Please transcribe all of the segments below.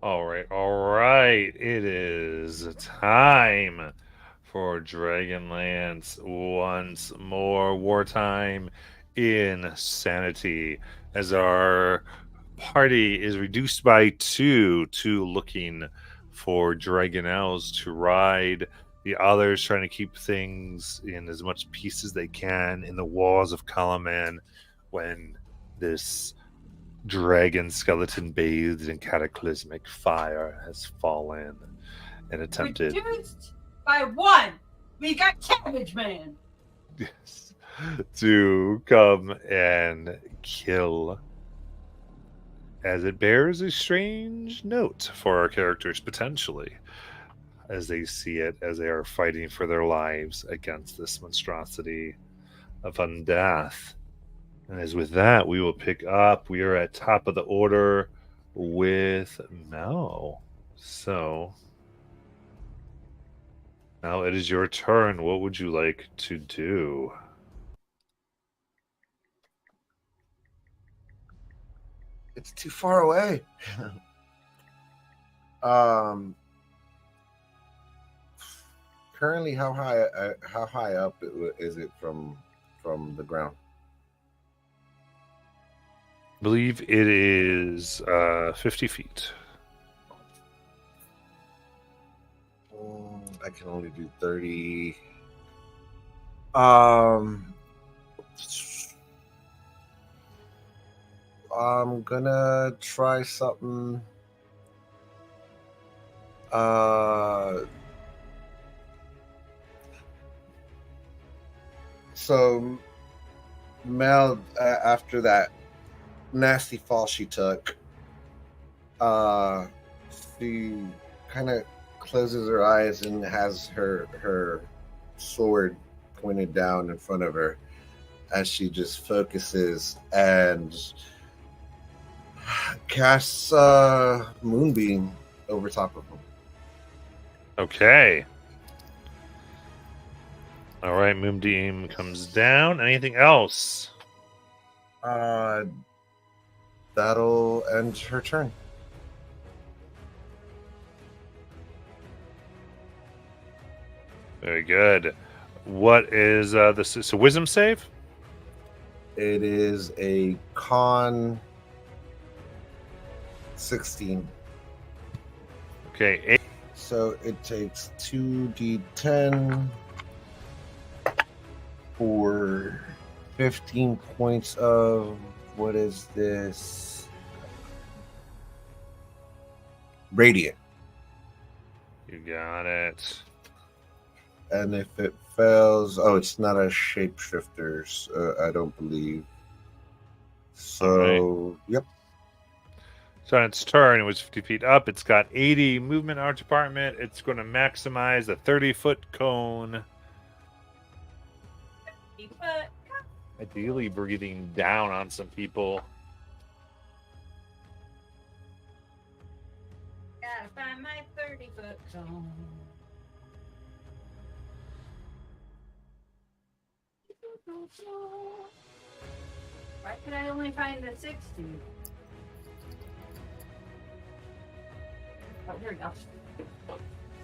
All right. It is time for Dragonlance once more. Wartime insanity as our party is reduced by two to looking for Dragonels to ride. The others trying to keep things in as much peace as they can in the walls of Kalaman when this dragon skeleton bathed in cataclysmic fire has fallen and attempted Reduced by one. We got Cabbage Man. yes, to come and kill, as it bears a strange note for our characters potentially as they see it, as they are fighting for their lives against this monstrosity of undeath. And as with that, we will pick up. We are at top of the order with Mel. So now it is your turn. What would you like to do? It's too far away. um, Currently, how high up is it from the ground? I believe it is 50 feet. I can only do 30. Um, I'm gonna try something. So Mel, after that nasty fall she took, uh, she kind of closes her eyes and has her sword pointed down in front of her as she just focuses and casts Moonbeam over top of him. Okay. All right, Moonbeam comes down. Anything else? That'll end her turn. Very good. What is this? So wisdom save? It is a con 16. Okay. So it takes 2d10 for 15 points of what is this? Radiant. You got it. And if it fails, oh, it's not a shapeshifter's, I don't believe. So, yep. So on its turn, it was 50 feet up. It's got 80 movement in our department. It's going to maximize a 30-foot cone. Ideally breathing down on some people. Gotta find my 30-foot zone. Why could I only find the 60? Oh, here we go.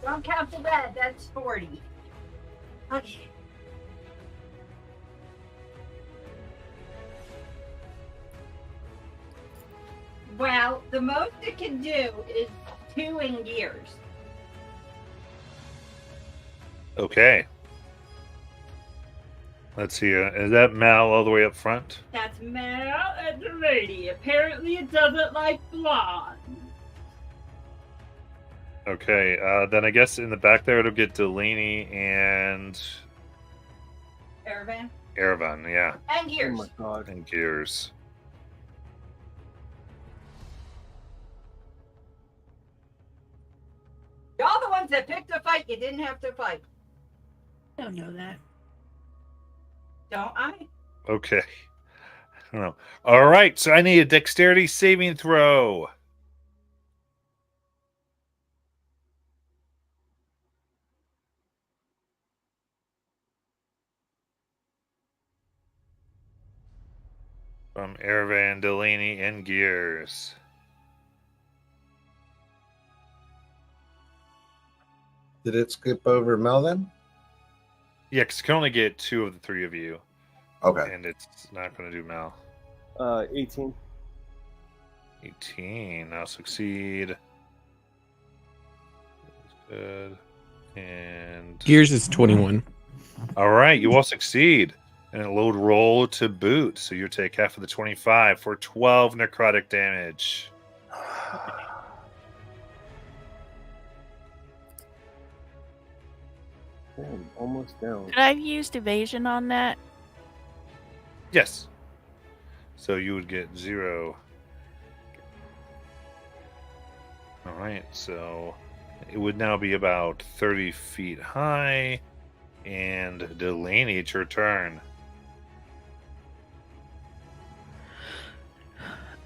Don't count the bed, that's 40. Okay. Well, the most it can do is 2 in gears. Okay. Let's see. Is that Mal all the way up front? That's Mal and the lady. Apparently it doesn't like blonde. Okay. Then I guess in the back there it'll get Delaney and Erevan? Erevan, yeah. And gears. Oh my god. And Gears. Y'all the ones that picked a fight, you didn't have to fight. I don't know that. Don't I? Okay. I don't know. All right. So I need a dexterity saving throw. From Erevan, Delaney, and Gears. Did it skip over Mel then? Yeah, because you can only get 2 of the 3 of you, Okay. and it's not going to do Mal. 18. 18. Now succeed. Good. And Yours is 21. all right, you all succeed. And a load roll to boot. So you take half of the 25 for 12 necrotic damage. Damn, almost down. Could I have used evasion on that? Yes. So you would get 0. All right, so it would now be about 30 feet high. And Delaney, it's your turn.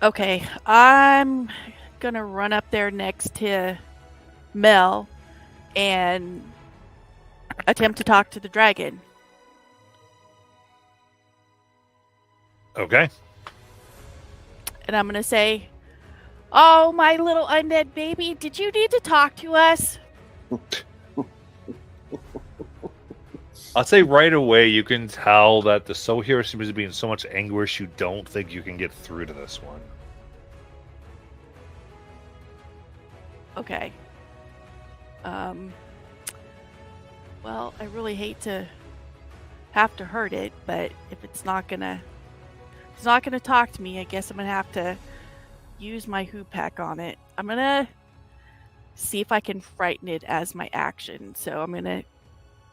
Okay, I'm gonna run up there next to Mel and attempt to talk to the dragon. Okay. And I'm gonna say, "Oh, my little undead baby, did you need to talk to us?" I'll say right away you can tell that the soul hero seems to be in so much anguish you don't think you can get through to this one. Okay. Well, I really hate to have to hurt it, but if it's not gonna talk to me, I guess I'm gonna have to use my hoop pack on it. I'm gonna see if I can frighten it as my action. So I'm gonna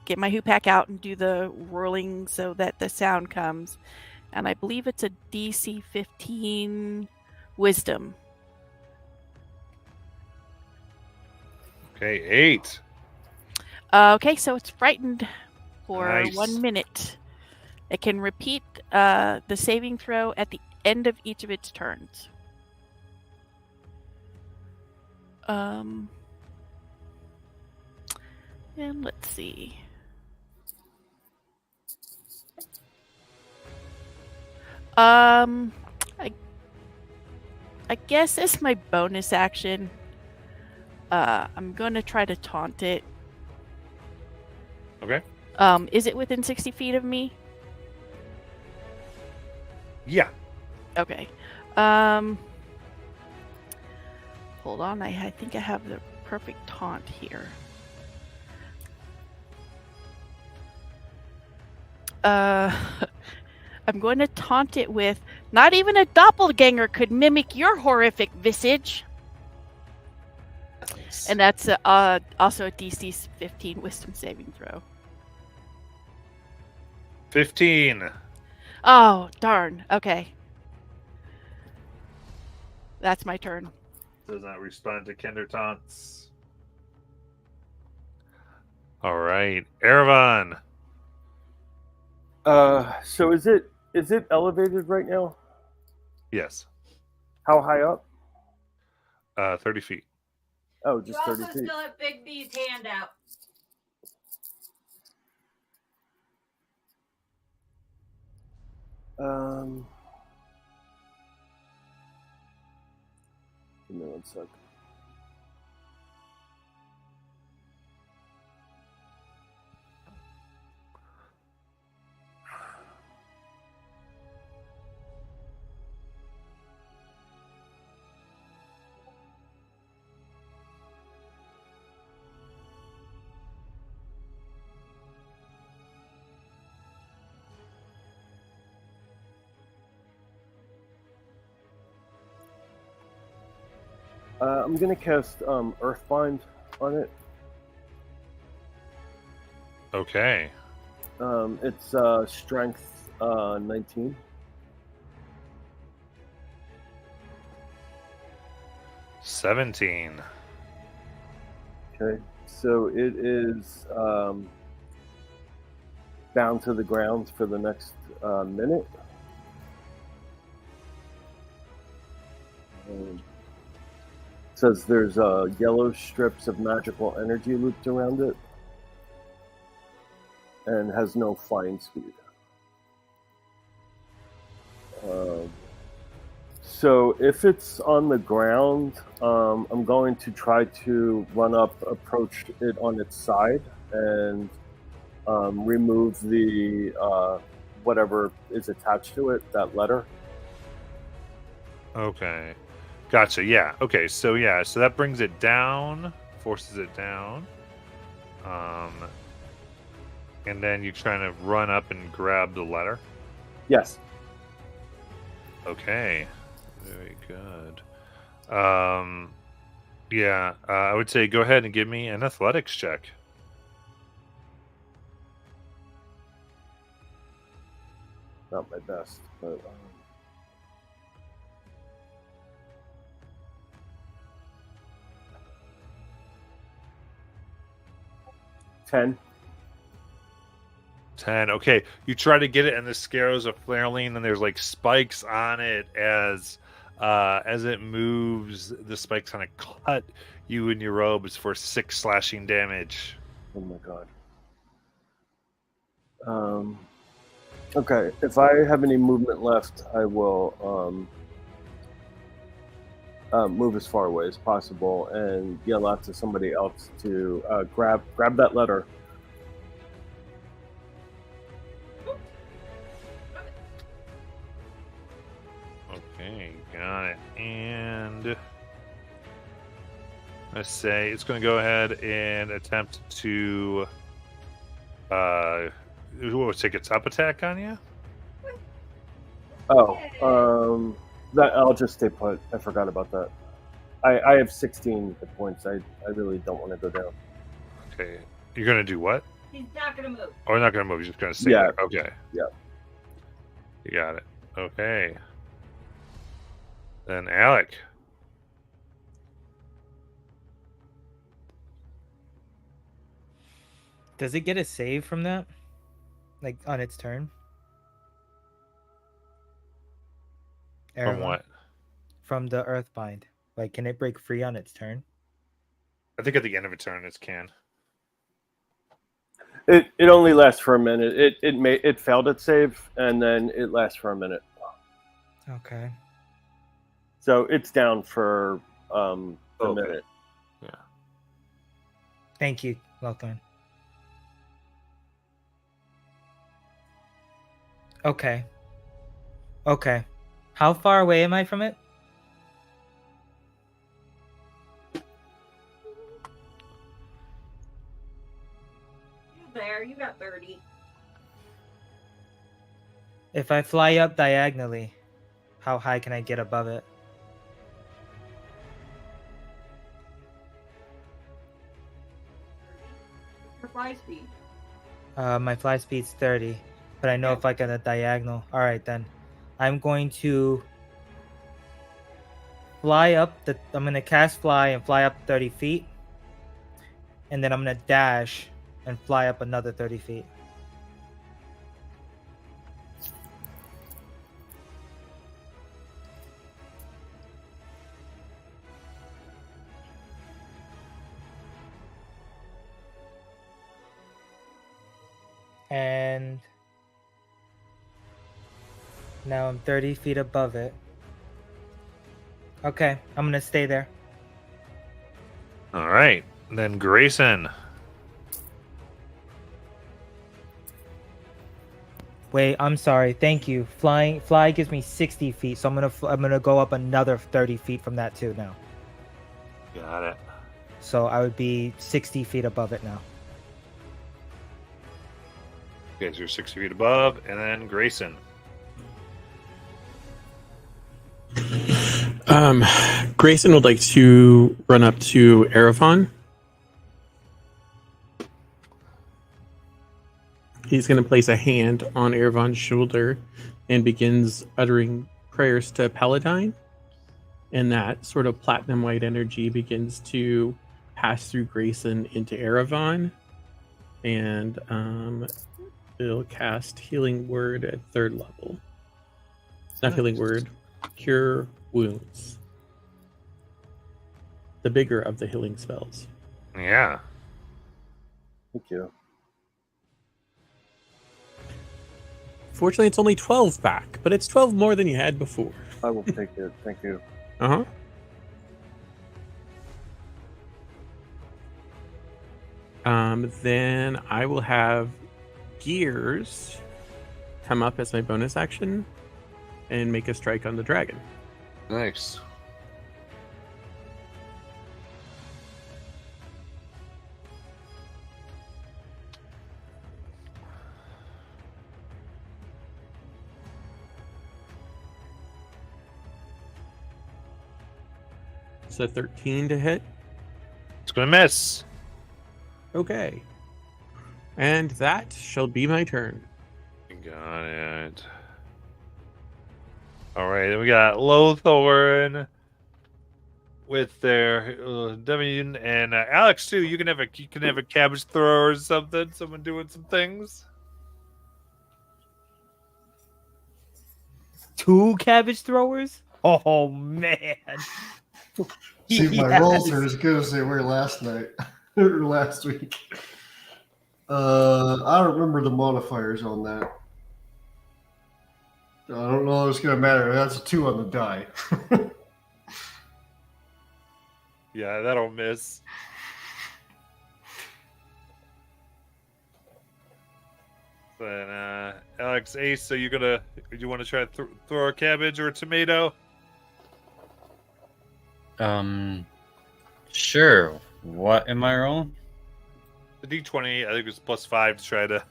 get my hoop pack out and do the whirling so that the sound comes. And I believe it's a DC 15 wisdom. Okay, 8. Okay, so it's frightened for Nice. 1 minute. It can repeat the saving throw at the end of each of its turns. And let's see. I guess as my bonus action, I'm going to try to taunt it. Okay. Is it within 60 feet of me? Yeah. Okay. Hold on. I think I have the perfect taunt here. I'm going to taunt it with, "Not even a doppelganger could mimic your horrific visage." Nice. And that's also a DC 15 wisdom saving throw. 15. Oh, darn. Okay. That's my turn. Does not respond to Kender taunts. All right, Erevan. So is it elevated right now? Yes. How high up? 30 feet. Oh, You just also 30 feet. still have Big B's hand out. Give me 1 sec. I'm gonna cast Earthbind on it. Okay. It's strength 19. $17. Okay, so it is bound to the ground for the next minute. Says there's yellow strips of magical energy looped around it, and has no flying speed. So if it's on the ground, I'm going to try to run up, approach it on its side, and remove the whatever is attached to it, that letter. Okay. Gotcha. Yeah. Okay. So that brings it down, forces it down. And then you trying to run up and grab the letter. Yes. Okay. Very good. Yeah. I would say go ahead and give me an athletics check. Not my best, but 10. 10. Okay. You try to get it, and the scarrows are flailing, and there's like spikes on it as it moves. The spikes kind of cut you in your robes for 6 slashing damage. Oh my god. Okay, if I have any movement left, I will move as far away as possible and yell out to somebody else to grab that letter. Okay, got it. And let's say it's going to go ahead and attempt to take its up attack on you. Oh, that I'll just stay put. I forgot about that. I have 16 hit points. I really don't want to go down. Okay, you're going to do what? He's not gonna move. Oh, you're not going to move. You're just going to stay Yeah. there. Okay. Yeah. You got it. Okay. Then Alec. Does it get a save from that? Like on its turn? From Erewhon? what? From the Earthbind. Like, can it break free on its turn? I think at the end of a turn, it can. It only lasts for a minute. It failed its save, and then it lasts for a minute. Okay. So it's down for a Okay. minute. Yeah. Thank you. Well done. Okay. Okay. How far away am I from it? You there? You got 30. If I fly up diagonally, how high can I get above it? Your fly speed. My fly speed's 30, but I know if I get a diagonal. All right, then. I'm going to fly up. I'm going to cast fly and fly up 30 feet. And then I'm going to dash and fly up another 30 feet. And now I'm 30 feet above it. Okay, I'm gonna stay there. All right. Then Grayson. Wait, I'm sorry. Thank you. Fly gives me 60 feet, so I'm gonna go up another 30 feet from that too now. Got it. So I would be 60 feet above it now. Okay, so you're 60 feet above, and then Grayson. Grayson would like to run up to Erevon. He's going to place a hand on Erevon's shoulder and begins uttering prayers to Paladine. And that sort of platinum white energy begins to pass through Grayson into Erevon. And it'll cast Healing Word at 3rd level. Not Healing Word, Cure Wounds. The bigger of the healing spells. Yeah. Thank you. Fortunately, it's only 12 back, but it's 12 more than you had before. I will take it. Thank you. Uh huh. Then I will have Gears come up as my bonus action and make a strike on the dragon. Nice. It's a 13 to hit. It's gonna miss. Okay. And that shall be my turn. Got it. All right, then we got Lothorn with their Demian and Alex too. You can have a cabbage thrower or something. Someone doing some things. 2 cabbage throwers? Oh man. See, my rolls are as good as they were last night or last week. I don't remember the modifiers on that. I don't know if it's gonna matter. That's a 2 on the die. Yeah, that'll miss. Then Alex Ace, so you want to try to throw a cabbage or a tomato? Sure. What am I rolling? The D20, I think it's +5 to try to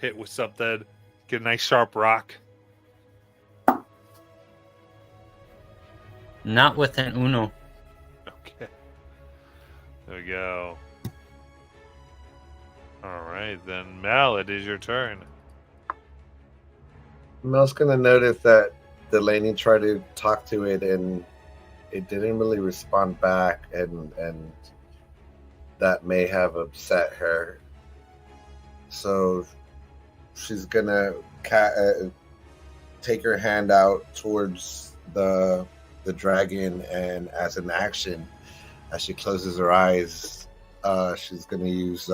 hit with something. Get a nice sharp rock. Not with an Uno. Okay. There we go. All right, then Mal, it is your turn. Mel's gonna notice that Delaney tried to talk to it and it didn't really respond back, and that may have upset her. So she's gonna take her hand out towards the dragon, and as an action, as she closes her eyes, she's gonna use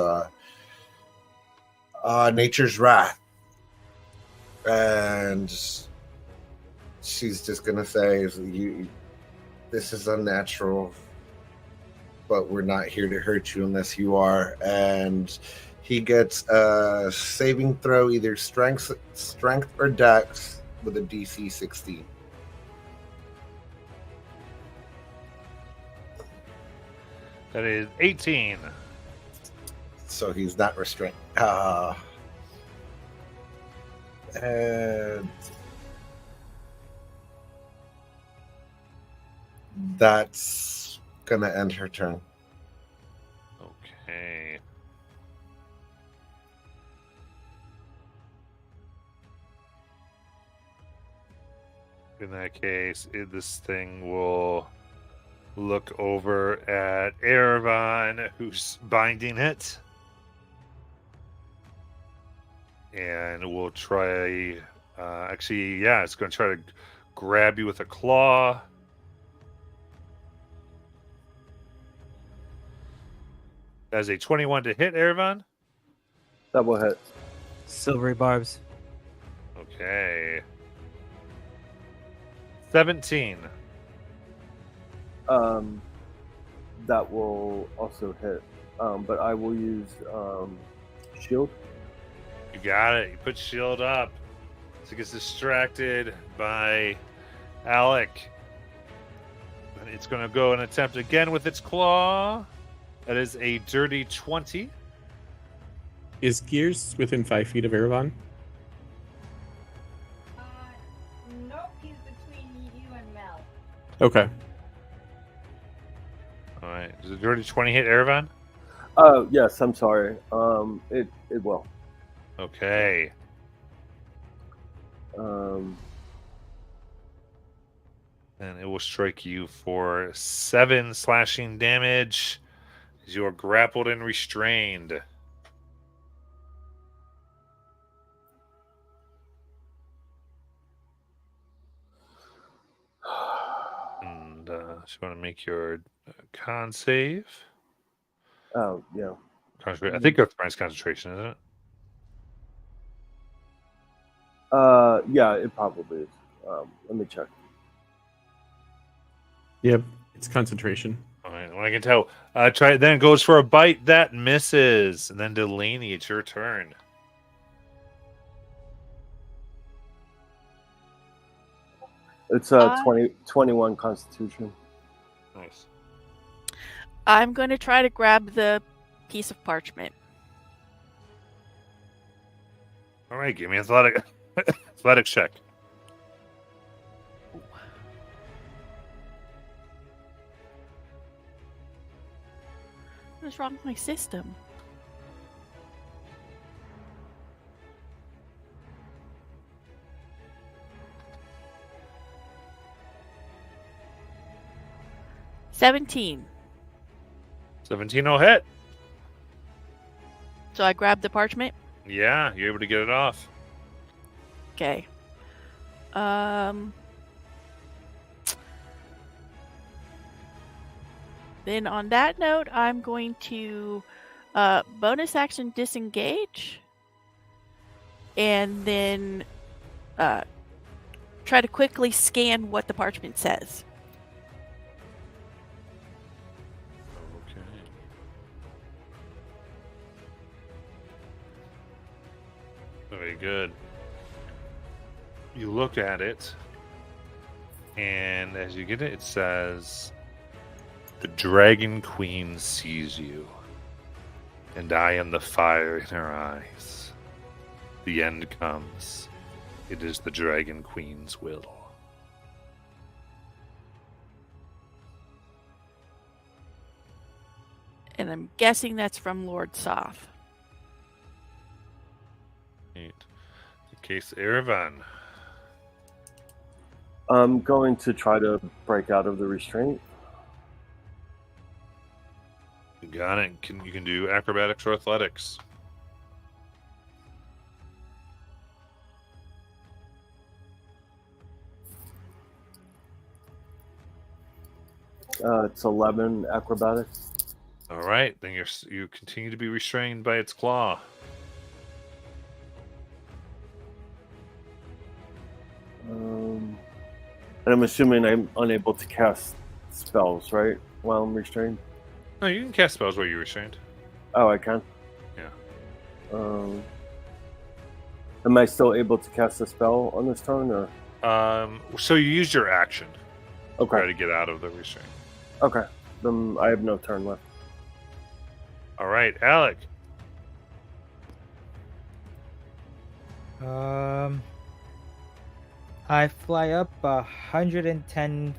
Nature's Wrath, and she's just gonna say, this is unnatural, but we're not here to hurt you unless you are. And he gets a saving throw, either strength or dex, with a DC 16. That is 18. So he's not restrained. And that's gonna end her turn. Okay. In that case, this thing will look over at Erebon, who's binding it. And we'll try... it's going to try to grab you with a claw. As a 21 to hit, Erebon. That will hit. Silvery barbs. Okay. 17. That will also hit. But I will use shield. You got it. You put shield up. So it gets distracted by Alec. And it's going to go and attempt again with its claw. That is a dirty 20. Is Gears within 5 feet of Erebon? Nope, he's between you and Mel. Okay. All right. Does a dirty 20 hit Erebon? Yes, I'm sorry. It will. Okay. Um, And it will strike you for 7 slashing damage as you are grappled and restrained. And just want to make your con save. oh, yeah. I think that's minus concentration, isn't it? Yeah, it probably is. Let me check. Yep, it's concentration. All right, well, I can tell. Try. Then it goes for a bite that misses, and then Delaney, it's your turn. It's 21 Constitution. Nice. I'm going to try to grab the piece of parchment. All right, give me an athletics check. What is wrong with my system? $17. 17 will hit. So I grab the parchment. Yeah, you're able to get it off. Okay. Then on that note, I'm going to bonus action disengage, and then try to quickly scan what the parchment says. Okay. Very good. You look at it, and as you get it, it says, "The Dragon Queen sees you, and I am the fire in her eyes. The end comes. It is the Dragon Queen's will." And I'm guessing that's from Lord Soth. Right. In case Erevan. I'm going to try to break out of the restraint. You got it. You can do acrobatics or athletics. It's 11 acrobatics. All right, then you continue to be restrained by its claw. And I'm assuming I'm unable to cast spells, right? While I'm restrained? No, you can cast spells while you're restrained. Oh, I can? Yeah. Am I still able to cast a spell on this turn, or? So you used your action to try Okay. to get out of the restraint. Okay. Then I have no turn left. All right, Alec. I fly up 110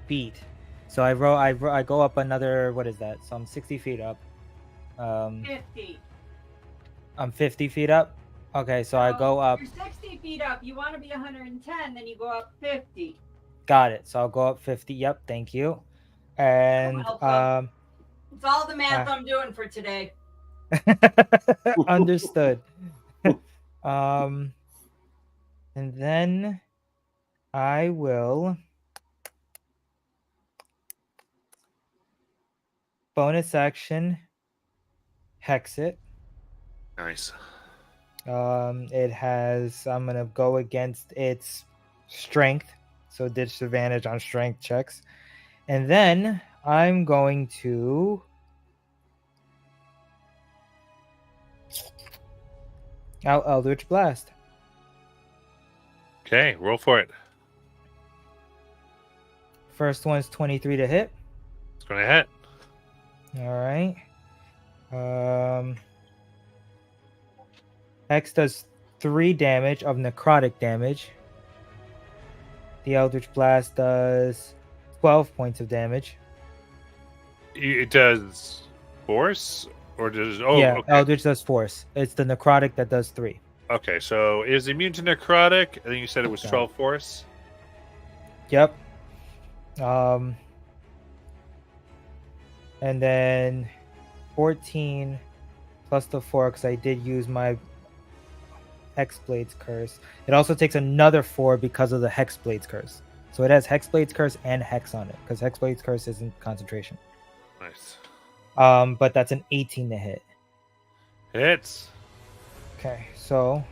feet. So I go up another, what is that? So I'm 60 feet up. 50. I'm 50 feet up. Okay, so I go up. You're 60 feet up. You want to be 110, then you go up 50. Got it. So I'll go up 50. Yep, thank you. And welcome. It's all the math I'm doing for today. understood. And then I will bonus action hex it. Nice. It has, I'm gonna go against its strength, so disadvantage on strength checks. And then I'm going to Eldritch Blast. Okay, roll for it. First one's 23 to hit. It's going to hit. All right. Hex does 3 damage of necrotic damage. The Eldritch Blast does 12 points of damage. It does force, or does... Oh, yeah, okay. Eldritch does force. It's the necrotic that does 3. Okay, so it is immune to necrotic, and then you said it was 12 force? Yep. And then 14 plus the 4, because I did use my Hexblade's Curse. It also takes another 4 because of the Hexblade's Curse. So it has Hexblade's Curse and Hex on it, because Hexblade's Curse isn't concentration. Nice. But that's an 18 to hit. Hits. Okay, so...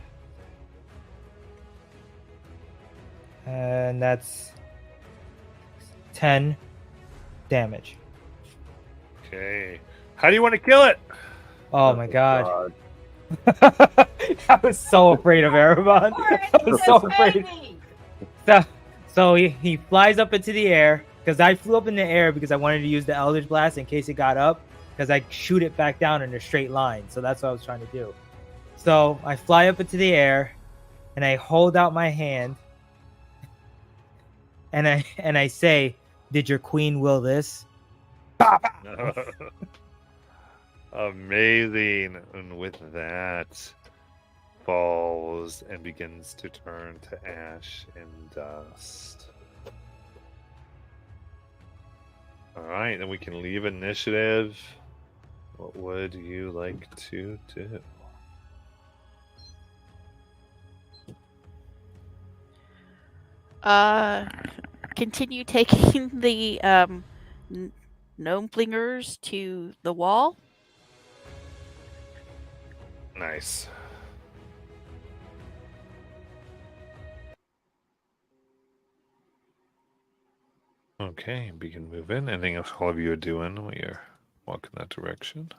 And that's 10 damage. Okay. How do you want to kill it? Oh my god. I was so afraid of Erebon. I was so afraid. So he flies up into the air, because I flew up in the air because I wanted to use the Eldritch Blast in case it got up, because I shoot it back down in a straight line. So that's what I was trying to do. So I fly up into the air and I hold out my hand and I say, "Did your queen will this?" Amazing. And with that, falls and begins to turn to ash and dust. All right, then we can leave initiative. What would you like to do? Continue taking the gnome flingers to the wall. Nice. Okay, we can move in. Anything else all of you are doing when you're walking that direction?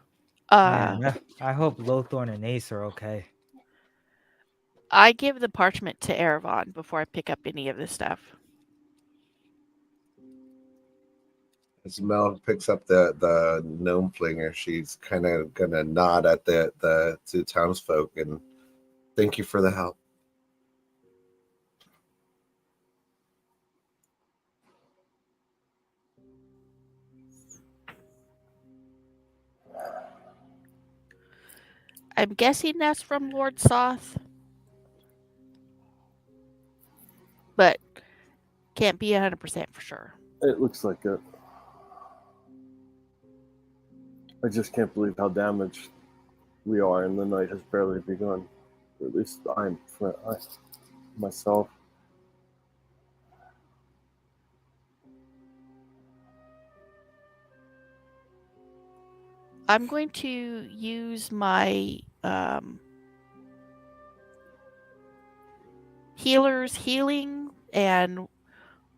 Man, I hope Lothorn and Ace are okay. I give the parchment to Erebon before I pick up any of this stuff. As Mel picks up the gnome flinger, she's kind of gonna nod at the two townsfolk and thank you for the help. I'm guessing that's from Lord Soth, but can't be 100% for sure. It looks like it. I just can't believe how damaged we are, and the night has barely begun. At least I myself. I'm going to use my healer's healing and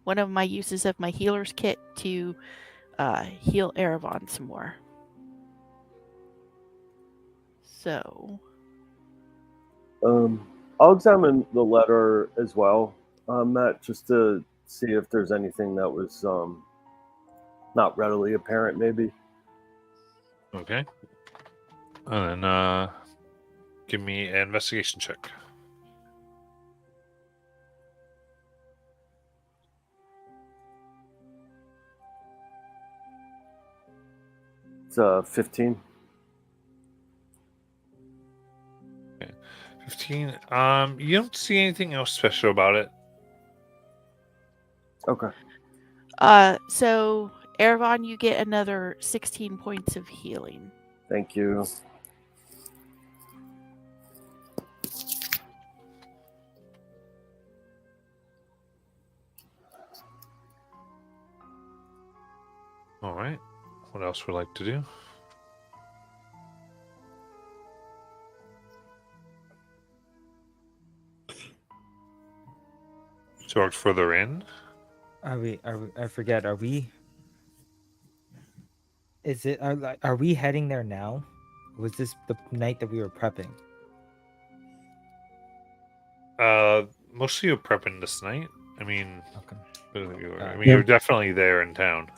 one of my uses of my healer's kit to heal Erebon some more. So, I'll examine the letter as well, Matt, just to see if there's anything that was not readily apparent, maybe. Okay. And then give me an investigation check. It's 15. 15. You don't see anything else special about it. Okay. So Erebon, you get another 16 points of healing. Thank you. All right. What else would you like to do? To walk further in. I forget. Are we heading there now? Was this the night that we were prepping? Mostly you're prepping this night. I mean, okay. You're definitely there in town.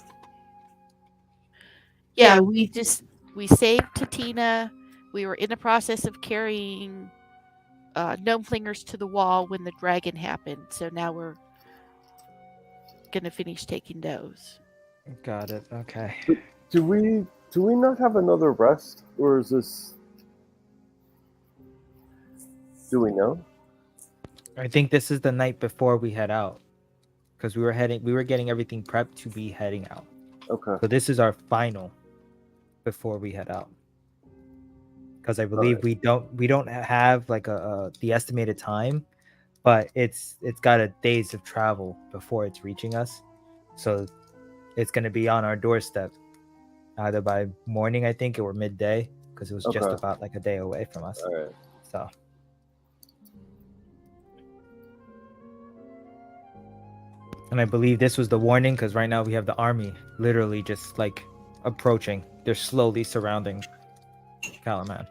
Yeah, we saved Tatina. We were in the process of carrying gnome flingers to the wall when the dragon happened. So now we're gonna finish taking those. Got it. Okay. Do we not have another rest, or is this? Do we know? I think this is the night before we head out, because we were getting everything prepped to be heading out. Okay. So this is our final before we head out. Because I believe we don't have like the estimated time, but it's got a days of travel before it's reaching us. So it's going to be on our doorstep either by morning, I think, or midday, because it was just about like a day away from us. All right. So And I believe this was the warning because right now we have the army literally just like approaching. They're slowly surrounding Calaman.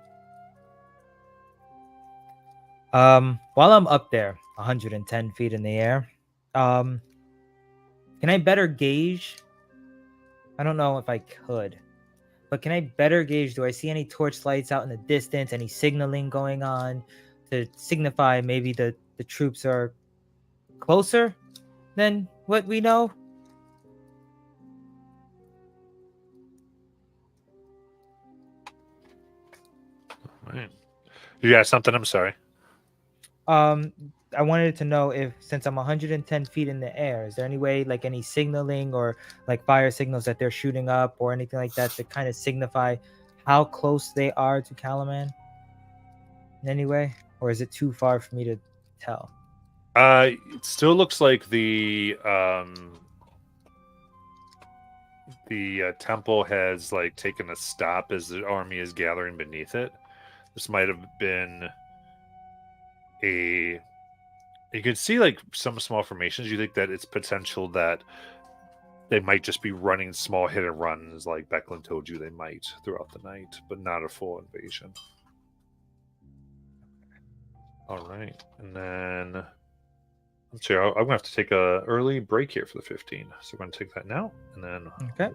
While I'm up there, 110 feet in the air, can I better gauge? I don't know if I could, but can I better gauge? Do I see any torch lights out in the distance? Any signaling going on to signify maybe the troops are closer than what we know? Right. You got something? I'm sorry. I wanted to know if, since I'm 110 feet in the air, is there any way, like any signaling or like fire signals that they're shooting up or anything like that to kind of signify how close they are to Calaman in any way? Or is it too far for me to tell? It still looks like the temple has like taken a stop as the army is gathering beneath it. This might have been a. You can see like some small formations. You think that it's potential that they might just be running small hit and runs, like Becklin told you they might throughout the night, but not a full invasion. All right, and then I'm sorry, I'm gonna have to take a early break here for the 15. So we're gonna take that now, and then Okay.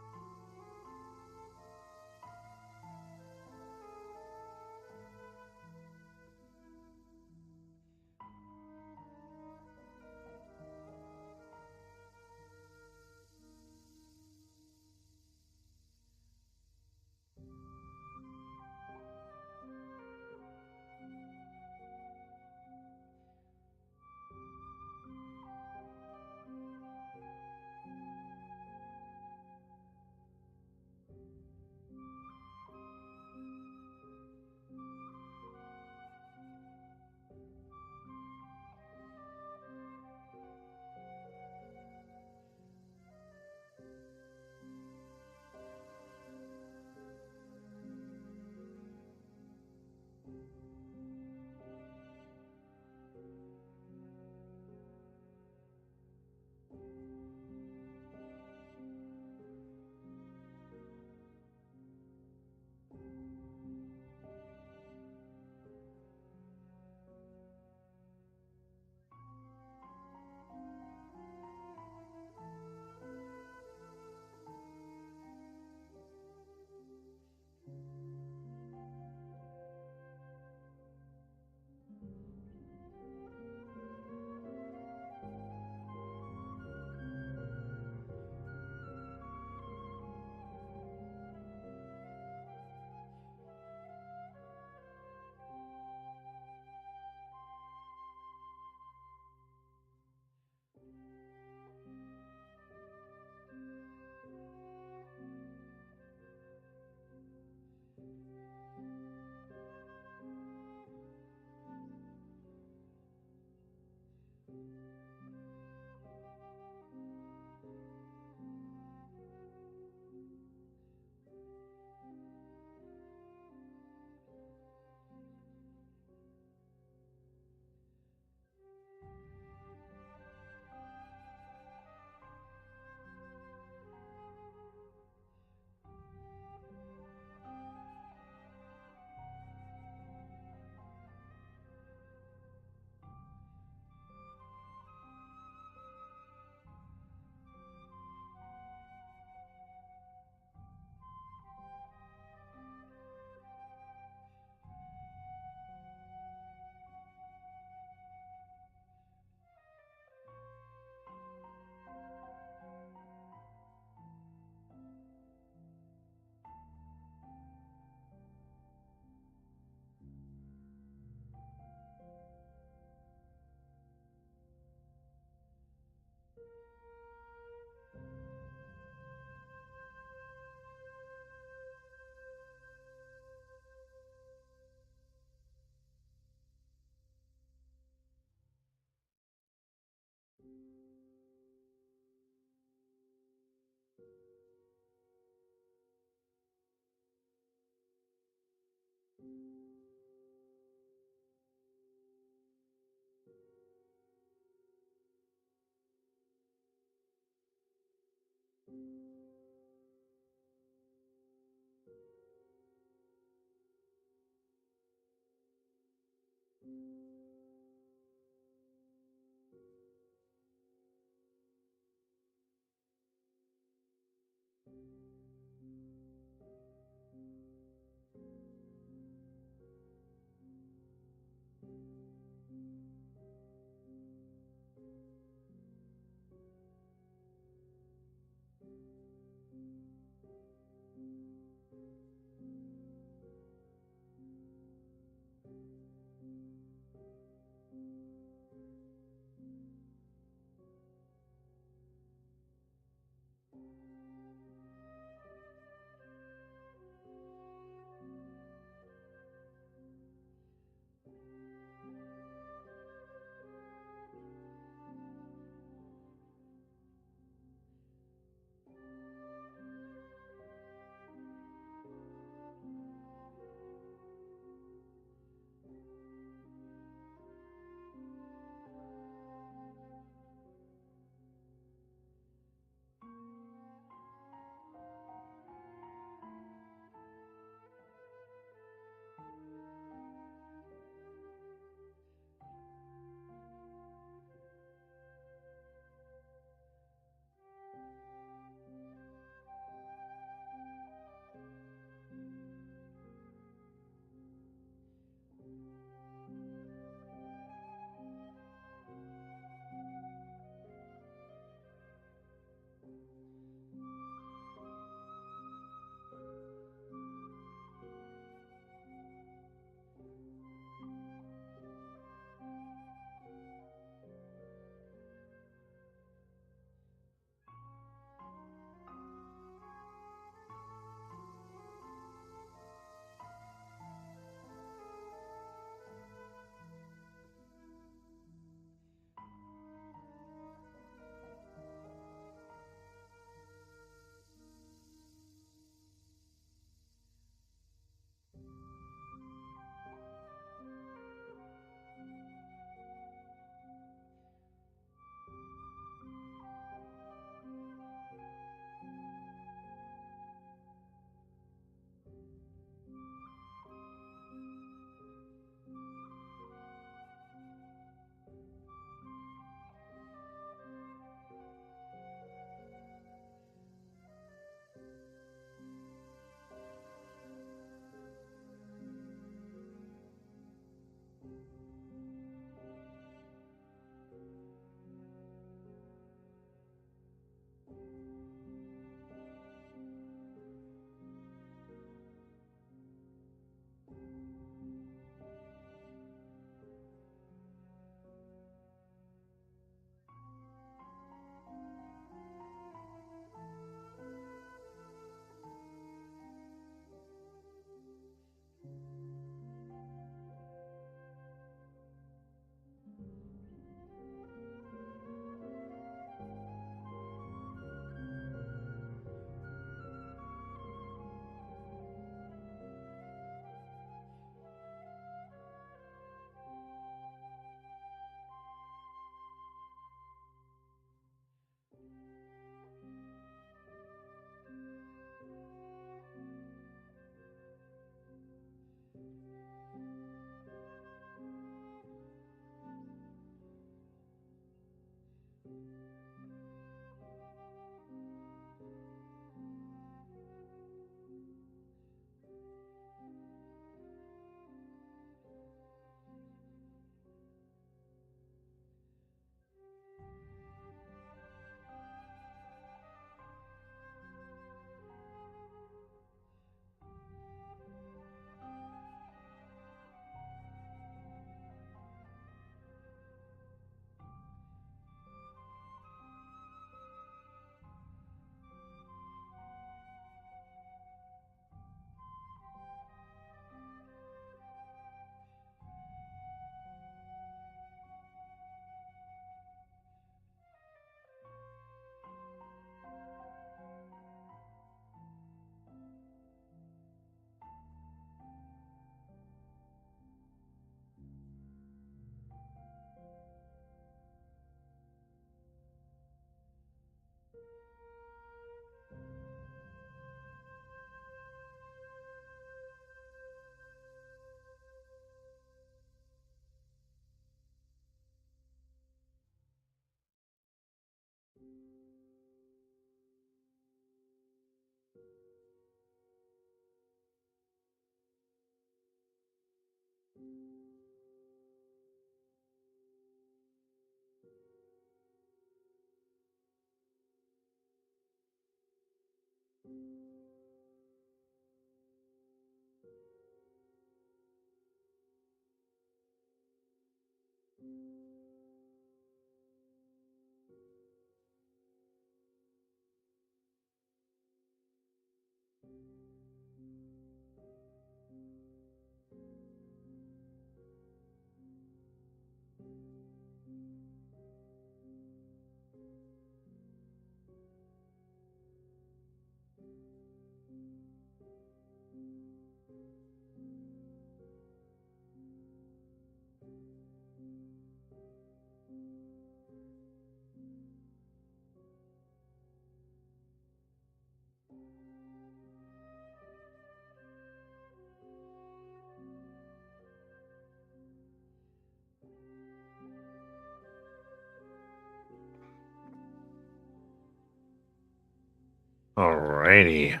Alrighty.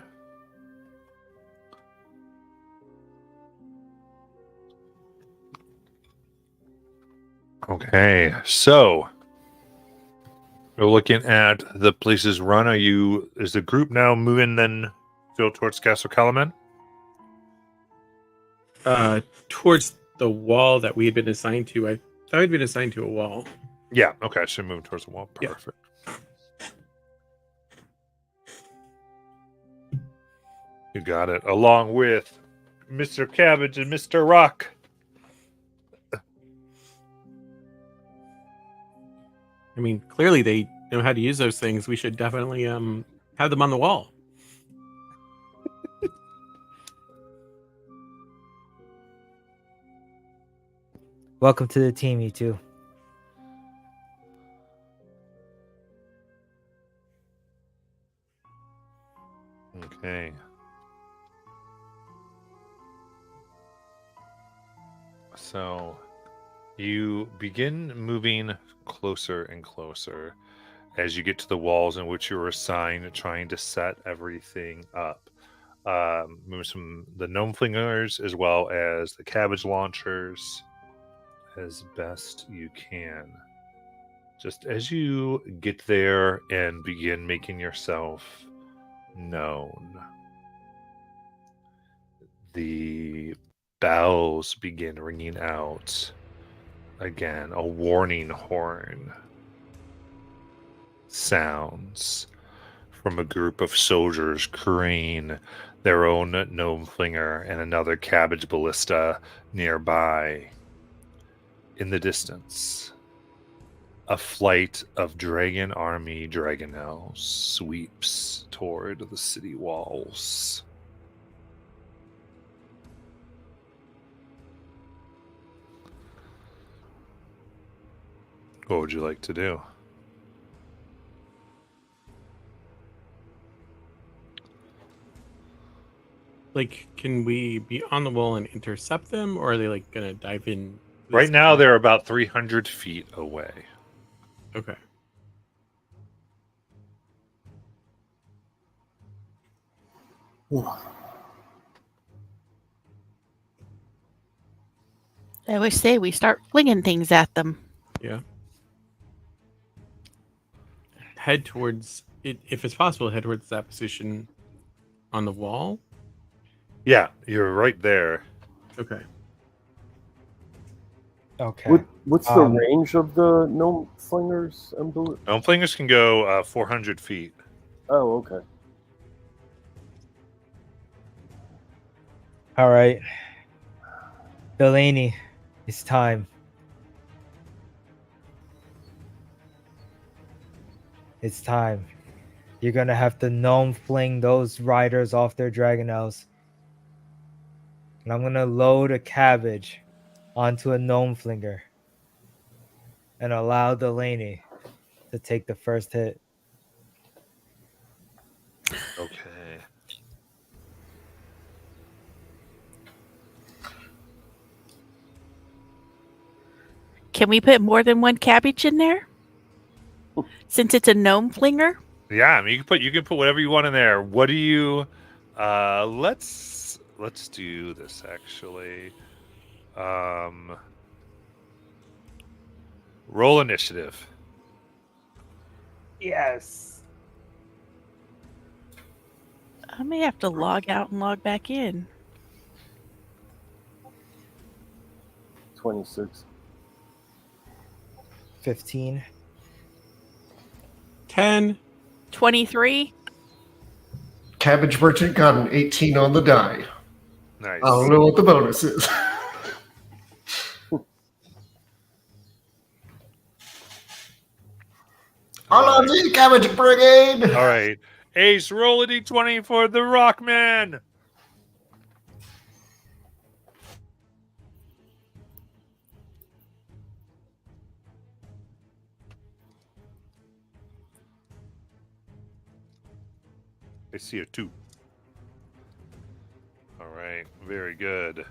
Okay, so we're looking at the places run. Is the group now moving then Phil towards Castle Calaman? Towards the wall that we had been assigned to. I thought we'd been assigned to a wall. Yeah, okay, so moving towards the wall. Yeah. Perfect. You got it. Along with Mr. Cabbage and Mr. Rock. I mean, clearly they know how to use those things. We should definitely have them on the wall. Welcome to the team, you two. Okay. So you begin moving closer and closer as you get to the walls in which you were assigned, trying to set everything up. Move some the gnome flingers as well as the cabbage launchers as best you can. Just as you get there and begin making yourself known, the bells begin ringing out again. A warning horn sounds from a group of soldiers carrying their own gnome flinger and another cabbage ballista nearby. In the distance, a flight of dragon army dragonels sweeps toward the city walls. What would you like to do? Like, can we be on the wall and intercept them, or are they like gonna dive in? Right now, they're about 300 feet away. Okay. I always say we start flinging things at them. Yeah. Head towards it if it's possible. Head towards that position on the wall. Yeah, you're right there. Okay. Okay. What's the range of the gnome flingers? Gnome flingers can go 400 feet. Oh, okay. All right. Delaney, it's time. It's time. You're gonna have to gnome fling those riders off their dragonels. And I'm gonna load a cabbage onto a gnome flinger and allow Delaney to take the first hit. Okay. Can we put more than one cabbage in there? Since it's a gnome flinger? Yeah, I mean you can put whatever you want in there. What do you let's do this actually. Roll initiative. Yes. I may have to log out and log back in. 26. 15. 10. 23. Cabbage Merchant got an 18 on the die. Nice. I don't know what the bonus is. All of the Cabbage Brigade! All right. Ace, roll a d20 for the Rockman. I see a 2. All right. Very good.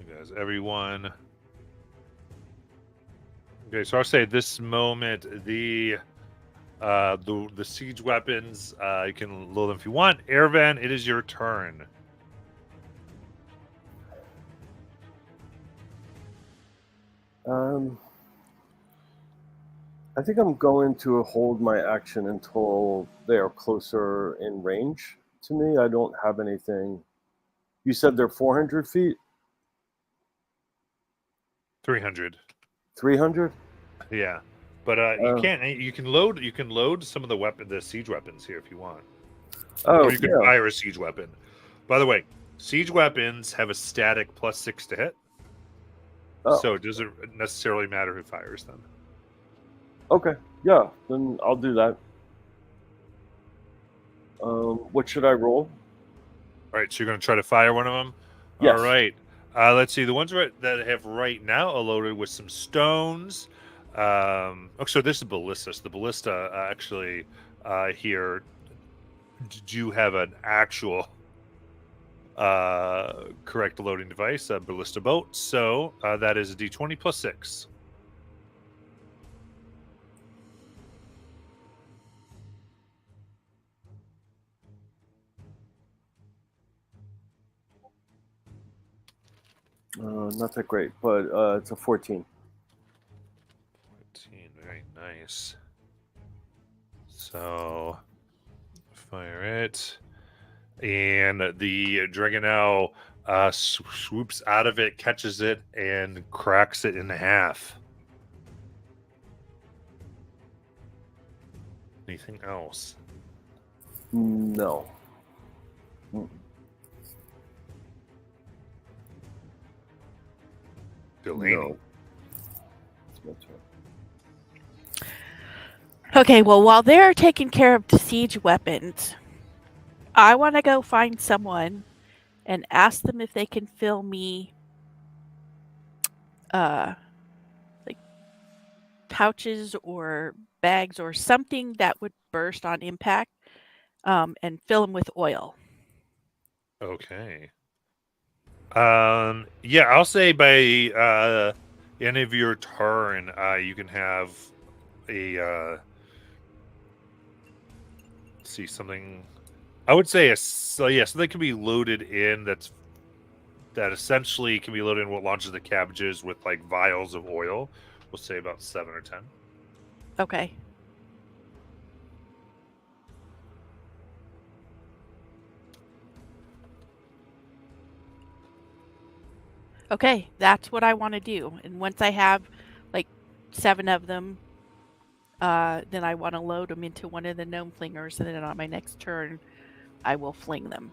You guys, everyone Okay, so I'll say this moment the siege weapons, you can load them if you want. Airvan, it is your turn. I think I'm going to hold my action until they are closer in range to me. I don't have anything. You said they're 400 feet? 300. 300? Yeah. But you can load some of the siege weapons here if you want. Oh, Or you can yeah. fire a siege weapon. By the way, siege weapons have a static +6 to hit. Oh. So it doesn't necessarily matter who fires them. Okay, yeah, then I'll do that. What should I roll? All right, so you're going to try to fire one of them? Yes. All right. Let's see. The ones that have right now are loaded with some stones. So this is ballista. So the ballista actually here do have an actual correct loading device, a ballista boat. So that is a D20 +6. Not that great, but it's a 14. 14, very nice. So fire it, and the Dragonel swoops out of it, catches it, and cracks it in half. Anything else? No. Delaney. No. It's my turn. Okay, well, while they're taking care of the siege weapons, I want to go find someone and ask them if they can fill me like pouches or bags or something that would burst on impact, and fill them with oil. Okay. Yeah, I'll say by end of your turn, you can have a see something. I would say something can be loaded in that essentially can be loaded in what launches the cabbages with like vials of oil. We'll say about 7 or 10. Okay. Okay, that's what I want to do. And once I have like 7 of them, then I want to load them into one of the gnome flingers, and then on my next turn, I will fling them.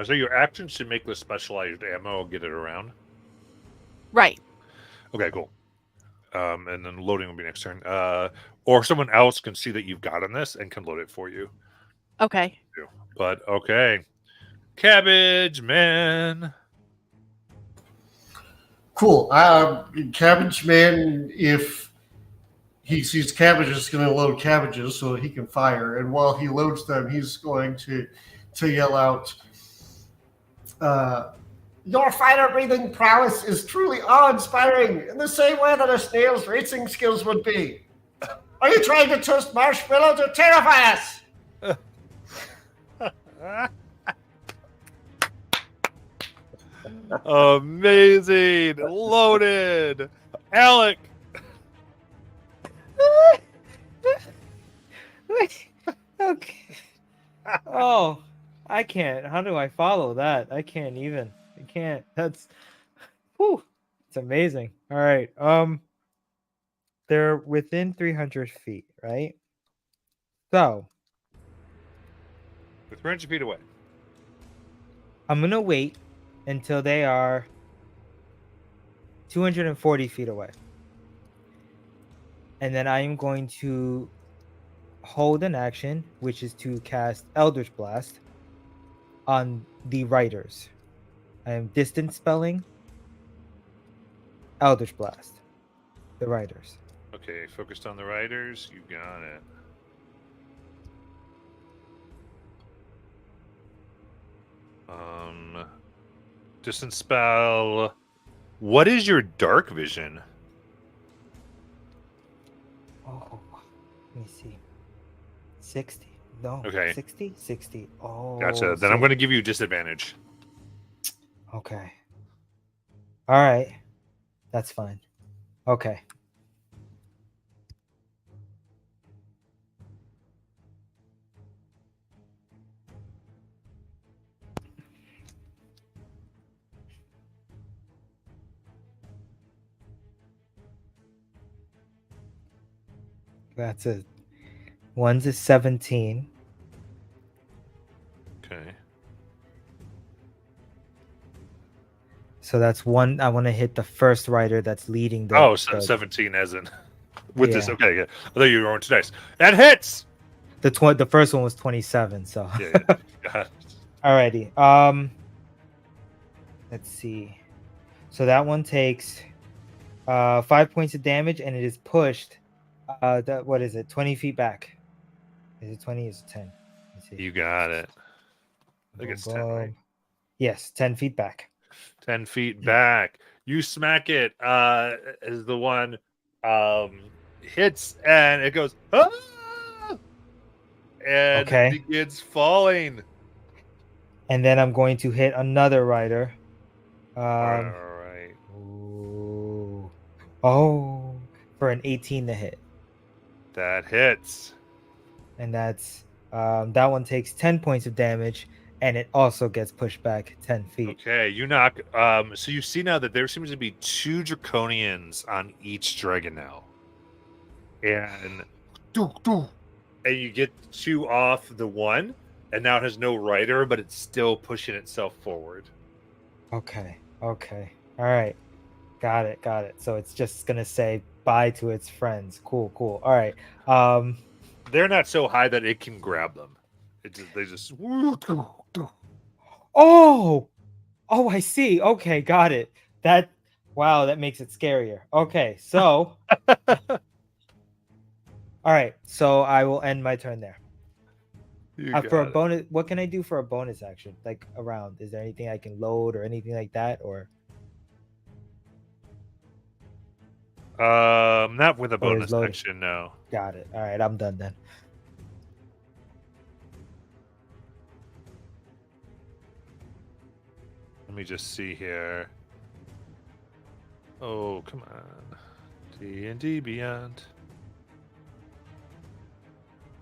So your action should make the specialized ammo get it around. Right. Okay, cool. And then loading will be next turn. Or someone else can see that you've gotten this and can load it for you. Okay. But okay. Cabbage Man. Cool. Cabbage Man, if he sees cabbages, is going to load cabbages so he can fire. And while he loads them, he's going to yell out, your fire-breathing prowess is truly awe-inspiring in the same way that a snail's racing skills would be. Are you trying to toast marshmallow to terrify us? Amazing. Loaded. Alec. Okay. Oh, I can't. How do I follow that? I can't even. I can't. That's whew. It's amazing. All right. They're within 300 feet, right? So They're 300 feet away. I'm gonna wait until they are 240 feet away. And then I am going to hold an action, which is to cast Eldritch Blast on the riders. I am distance spelling Eldritch Blast. The riders. Okay, focused on the riders. You got it. Distance spell. What is your dark vision? Oh, let me see. 60. No. Okay. 60? 60. Oh. Gotcha. Then I'm going to give you disadvantage. Okay. All right. That's fine. Okay. That's it. One's a 17. Okay. So that's one. I want to hit the first rider that's leading the. Oh, the 17 as in with this. Yeah. Okay, yeah. I thought you were rolling too nice. That hits. the first one was 27. So. Yeah. Got it. Alrighty. Let's see. So that one takes 5 points of damage, and it is pushed. What is it? 20 feet back. Is it 20? Is it 10? Let's see. You got it. I think it's 10, right? Yes, 10 feet back. 10 feet back. You smack it as the one hits, and it goes, ah! And Okay. begins falling. And then I'm going to hit another rider. All right. Ooh. Oh, for an 18 to hit. That hits. And that's that one takes 10 points of damage, and it also gets pushed back 10 feet. Okay, you knock. So you see now that there seems to be 2 draconians on each dragon now, and you get 2 off the one, and now it has no rider, but it's still pushing itself forward. Okay. All right. Got it. So it's just gonna say bye to its friends. Cool. All right. They're not so high that it can grab them. They just. Oh, I see. Okay, got it. That makes it scarier. Okay, so all right, so I will end my turn there. For a bonus, what can I do for a bonus action? Like around, is there anything I can load or anything like that, or? Not with a bonus loaded. action, no. Got it. All right, I'm done then. Let me just see here. Oh, come on. D&D Beyond.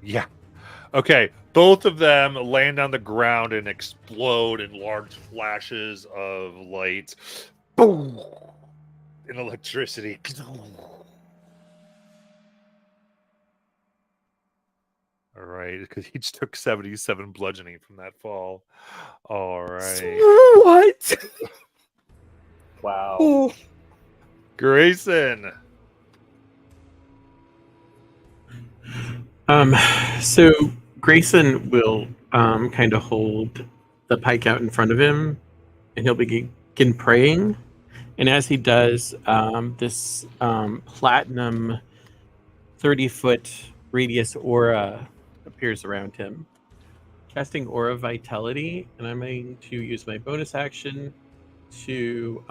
Yeah. Okay. Both of them land on the ground and explode in large flashes of light. Boom! And electricity. All right, because each took 77 bludgeoning from that fall. All right. What? Wow. Oh. Grayson. So Grayson will kind of hold the pike out in front of him, and he'll begin praying. And as he does, this platinum 30-foot radius aura appears around him, casting Aura Vitality, and I'm going to use my bonus action to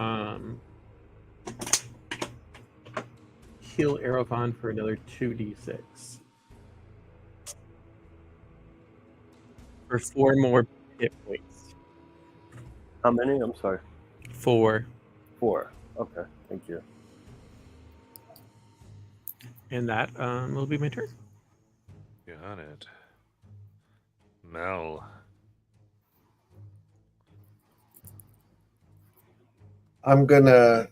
heal Erevan for another 2d6 for 4 more hit points. How many? I'm sorry. 4. 4. Okay, thank you. And that will be my turn. Got it. Mel. I'm gonna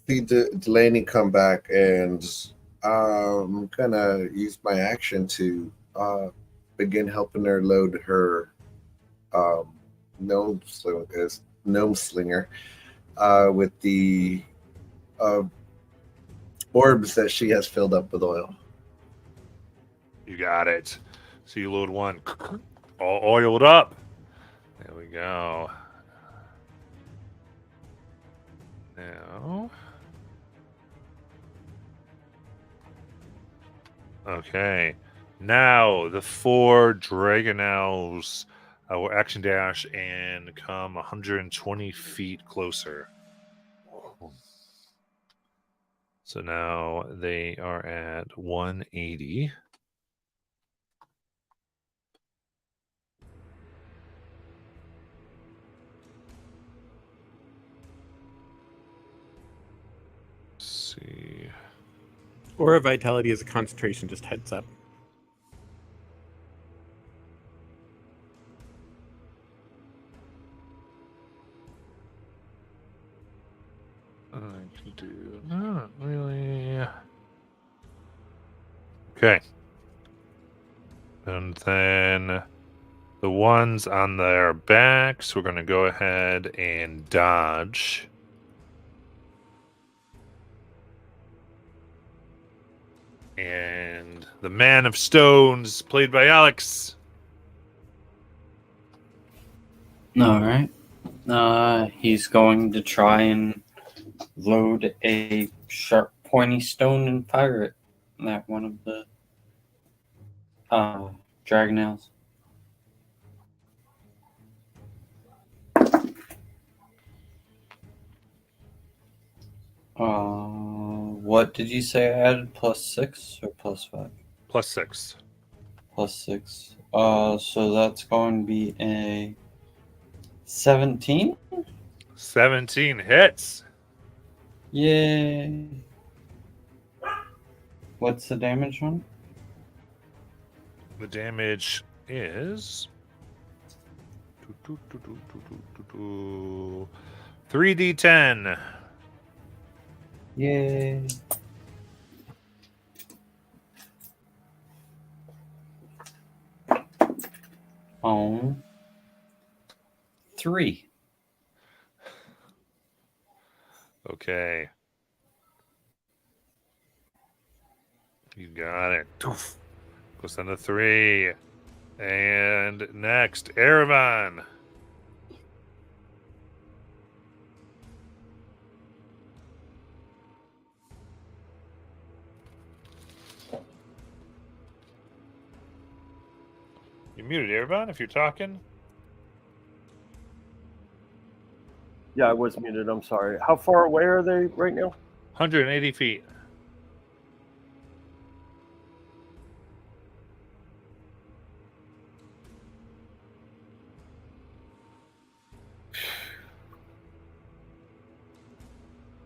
see Delaney come back, and I'm gonna use my action to begin helping her load her gnome slinger with the orbs that she has filled up with oil. You got it. So you load one. All oiled up. There we go. Now. Okay. Now the 4 Dragonels will action dash and come 120 feet closer. So now they are at 180. Let's see. Or vitality is a concentration, just heads up. I can do not really. Okay. And then the ones on their backs, we're going to go ahead and dodge. And the Man of Stones, played by Alex. All right. He's going to try and load a sharp, pointy stone and fire it at one of the Dragonels. What did you say I added? +6 or +5? +6. +6. So that's going to be a 17? 17 hits. Yay. What's the damage on? The damage is 3d10. Yay. On 3. Okay. You got it. Goes down to 3. And next, Erevan. You muted, Erevan, if you're talking. Yeah, I was muted. I'm sorry. How far away are they right now? 180 feet.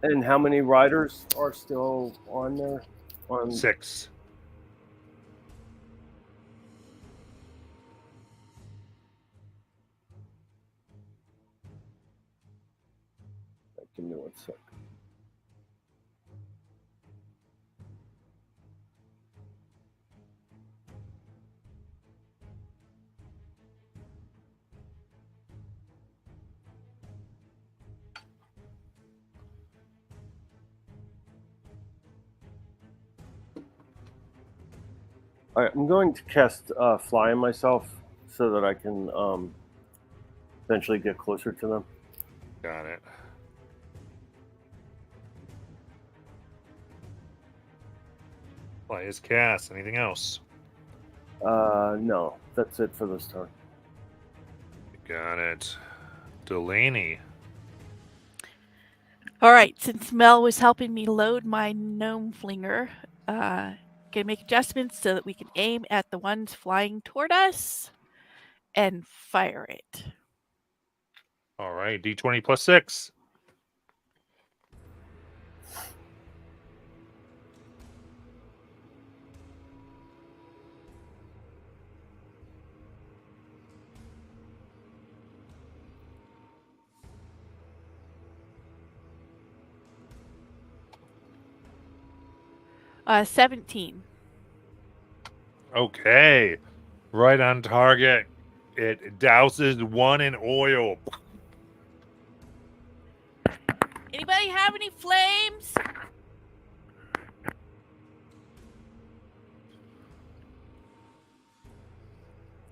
And how many riders are still on there? On 6. Give me 1 sec. All right, I'm going to cast Fly on myself so that I can eventually get closer to them. Got it. Play is cast. Anything else? No, that's it for this turn. Got it. Delaney. All right, since Mel was helping me load my gnome flinger, gonna make adjustments so that we can aim at the ones flying toward us and fire it. All right, D20 +6. Uh, 17. Okay. Right on target. It douses one in oil. Anybody have any flames?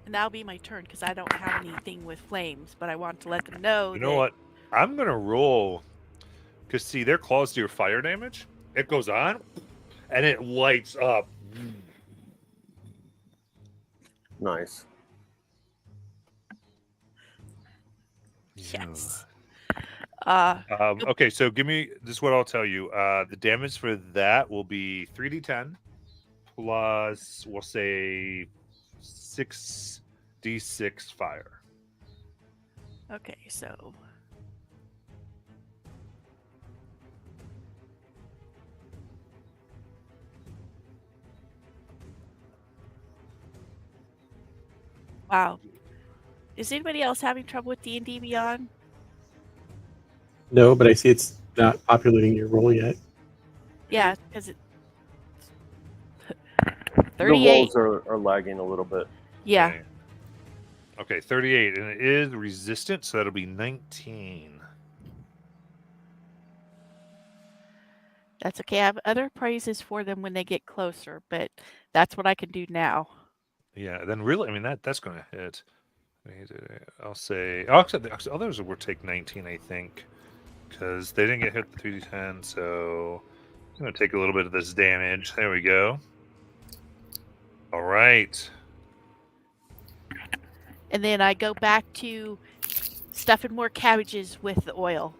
And that'll be my turn because I don't have anything with flames, but I want to let them know. You know what? I'm going to roll. Because, see, their claws do your fire damage. It goes on, and it lights up. Nice. Yes. Okay, so give me this is what I'll tell you. The damage for that will be 3d10 plus we'll say 6d6 fire. Okay, so wow. Is anybody else having trouble with D&D Beyond? No, but I see it's not populating your roll yet. Yeah, because it The 38. rolls are lagging a little bit. Yeah. Okay, 38, and it is resistant, so that'll be 19. That's okay. I have other praises for them when they get closer, but that's what I can do now. Yeah, then really, I mean that's going to hit. I'll say. I'll accept the others will take 19, I think, because they didn't get hit with 3d10. So I'm going to take a little bit of this damage. There we go. All right. And then I go back to stuffing more cabbages with the oil.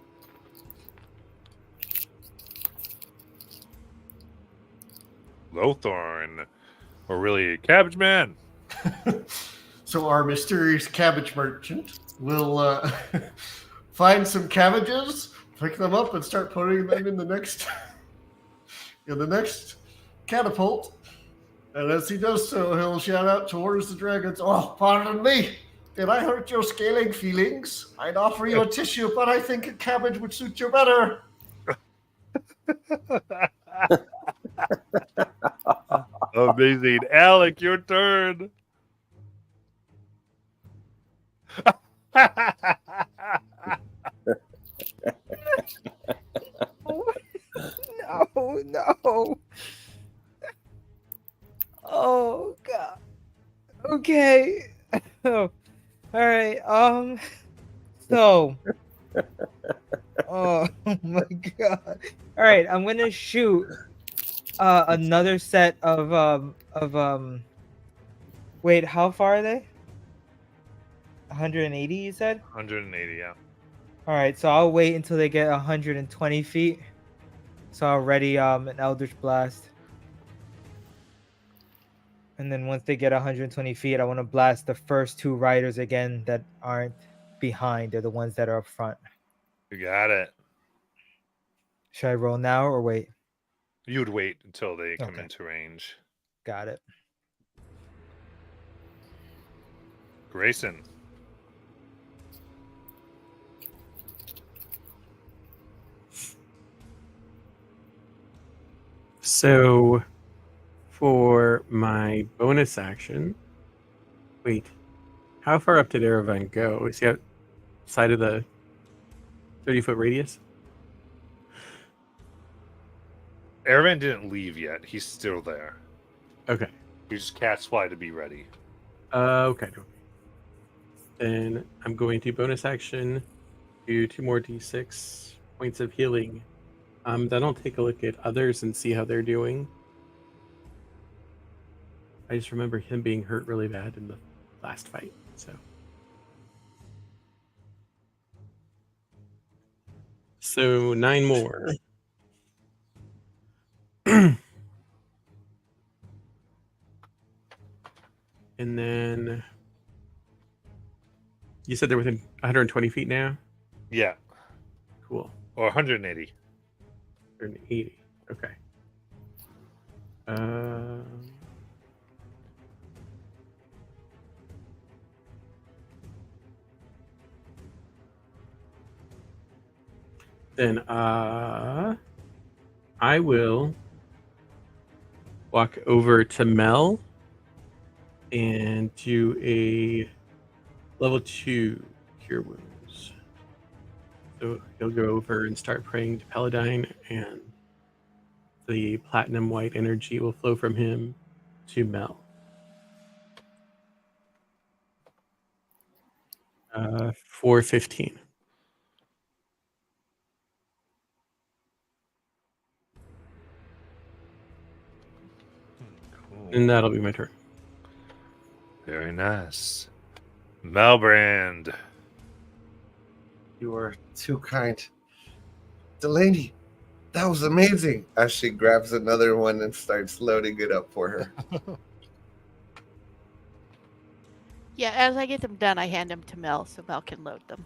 Lothorn, or really Cabbage Man. So our mysterious cabbage merchant will find some cabbages, pick them up, and start putting them in the next catapult. And as he does so, he'll shout out towards the dragons, "Oh, pardon me. Did I hurt your scaling feelings? I'd offer you a tissue, but I think a cabbage would suit you better." Amazing. Alec, your turn. No. Oh god. Okay. Oh. All right. So. Oh my god. All right. I'm gonna shoot another set of Wait, how far are they? 180, you said? 180, yeah. All right. So I'll wait until they get 120 feet. So I'll ready an Eldritch Blast. And then once they get 120 feet, I want to blast the first two riders again that aren't behind. They're the ones that are up front. You got it. Should I roll now or wait? You would wait until they come Okay. into range. Got it. Grayson. So, for my bonus action, wait, how far up did Erevan go? Is he outside of the 30-foot radius? Erevan didn't leave yet. He's still there. Okay. He just cast fly to be ready. Okay. Then I'm going to bonus action, do 2 more d6 points of healing. Then I'll take a look at others and see how they're doing. I just remember him being hurt really bad in the last fight, so 9 more. And then you said they're within 120 feet now? Yeah. Cool. Or 180. 180. Okay. Then I will walk over to Mel and do a level 2 cure wounds. So he'll go over and start praying to Paladine, and the platinum white energy will flow from him to Mel. 415. Cool. And that'll be my turn. Very nice. Malbrand. You are too kind. Delaney, that was amazing. As she grabs another one and starts loading it up for her. Yeah, as I get them done, I hand them to Mel so Mel can load them.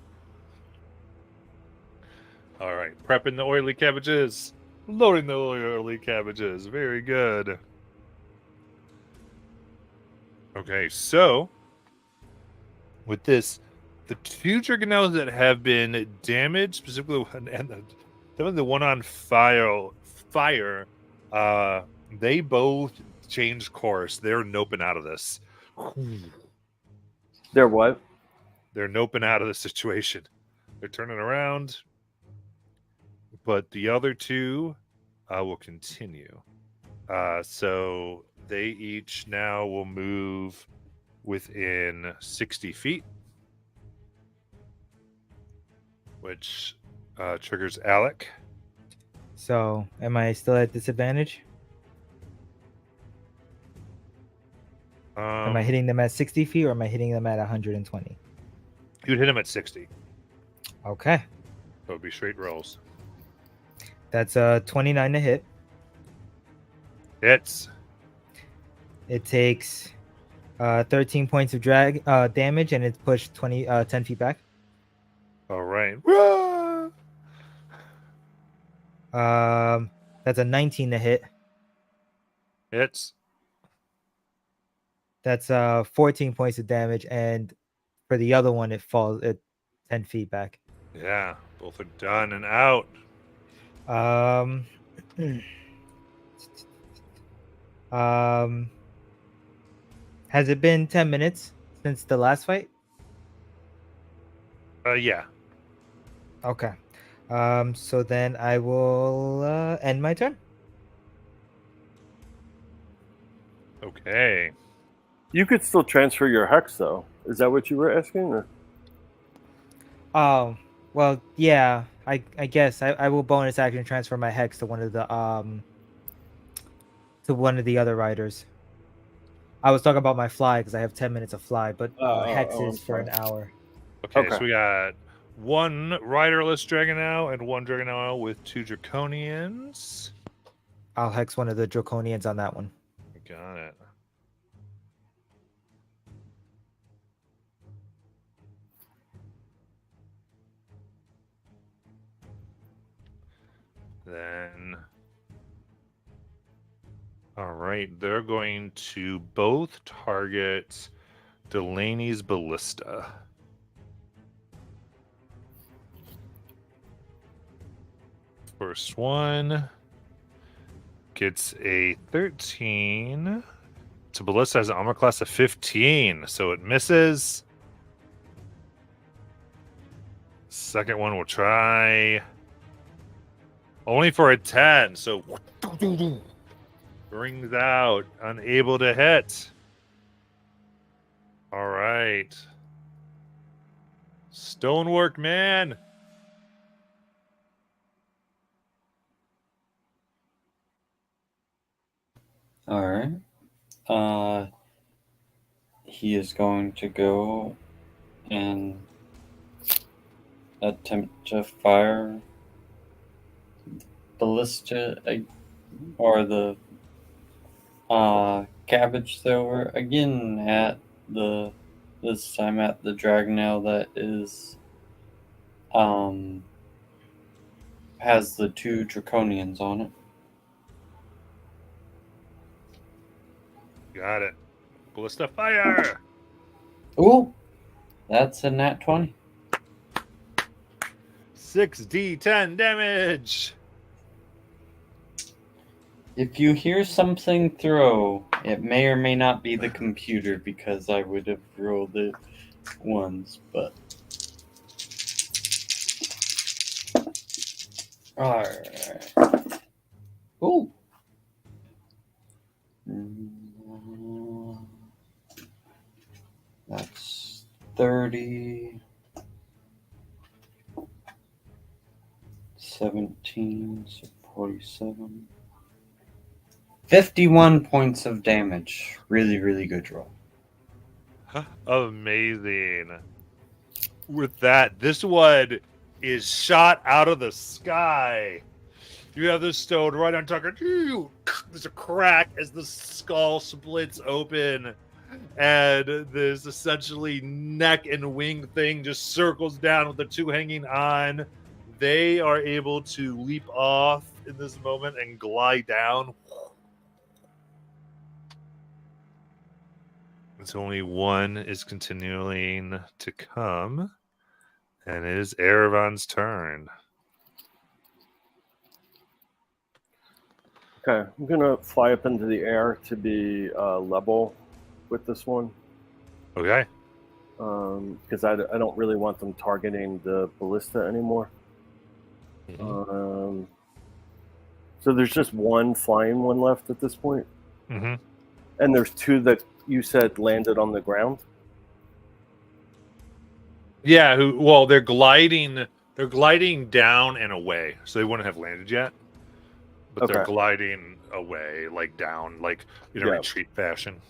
All right, prepping the oily cabbages, loading the oily cabbages. Very good. Okay, so with this, the 2 Dragonels that have been damaged, specifically, and the one on fire, they both changed course. They're noping out of this. They're what? They're noping out of the situation. They're turning around, but the other 2 will continue. So they each now will move within 60 feet, which triggers Alec. So, am I still at disadvantage? Am I hitting them at 60 feet or am I hitting them at 120? You'd hit him at 60. Okay. So it'd be straight rolls. That's 29 to hit. Hits. It takes 13 points of damage and it's pushed 10 feet back. All right. That's a 19 to hit. Hits. That's 14 points of damage, and for the other one, it falls at 10 feet back. Yeah, both are done and out. Has it been 10 minutes since the last fight? Yeah. Okay. So then I will end my turn. Okay. You could still transfer your hex, though. Is that what you were asking? Or? Oh, well, yeah. I guess I will bonus action transfer my hex to one of the other riders. I was talking about my fly because I have 10 minutes of fly, but hex is for an hour. Okay, so we got 1 riderless Dragonel and 1 Dragonel with 2 Draconians. I'll hex one of the Draconians on that one. Got it. Then, all right, they're going to both target Delaney's ballista. First one gets a 13. So ballista has an armor class of 15, so it misses. Second one will try. Only for a 10, so brings out, unable to hit. All right. Stonework man. All right. He is going to go and attempt to fire ballista or the cabbage thrower again at this time at the Dragonel that is has the 2 Draconians on it. Got it. Ballista fire. Ooh, that's a nat 20. 6d10 damage. If you hear something throw, it may or may not be the computer because I would have rolled it once, but alright. Ooh. That's 30. 17, so 47. 51 points of damage. Really, really good roll. Amazing. With that, this one is shot out of the sky. You have the stone right on Tucker. There's a crack as the skull splits open, and this essentially neck and wing thing just circles down with the two hanging on. They are able to leap off in this moment and glide down. It's only one is continuing to come, and it is Erevan's turn. Okay, I'm gonna fly up into the air to be level with this one. Okay. Because I don't really want them targeting the ballista anymore. Mhm. So there's just one flying one left at this point, Mm-hmm. and there's two that you said landed on the ground. Yeah. Well, they're gliding. They're gliding down and away, so they wouldn't have landed yet. But they're Okay. gliding away, like down, like in a Yeah. retreat fashion.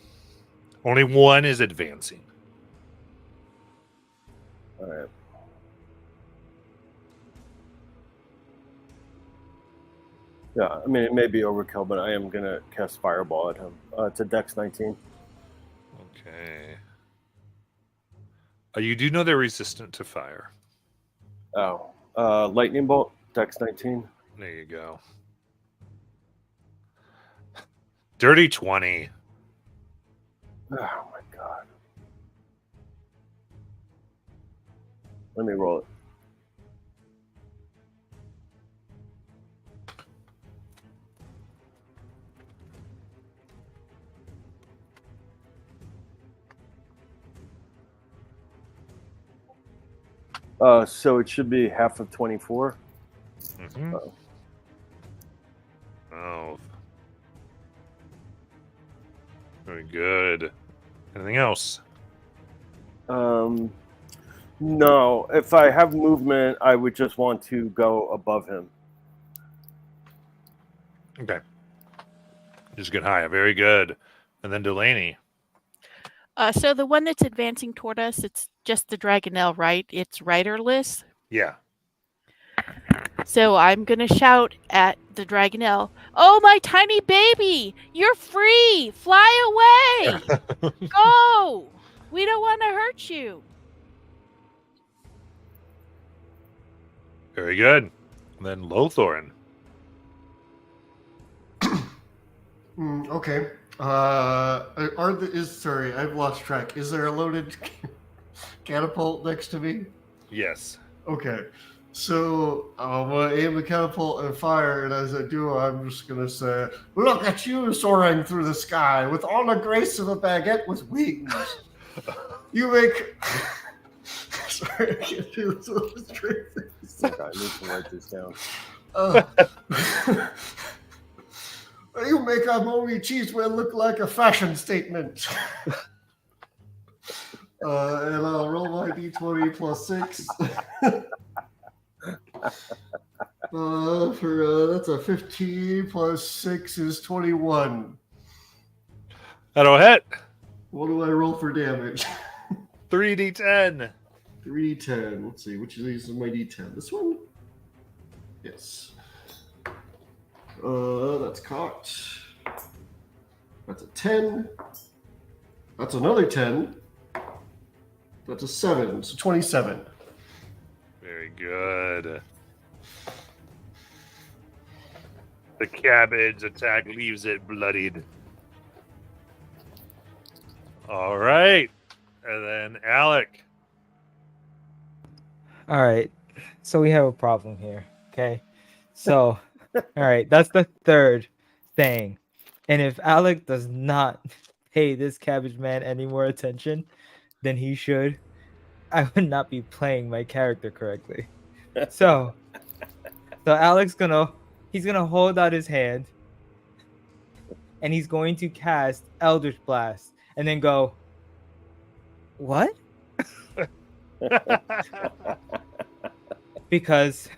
Only one is advancing. All right. Yeah, I mean it may be overkill, but I am gonna cast Fireball at him. It's a Dex 19. Okay. You do know they're resistant to fire. Oh, Lightning Bolt, Dex 19. There you go. Dirty 20. Oh my god. Let me roll it. So it should be half of 24. Mm-hmm. Uh-oh. Oh. Very good. Anything else? No. If I have movement, I would just want to go above him. Okay. Just get high. Very good. And then Delaney. So the one that's advancing toward us, it's just the Dragonelle, right? It's riderless. Yeah. So I'm going to shout at the Dragonelle, "Oh, my tiny baby! You're free! Fly away! Go! We don't want to hurt you!" Very good. And then Lothorin. Okay. Sorry, I've lost track. Is there a loaded catapult next to me? Yes. Okay. So I'm gonna aim the catapult and fire, and as I do, I'm just gonna say, "Look at you soaring through the sky with all the grace of a baguette with wings. You make." Sorry, I can't do this with a straight face. Okay, I need to write this down. You make a moldy cheese will look like a fashion statement. And I'll roll my d20 plus 6. That's a 15 plus 6 is 21. That'll hit. What do I roll for damage? 3d10. 3d10. Let's see, which of these is my d10? This one? Yes. That's caught. That's a 10. That's another 10. That's a 7. So 27. Very good. The cabbage attack leaves it bloodied. All right. And then Alec. All right. So we have a problem here. Okay. So, all right. That's the third thing. And if Alec does not pay this cabbage man any more attention than he should, I would not be playing my character correctly. So Alec's he's gonna hold out his hand and he's going to cast Eldritch Blast and then go, "What?" Because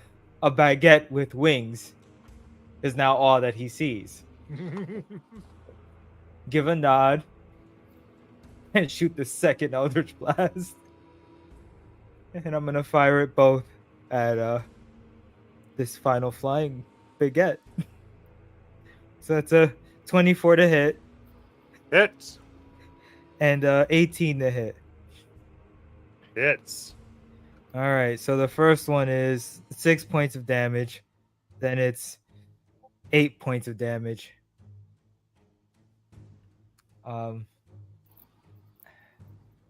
a baguette with wings is now all that he sees. Give a nod and shoot the second Eldritch Blast. And I'm gonna fire it both at this final flying baguette. So that's a 24 to hit Hits. and 18 to hit. Hits. All right, so the first one is 6 points of damage. Then it's 8 points of damage.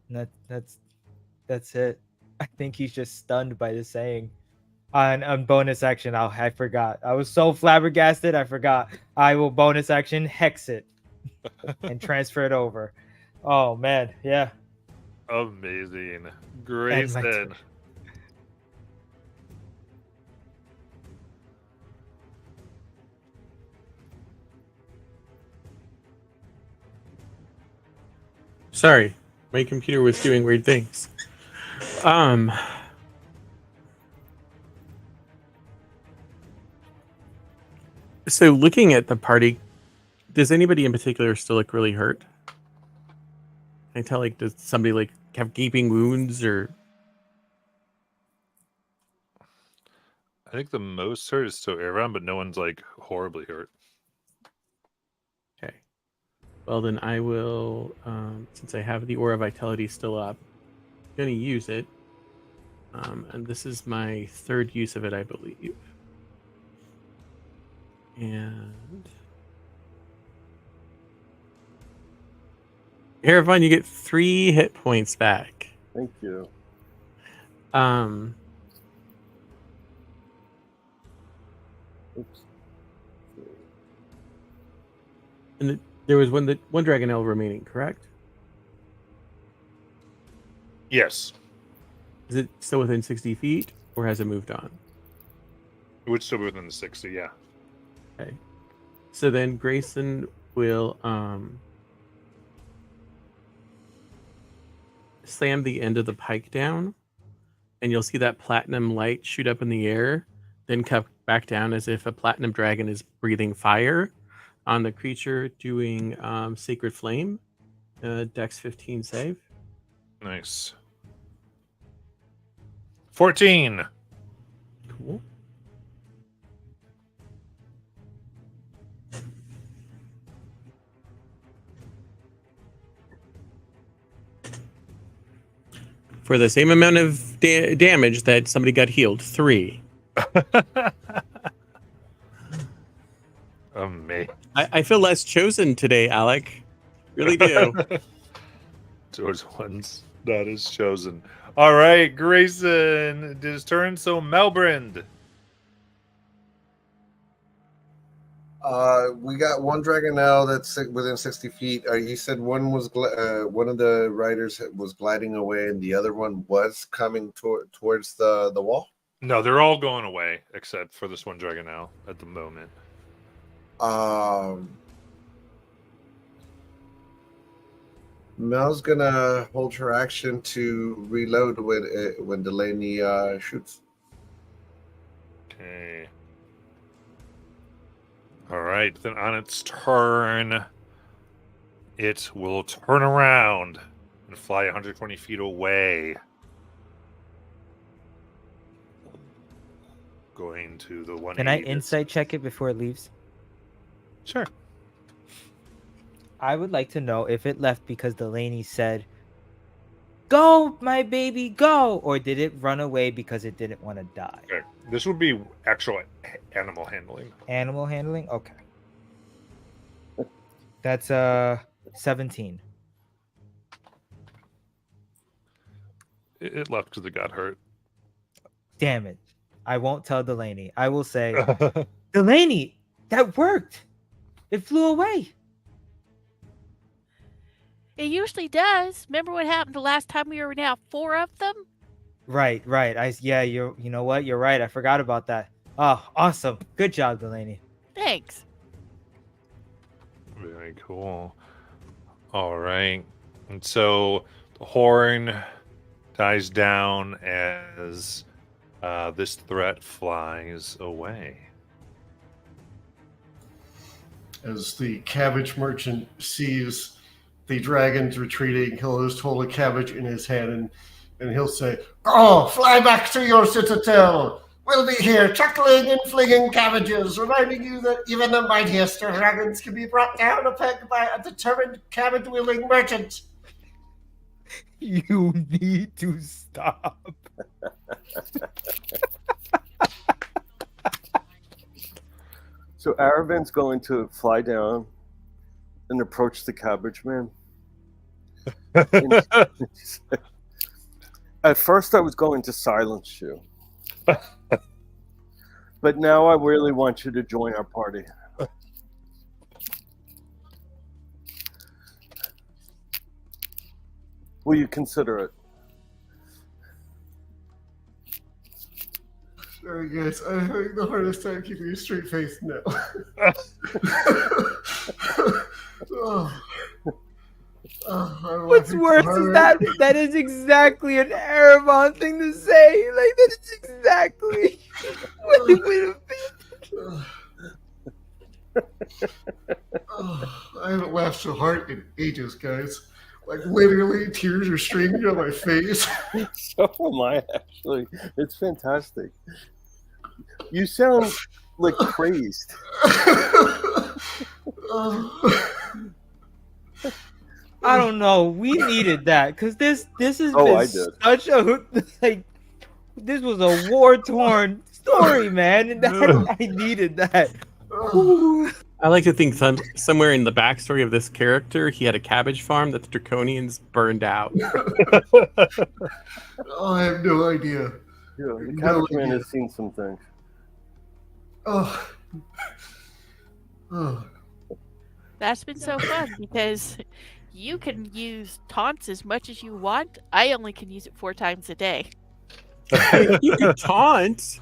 That's it. I think he's just stunned by the saying. On bonus action, I forgot. I was so flabbergasted, I forgot. I will bonus action hex it and transfer it over. Oh man, yeah. Amazing. And my Grayson. turn. Sorry, my computer was doing weird things. So looking at the party, does anybody in particular still look really hurt? Can I tell, like, does somebody like have gaping wounds or? I think the most hurt is still Aaron, but no one's like horribly hurt. Okay. Well, then I will, since I have the Aura Vitality still up, I'm going to use it. And this is my third use of it, I believe. And Erevan, you get 3 hit points back. Thank you. Oops. And there was one Dragonelle remaining, correct? Yes. Is it still within 60 feet, or has it moved on? It would still be within the 60, yeah. Okay. So then Grayson will slam the end of the pike down, and you'll see that platinum light shoot up in the air, then come back down as if a platinum dragon is breathing fire on the creature, doing Sacred Flame. Dex 15 save. Nice. 14. Cool. For the same amount of damage that somebody got healed, 3. Amazing. I feel less chosen today, Alec. Really do. George one's not as chosen. All right, Grayson did his turn. So Melbrand. We got one dragon now that's within 60 feet. You said one was one of the riders was gliding away, and the other one was coming towards the wall. No, they're all going away except for this one dragon now at the moment. Mel's gonna hold her action to reload when Delaney shoots. Okay. All right. Then on its turn, it will turn around and fly 120 feet away. Going to the one. Can I insight check it before it leaves? Sure. I would like to know if it left because Delaney said, "Go, my baby, go," or did it run away because it didn't want to die? Okay. This would be actual animal handling. Animal handling? Okay. That's 17. It left because it got hurt. Damn it. I won't tell Delaney. I will say, Delaney, that worked. It flew away. It usually does. Remember what happened the last time we were now 4 of them? Right. You know what? You're right. I forgot about that. Oh, awesome. Good job, Delaney. Thanks. Very cool. All right. And so the horn dies down as this threat flies away. As the cabbage merchant sees the dragons retreating, he'll just hold a cabbage in his hand And he'll say, "Oh, fly back to your citadel. We'll be here chuckling and flinging cabbages, reminding you that even the mightiest of dragons can be brought down a peg by a determined cabbage-wielding merchant." You need to stop. So Aravin's going to fly down and approach the cabbage man. At first I was going to silence you. But now I really want you to join our party. Will you consider it? Sorry, guys. I'm having the hardest time keeping a straight face now. What's worse is that is exactly an Erebon thing to say. Like, that is exactly what it would have been. I haven't laughed so hard in ages, guys. Like, literally, tears are streaming down my face. So am I, actually. It's fantastic. You sound like crazed. I don't know. We needed that because this is I did. such a like. This was a war-torn story, man, and that, I needed that. I like to think somewhere in the backstory of this character, he had a cabbage farm that the Draconians burned out. Oh, I have no idea. Yeah, the cabbage man has seen some things. Oh. That's been so fun because you can use taunts as much as you want. I only can use it 4 times a day. You can taunt,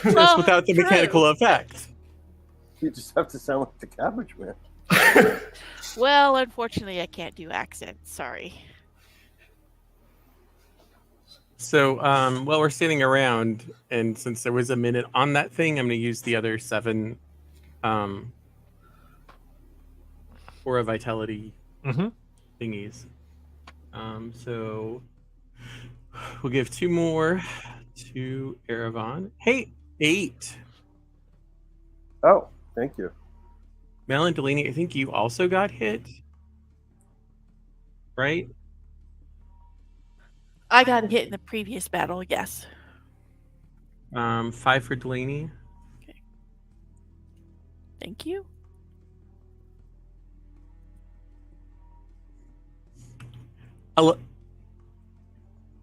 just without the mechanical effect. You just have to sound like the cabbage man. Well, unfortunately, I can't do accents. Sorry. So, while we're sitting around, and since there was a minute on that thing, I'm going to use the other 7 Aura Vitality thingies. So, we'll give 2 more to Erebon. Hey, 8. Oh, thank you. Mel and Delaney, I think you also got hit, right? I got hit in the previous battle, yes. 5 for Delaney. Thank you.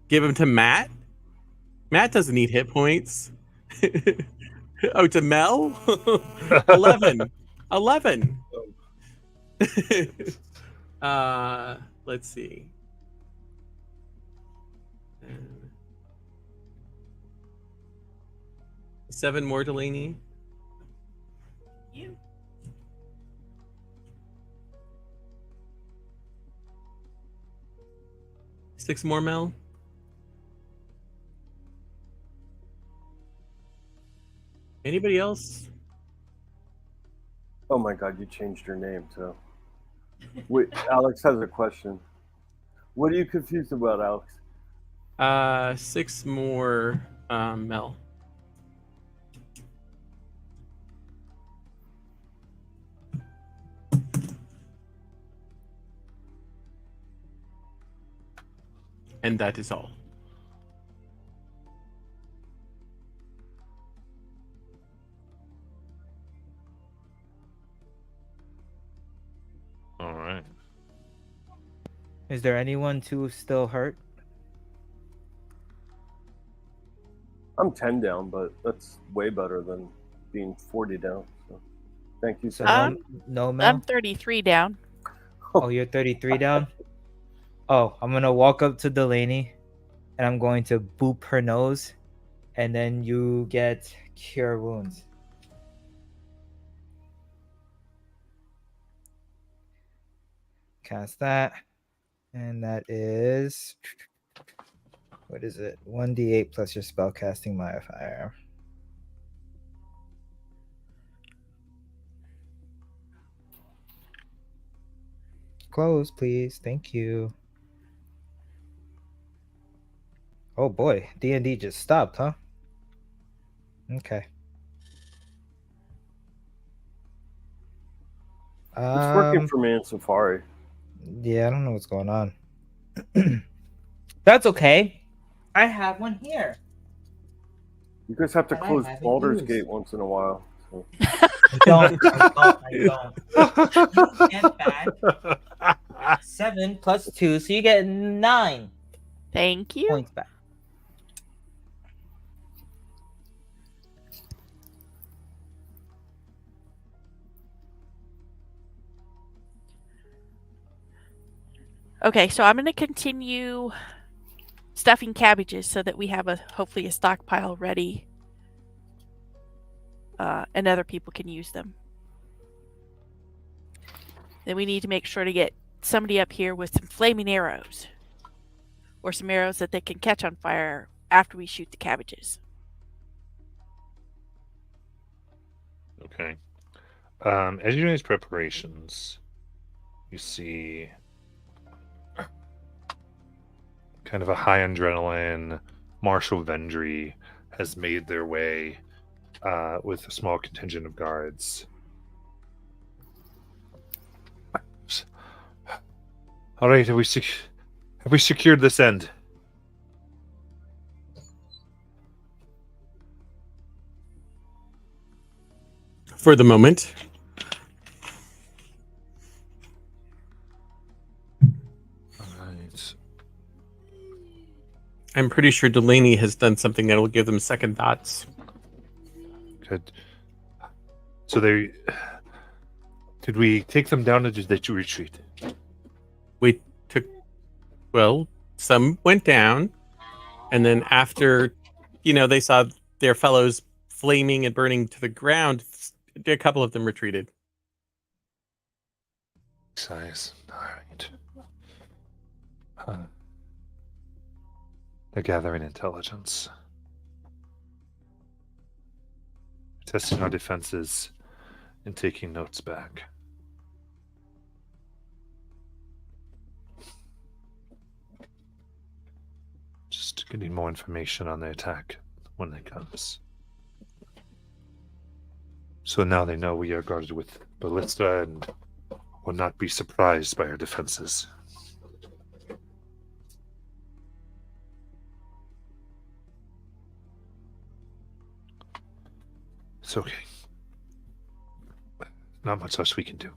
Give him to Matt. Matt doesn't need hit points. Oh, to Mel? 11. 11. Let's see. 7 more, Delaney. You. 6 more, Mel. Anybody else? Oh my god, you changed your name too. Wait, Alex has a question. What are you confused about, Alex? 6 more, Mel. And that is all. All right. Is there anyone to still hurt? I'm 10 down, but that's way better than being 40 down. So thank you so So much. no, Mel? I'm 33 down. Oh, you're 33 down? Oh, I'm going to walk up to Delaney and I'm going to boop her nose and then you get Cure Wounds. Cast that. And that is... What is it? 1d8 plus your spellcasting modifier. Close, please. Thank you. Oh boy, D&D just stopped, huh? Okay. It's working for me in Safari. Yeah, I don't know what's going on. That's okay. I have one here. You guys have to But I close haven't Baldur's used. Gate once in a while. So. I don't. You get back 7 plus 2, so you get 9 Thank you. points back. Okay, so I'm going to continue stuffing cabbages so that we have hopefully a stockpile ready, and other people can use them. Then we need to make sure to get somebody up here with some flaming arrows, or some arrows that they can catch on fire after we shoot the cabbages. Okay. As you're doing these preparations, you see kind of a high adrenaline Marshal Vendry has made their way with a small contingent of guards. All right, have we secured this end? For the moment. Right. I'm pretty sure Delaney has done something that will give them second thoughts. Good. So did we take them down, or did you retreat? We took, well, some went down, and then after, they saw their fellows flaming and burning to the ground, a couple of them retreated. Size. All right. They're gathering intelligence, testing our defenses, and taking notes back. Just getting more information on the attack when it comes. So now they know we are guarded with ballista and will not be surprised by our defenses. It's okay. Not much else we can do.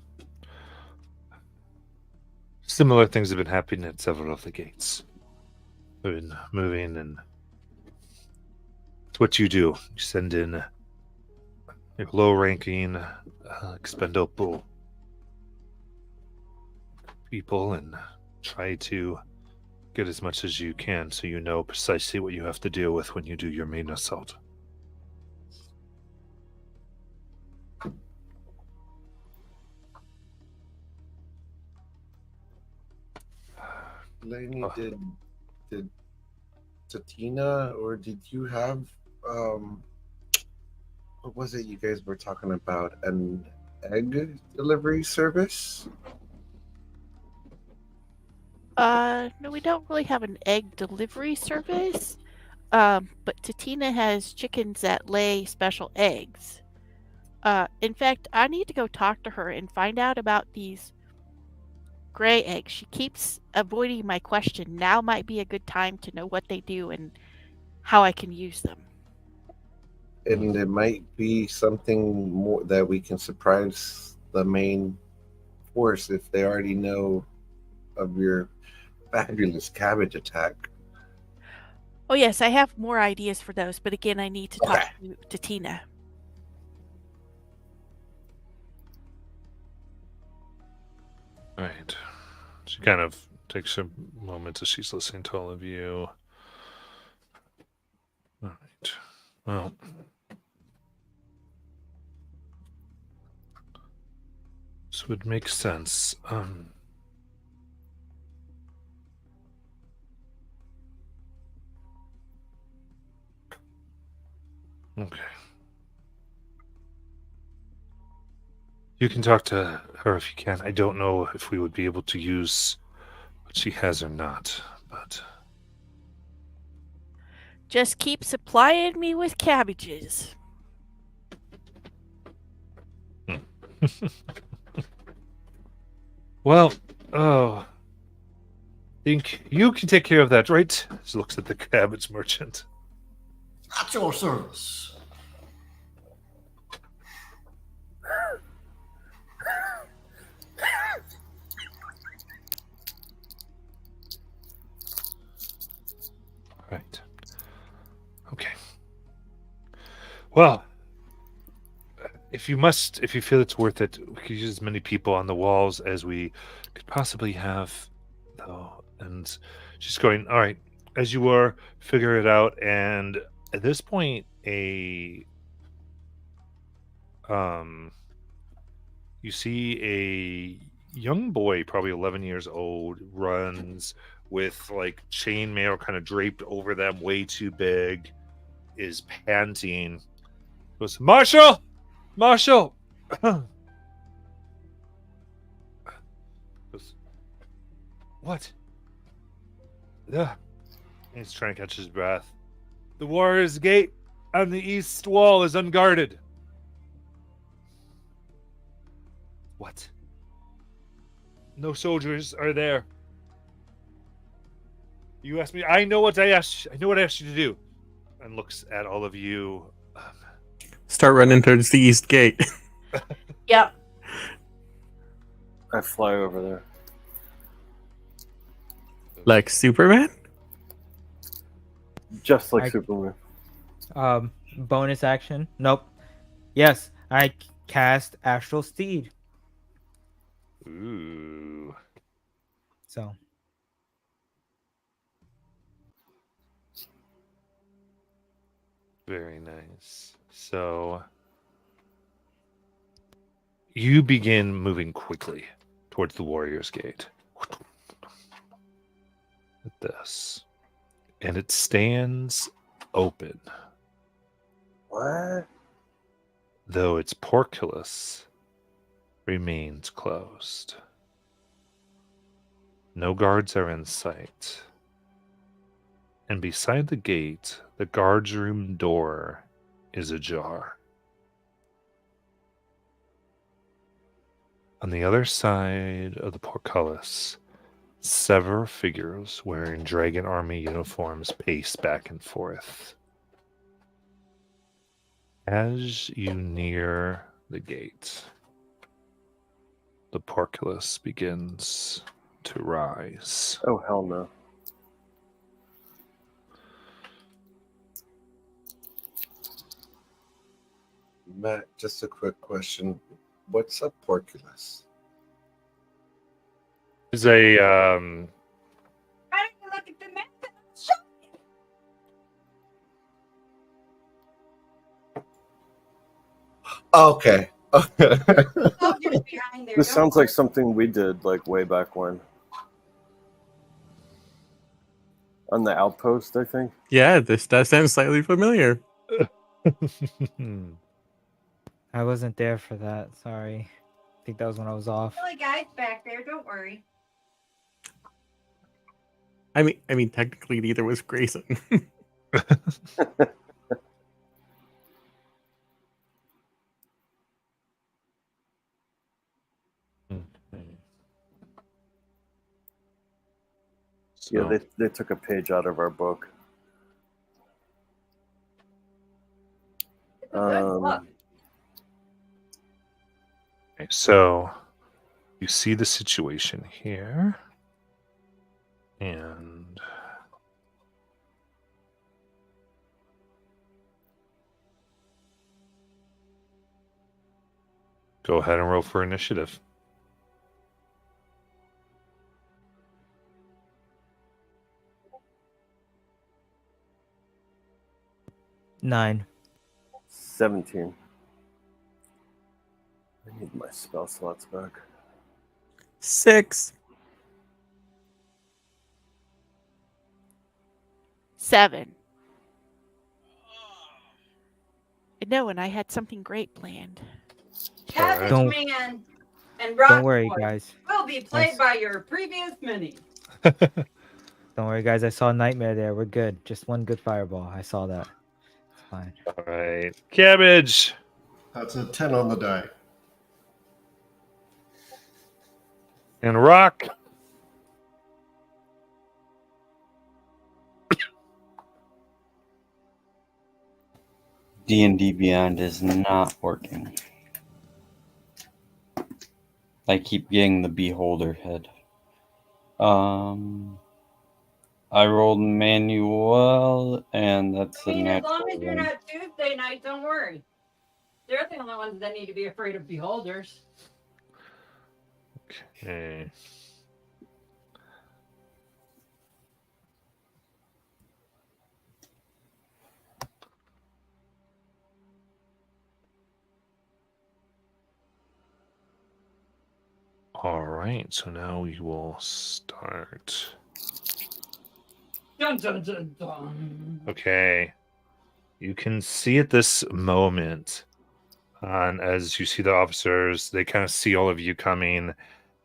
Similar things have been happening at several of the gates. They've been moving, and it's what you do. You send in your low-ranking, expendable people and try to get as much as you can so you know precisely what you have to deal with when you do your main assault. Laney, did Tatina, or did you have what was it you guys were talking about? An egg delivery service? No, we don't really have an egg delivery service. But Tatina has chickens that lay special eggs. In fact, I need to go talk to her and find out about these gray eggs. She keeps avoiding my question. Now might be a good time to know what they do and how I can use them. And it might be something more that we can surprise the main force if they already know of your fabulous cabbage attack. Oh yes, I have more ideas for those, but again, I need to talk to Tina. All right. She kind of takes a moment as she's listening to all of you. All right. Well, this would make sense. Okay. You can talk to her if you can. I don't know if we would be able to use what she has or not, but Just keep supplying me with cabbages. Well, oh, think you can take care of that, right? She looks at the cabbage merchant. At your service. Right. Okay. Well, if you feel it's worth it, we could use as many people on the walls as we could possibly have, though. And she's going, all right, as you were, figure it out. And at this point, you see a young boy, probably 11 years old, runs with like chainmail kind of draped over them, way too big, is panting. Goes, Marshall! Marshall! Goes, what? Yeah. He's trying to catch his breath. The Warrior's Gate on the east wall is unguarded. What? No soldiers are there. You asked me. I know what I asked. I know what I asked you to do. And looks at all of you. Start running towards the east gate. Yep. I fly over there. Like Superman? Just like I- Superman. Bonus action. Nope. Yes, I cast Astral Steed. Ooh. So Very nice. So you begin moving quickly towards the Warrior's Gate. At this. And it stands open. What? Though its portcullis remains closed. No guards are in sight. And beside the gate, the guard's room door is ajar. On the other side of the portcullis, several figures wearing Dragon Army uniforms pace back and forth. As you near the gate, the portcullis begins to rise. Oh, hell no. Matt, just a quick question. What's a porculus? Is a Why don't you look at the map that I'm showing you? Okay. Soldiers behind there. This Don't sounds worry. like something we did like way back when. On the outpost, I think. Yeah, this does sound slightly familiar. I wasn't there for that. Sorry. I think that was when I was off. Silly guys back there. Don't worry. I mean, technically neither was Grayson. Yeah, they took a page out of our book. It's a good book. Okay, so you see the situation here, and go ahead and roll for initiative. Nine. 17. I need my spell slots back. 6. 7. I know, and I had something great planned. Cabbage Don't- Man and Rock Don't worry, Boy guys. will be played Nice. by your previous mini. Don't worry, guys. I saw a nightmare there. We're good. Just one good fireball. I saw that. It's fine. All right. Cabbage. That's a 10 on the die. And Rock. D&D Beyond is not working. I keep getting the beholder head. I rolled manual, and that's I a mean, as natural long as you're one. not Tuesday night, don't worry. They're the only ones that need to be afraid of beholders. Okay. All right. So now we will start. Dun, dun, dun, dun. Okay. You can see at this moment, as you see the officers, they kind of see all of you coming,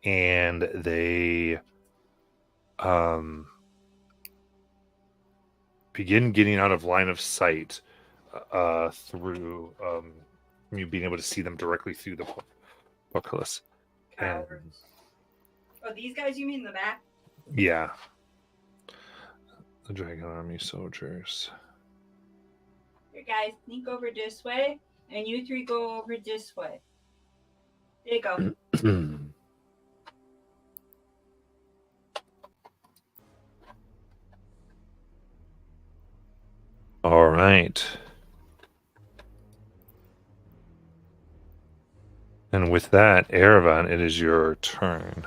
and they begin getting out of line of sight through you being able to see them directly through the portcullis. And Cowards. Oh, these guys, you mean the map? yeah, the Dragon Army soldiers. Here, guys, sneak over this way, and you three go over this way. There you go. All right. And with that, Erevan, it is your turn.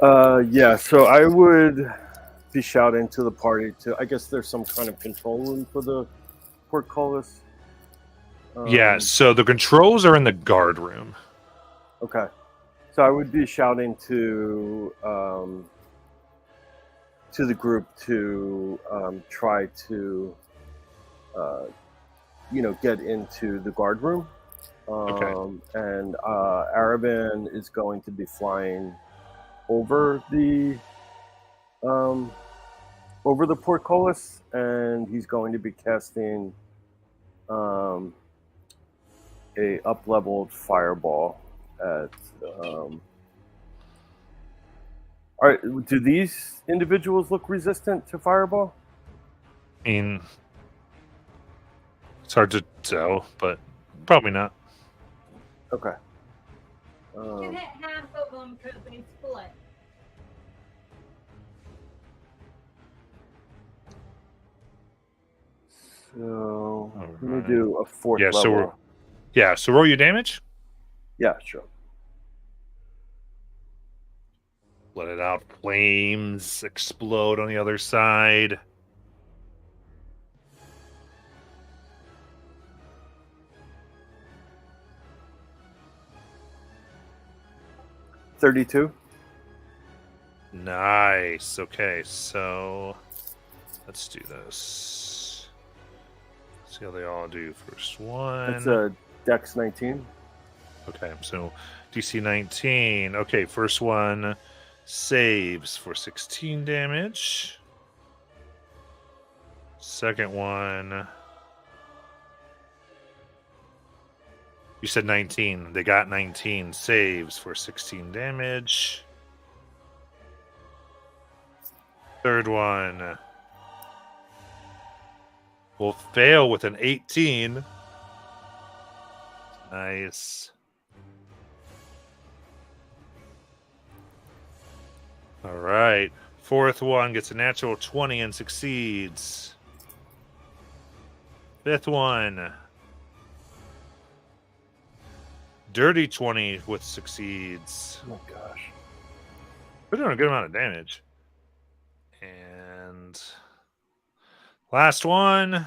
Yeah, so I would be shouting to the party to. I guess there's some kind of control room for the portcullis. Yeah, so the controls are in the guard room. Okay. So I would be shouting to the group to try to get into the guard room. And Araban is going to be flying over the portcullis, and he's going to be casting a up-leveled fireball at. All right, do these individuals look resistant to fireball? I mean, it's hard to tell, but probably not. Okay. You can hit half of them because they split. So let me Alright. do a fourth Yeah, level. so roll your damage. Yeah, sure. Let it out. Flames explode on the other side. $32. Nice. Okay, so let's do this. See how they all do. First one. That's a Dex 19. Okay, so DC 19. Okay, first one saves for 16 damage. Second one. You said 19. They got 19. Saves for 16 damage. Third one will fail with an 18. Nice. All right. Fourth one gets a natural 20 and succeeds. Fifth one. Dirty 20 with succeeds. Oh my gosh. We're doing a good amount of damage. And last one.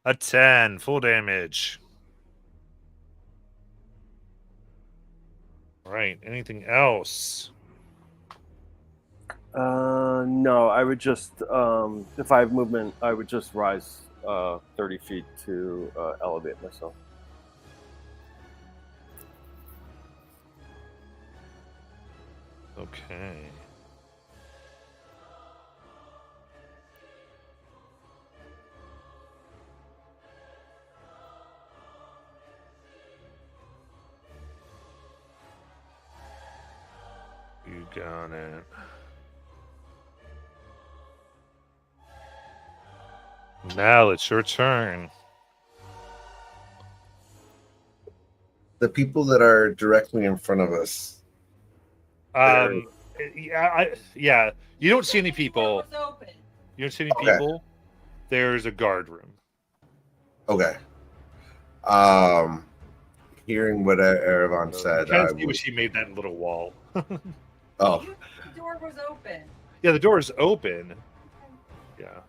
A 10. Full damage. All right. Anything else? No, I would just, if I have movement, I would just rise 30 feet to elevate myself. Okay. You got it. Now it's your turn. The people that are directly in front of us. Yeah. You don't see any people. It was open. You don't see any Okay. people. There's a guard room. Okay. Hearing what Erevan said, You kind I of see would, what she made that little wall. oh, The door was open. Yeah, the door is open. Yeah.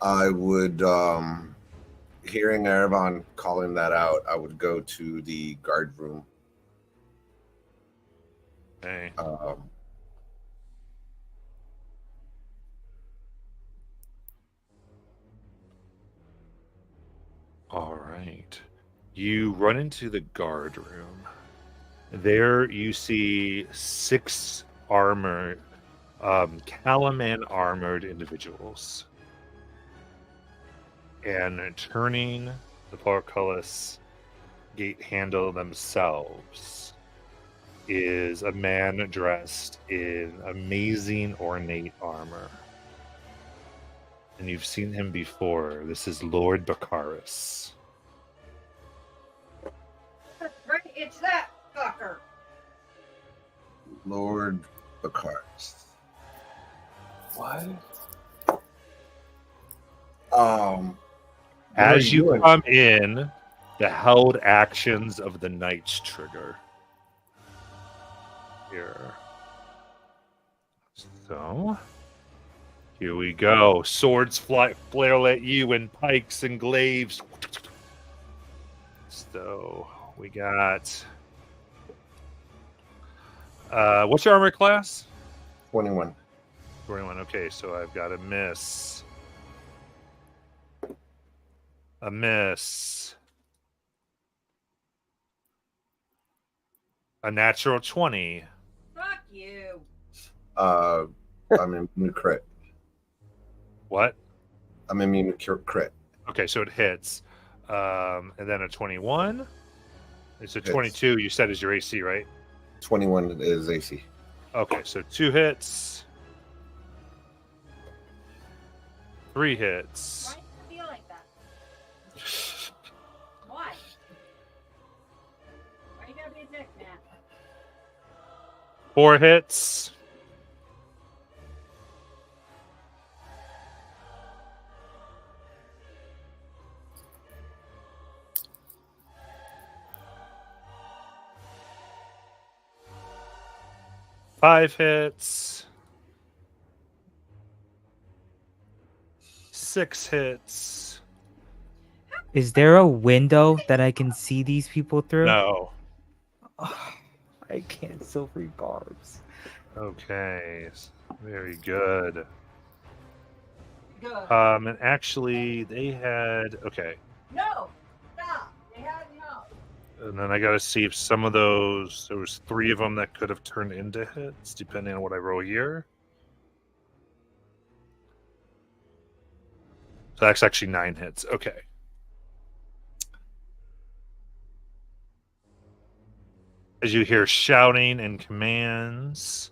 I would, hearing Erevan calling that out, I would go to the guard room. Hey. All right. You run into the guard room. There you see 6 armored, Calaman armored individuals. And turning the portcullis gate handle themselves is a man dressed in amazing ornate armor. And you've seen him before. This is Lord Baccharis. Right, it's that fucker. Lord Baccharis. What? What are As you doing? come in, the held actions of the Knight's trigger. Here. So, here we go. Swords flail at you and pikes and glaives. So, we got... what's your armor class? 21. 21. Okay, so I've got a miss. A miss. A natural 20. Fuck you. I'm immune to crit. What? I'm immune to crit. Okay, so it hits. And then a 21. It's a Hits. 22, you said is your AC, right? 21 is AC. Okay, so 2 hits. 3 hits. Why do you feel like that? Why? Why you gotta be a dick, man? 4 hits. Five hits. 6 hits. Is there a window that I can see these people through? No. I can't silver garbs. Okay. Very good. Good. And actually, they had... Okay. No! Stop! They had no. And then I got to see if some of those... There was 3 of them that could have turned into hits, depending on what I roll here. So that's actually 9 hits. Okay. As you hear shouting and commands.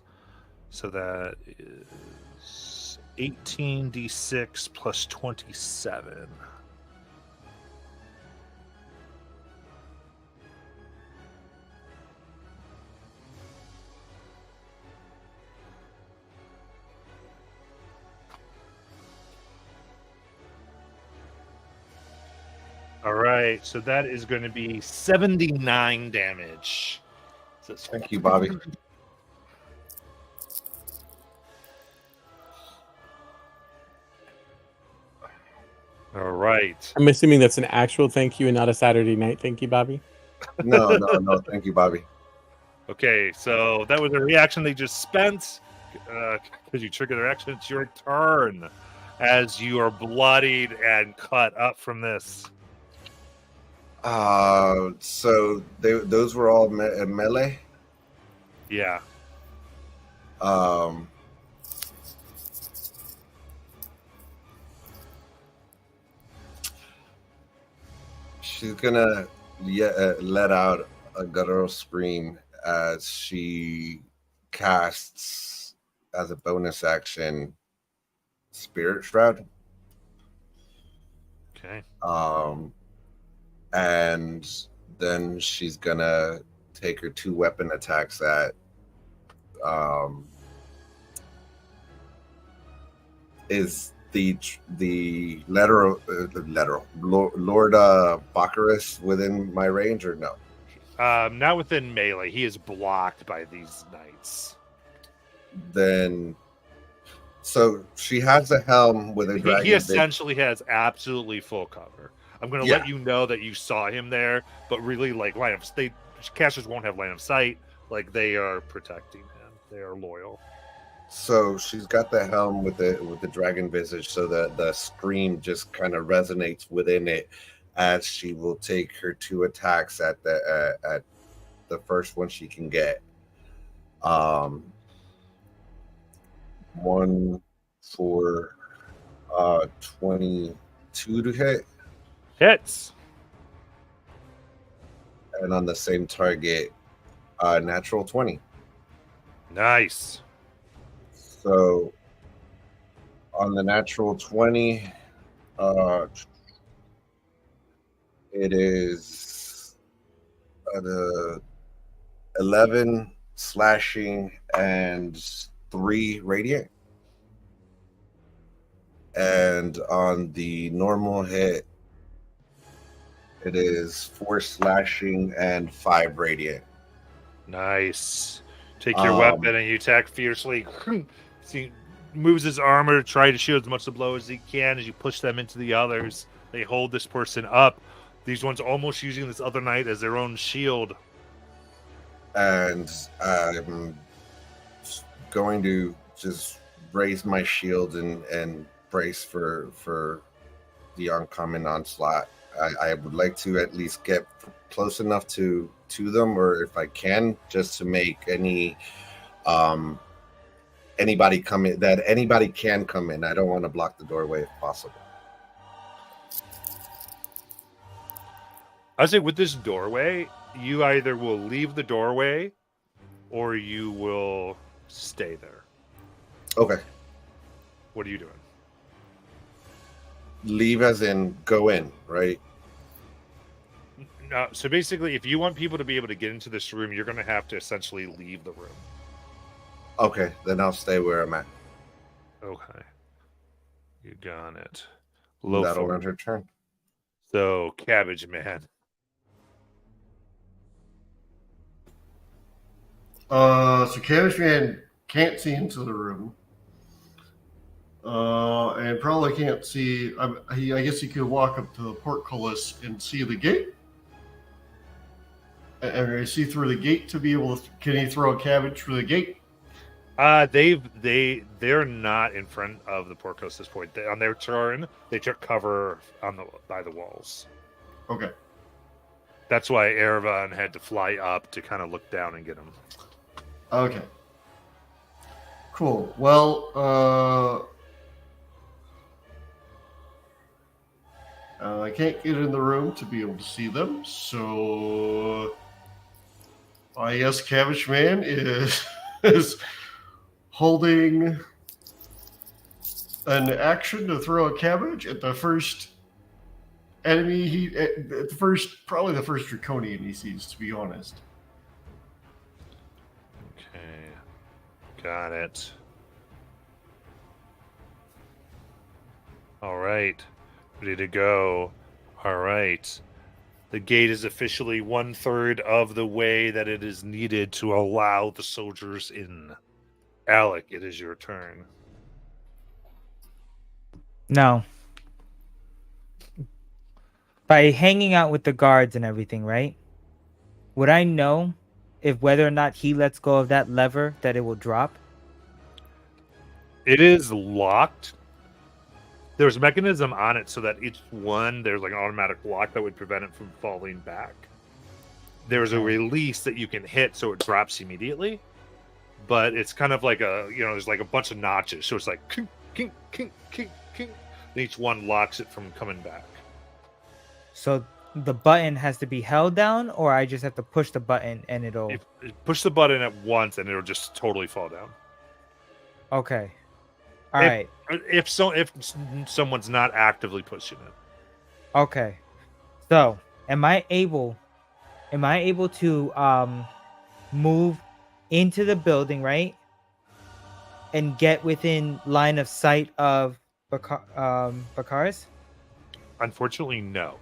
So that is 18d6 plus 27. All right, so that is going to be 79 damage. So it's- Thank you, Bobby. All right. I'm assuming that's an actual thank you and not a Saturday night thank you, Bobby. No. Thank you, Bobby. Okay, so that was a reaction they just spent because you triggered their action. It's your turn as you are bloodied and cut up from this. So those were all melee. Yeah. She's gonna let out a guttural scream as she casts as a bonus action Spirit Shroud. Okay. And then she's gonna take her 2 weapon attacks at is the Lord Baccharis within my range or no? Not within melee. He is blocked by these knights. Then, so she has a helm with a dragon. He essentially has absolutely full cover. I'm going to Yeah. let you know that you saw him there, but really, like, casters won't have line of sight. Like, they are protecting him. They are loyal. So she's got the helm with the dragon visage, so that the scream just kind of resonates within it, as she will take her 2 attacks at the first one she can get. One for 22 to hit, Hits. and on the same target, natural 20. Nice. So on the natural 20, it is the 11 slashing and 3 radiant. And on the normal hit, it is 4 slashing and 5 radiant. Nice. Take your weapon and you attack fiercely. He moves his armor to try to shield as much of the blow as he can as you push them into the others. They hold this person up. These ones almost using this other knight as their own shield. And I'm going to just raise my shield and brace for the oncoming onslaught. I would like to at least get close enough to them, or if I can, just to make anybody come in, that anybody can come in. I don't want to block the doorway if possible. I say with this doorway, you either will leave the doorway or you will stay there. Okay. What are you doing? Leave as in go in, right? No, so basically, if you want people to be able to get into this room, you're going to have to essentially leave the room. Okay, then I'll stay where I'm at. Okay. You got it. That'll end her turn. So, Cabbage Man. So Cabbage Man can't see into the room. And probably can't see. I guess he could walk up to the portcullis and see the gate. And I see through the gate to be able to. Can he throw a cabbage through the gate? They're not in front of the portcullis at this point. On their turn, they took cover by the walls. Okay. That's why Erevan had to fly up to kind of look down and get him. Okay. Cool. Well, I can't get in the room to be able to see them, so I guess Cabbage Man is holding an action to throw a cabbage at the first enemy probably the first Draconian he sees, to be honest. Okay. Got it. All right. Ready to go. All right. The gate is officially 1/3 of the way that it is needed to allow the soldiers in. Alec, it is your turn. No. By hanging out with the guards and everything, right? Would I know if whether or not he lets go of that lever that it will drop? It is locked. There's a mechanism on it so that each one, there's like an automatic lock that would prevent it from falling back. There's a release that you can hit so it drops immediately. But it's kind of like there's like a bunch of notches. So it's like, kink, kink, kink, kink, kink. And each one locks it from coming back. So the button has to be held down, or I just have to push the button and it'll. If, push the button at once, and it'll just totally fall down. Okay. All If- right. If someone's not actively pushing it. Okay. So, am I able to move into the building, right? And get within line of sight of Bakaris? Unfortunately, no.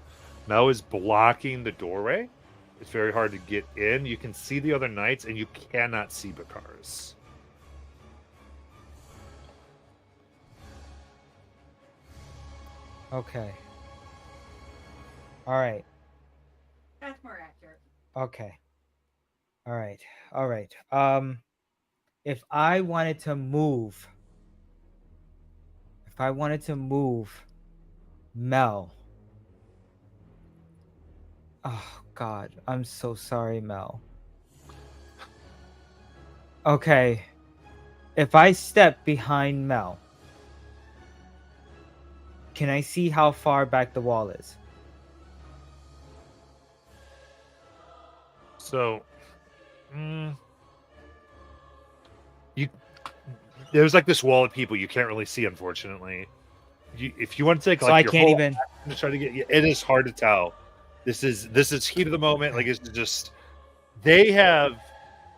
Mel is blocking the doorway. It's very hard to get in. You can see the other knights, and you cannot see Bakaris. Okay. All right. That's more accurate. Okay. All right. All right. If I wanted to move Mel. Oh God, I'm so sorry, Mel. Okay. If I step behind Mel, can I see how far back the wall is? So, there's like this wall of people you can't really see, unfortunately. If you want to take like So I your can't whole even. action to try to get, it is hard to tell. This is heat of the moment. Like it's just they have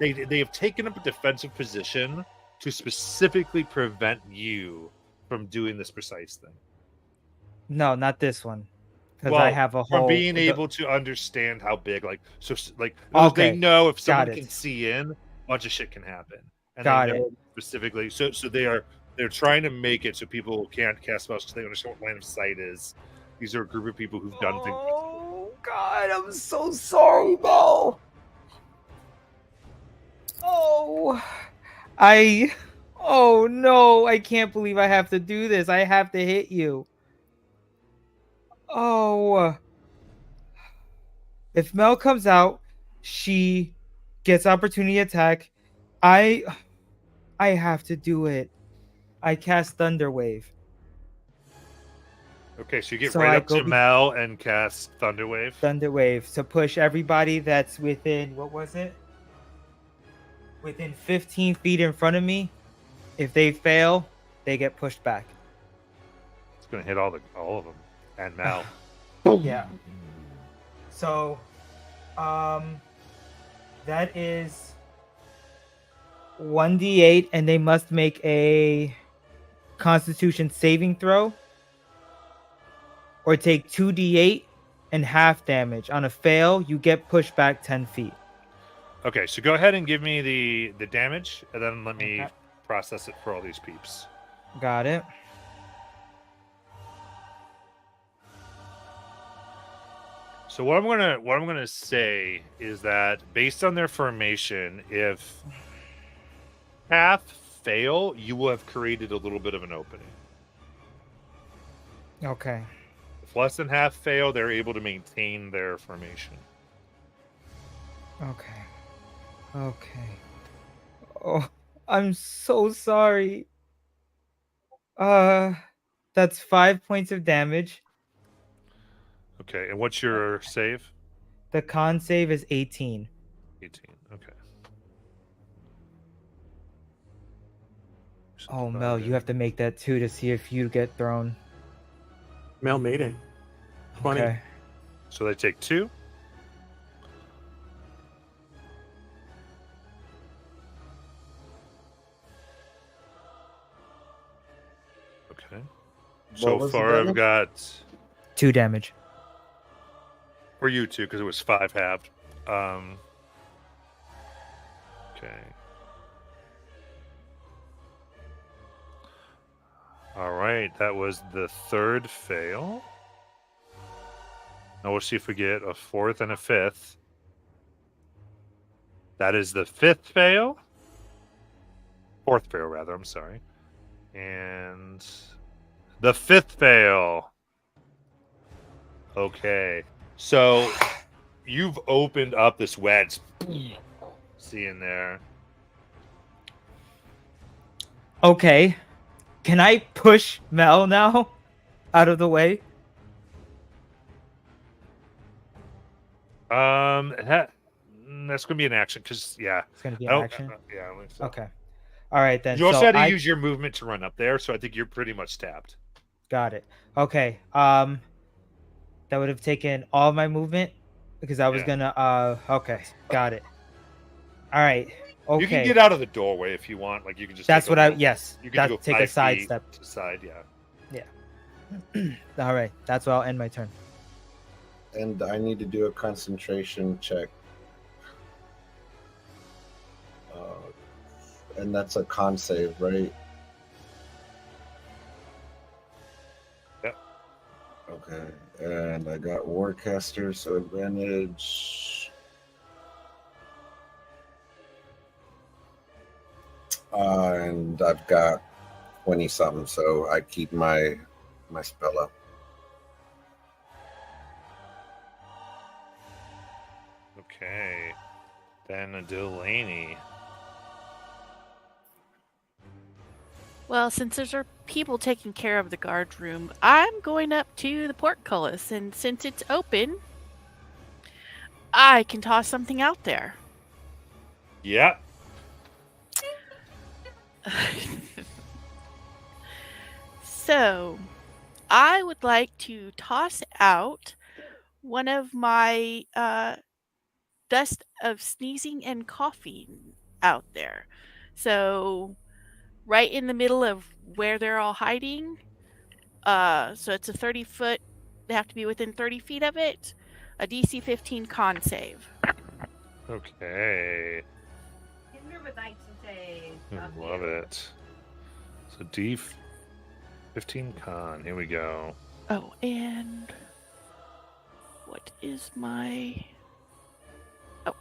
taken up a defensive position to specifically prevent you from doing this precise thing. No, not this one. Because Well, I have a from whole. being able to understand how big, like Okay, they know if got someone it. can see in, a bunch of shit can happen. And Got they know it. specifically. So they're trying to make it so people can't cast spells because they understand what line of sight is. These are a group of people who've done things. Oh God, I'm so sorry, Mel. Oh no, I can't believe I have to do this. I have to hit you. Oh. If Mel comes out, she gets opportunity attack. I have to do it. I cast Thunder Wave. Okay, so you get So right I up go to Mel and cast Thunderwave. Thunder Wave to push everybody that's within, what was it? Within 15 feet in front of me. If they fail, they get pushed back. It's gonna hit all of them and Mel. Yeah. So, that is 1d8, and they must make a Constitution saving throw, or take 2d8 and half damage. On a fail, you get pushed back 10 feet. Okay, so go ahead and give me the damage, and then let me Okay. process it for all these peeps. Got it. So what I'm gonna say is that based on their formation, if half fail, you will have created a little bit of an opening. Okay. If less than half fail, they're able to maintain their formation. Okay. Okay. Oh, I'm so sorry. That's 5 points of damage. Okay, and what's your save? The con save is 18. 18. Okay. Oh, Mel, you have to make that too to see if you get thrown. Mel made it. 20. Okay. So they take 2. Okay. So was the far, I've damage? got 2 damage. for you two because it was 5 halved. Okay. All right, that was the third fail. Now we'll see if we get a fourth and a fifth. That is the fifth fail. Fourth fail, rather. I'm sorry. And the fifth fail. Okay. So you've opened up this wedge. See in there. Okay. Can I push Mel now out of the way? That's gonna be an action because It's gonna be I an don't. action. Yeah, I think so. Okay. All right then. You also so had to I use your movement to run up there, so I think you're pretty much tapped. got it. Okay. That would have taken all my movement because I was Yeah. gonna. Okay. Got it. All right. Okay. You can get out of the doorway if you want. Like you can just. That's take what a I. little- Yes. You can go Take a 5 side feet step. to side. Yeah. All right. That's where I'll end my turn. And I need to do a concentration check. And that's a con save, right? Yep. Okay. And I got Warcaster, so advantage. And I've got 20 something, so I keep my spell up. Okay. Then Delaney. Well, since there's our people taking care of the guard room, I'm going up to the portcullis, and since it's open, I can toss something out there. Yep. So, I would like to toss out one of my dust of sneezing and coughing out there. So, right in the middle of where they're all hiding. So it's a 30-foot. They have to be within 30 feet of it. A DC 15 con save. Okay. Kinder would like to say. Love it. So D15 con. Here we go. Oh, and what is my? Oh.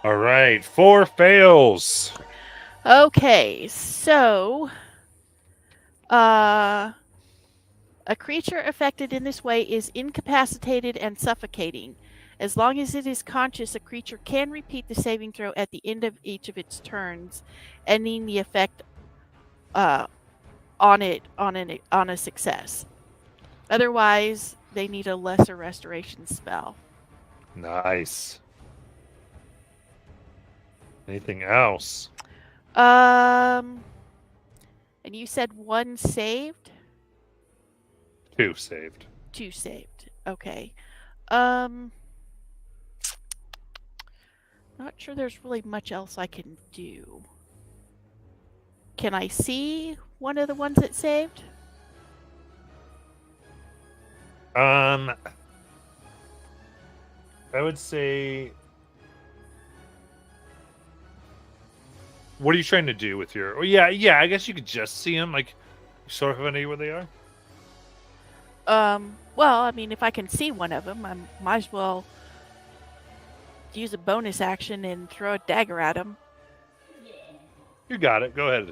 All right. 4 fails. Okay, so a creature affected in this way is incapacitated and suffocating. As long as it is conscious, a creature can repeat the saving throw at the end of each of its turns, ending the effect on a success. Otherwise, they need a lesser restoration spell. Nice. Anything else? And you said 1 saved? 2 saved. 2 saved. Okay. Not sure there's really much else I can do. Can I see one of the ones that saved? I would say. What are you trying to do with your? Oh yeah. I guess you could just see them. Like, you sort of have any idea where they are. Well, I mean, if I can see one of them, I might as well use a bonus action and throw a dagger at him. Yeah. You got it. Go ahead.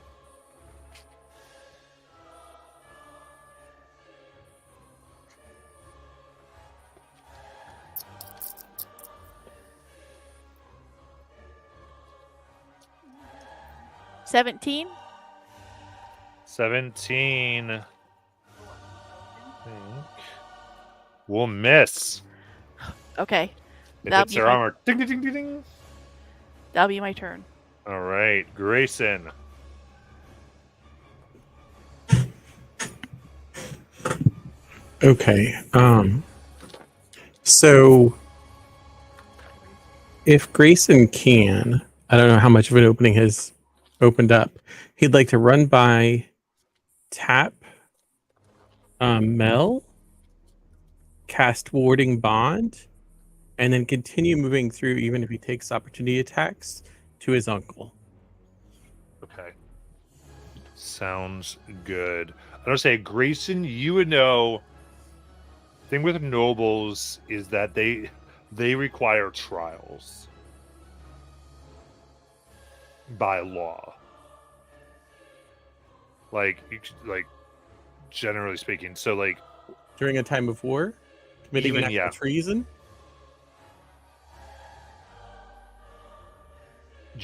$17? 17. I think. We'll miss. Okay. It That'll hits be their my- armor. Ding, ding, ding, ding, ding. That'll be my turn. All right, Grayson. Okay. So if Grayson can, I don't know how much of an opening has opened up. He'd like to run by tap Mel, cast Warding Bond, and then continue moving through even if he takes opportunity attacks to his uncle. Okay. Sounds good. I'm gonna say, Grayson, you would know. Thing with nobles is that they require trials by law. Like generally speaking. So like During a time of war, committing Even, an act yeah. of treason.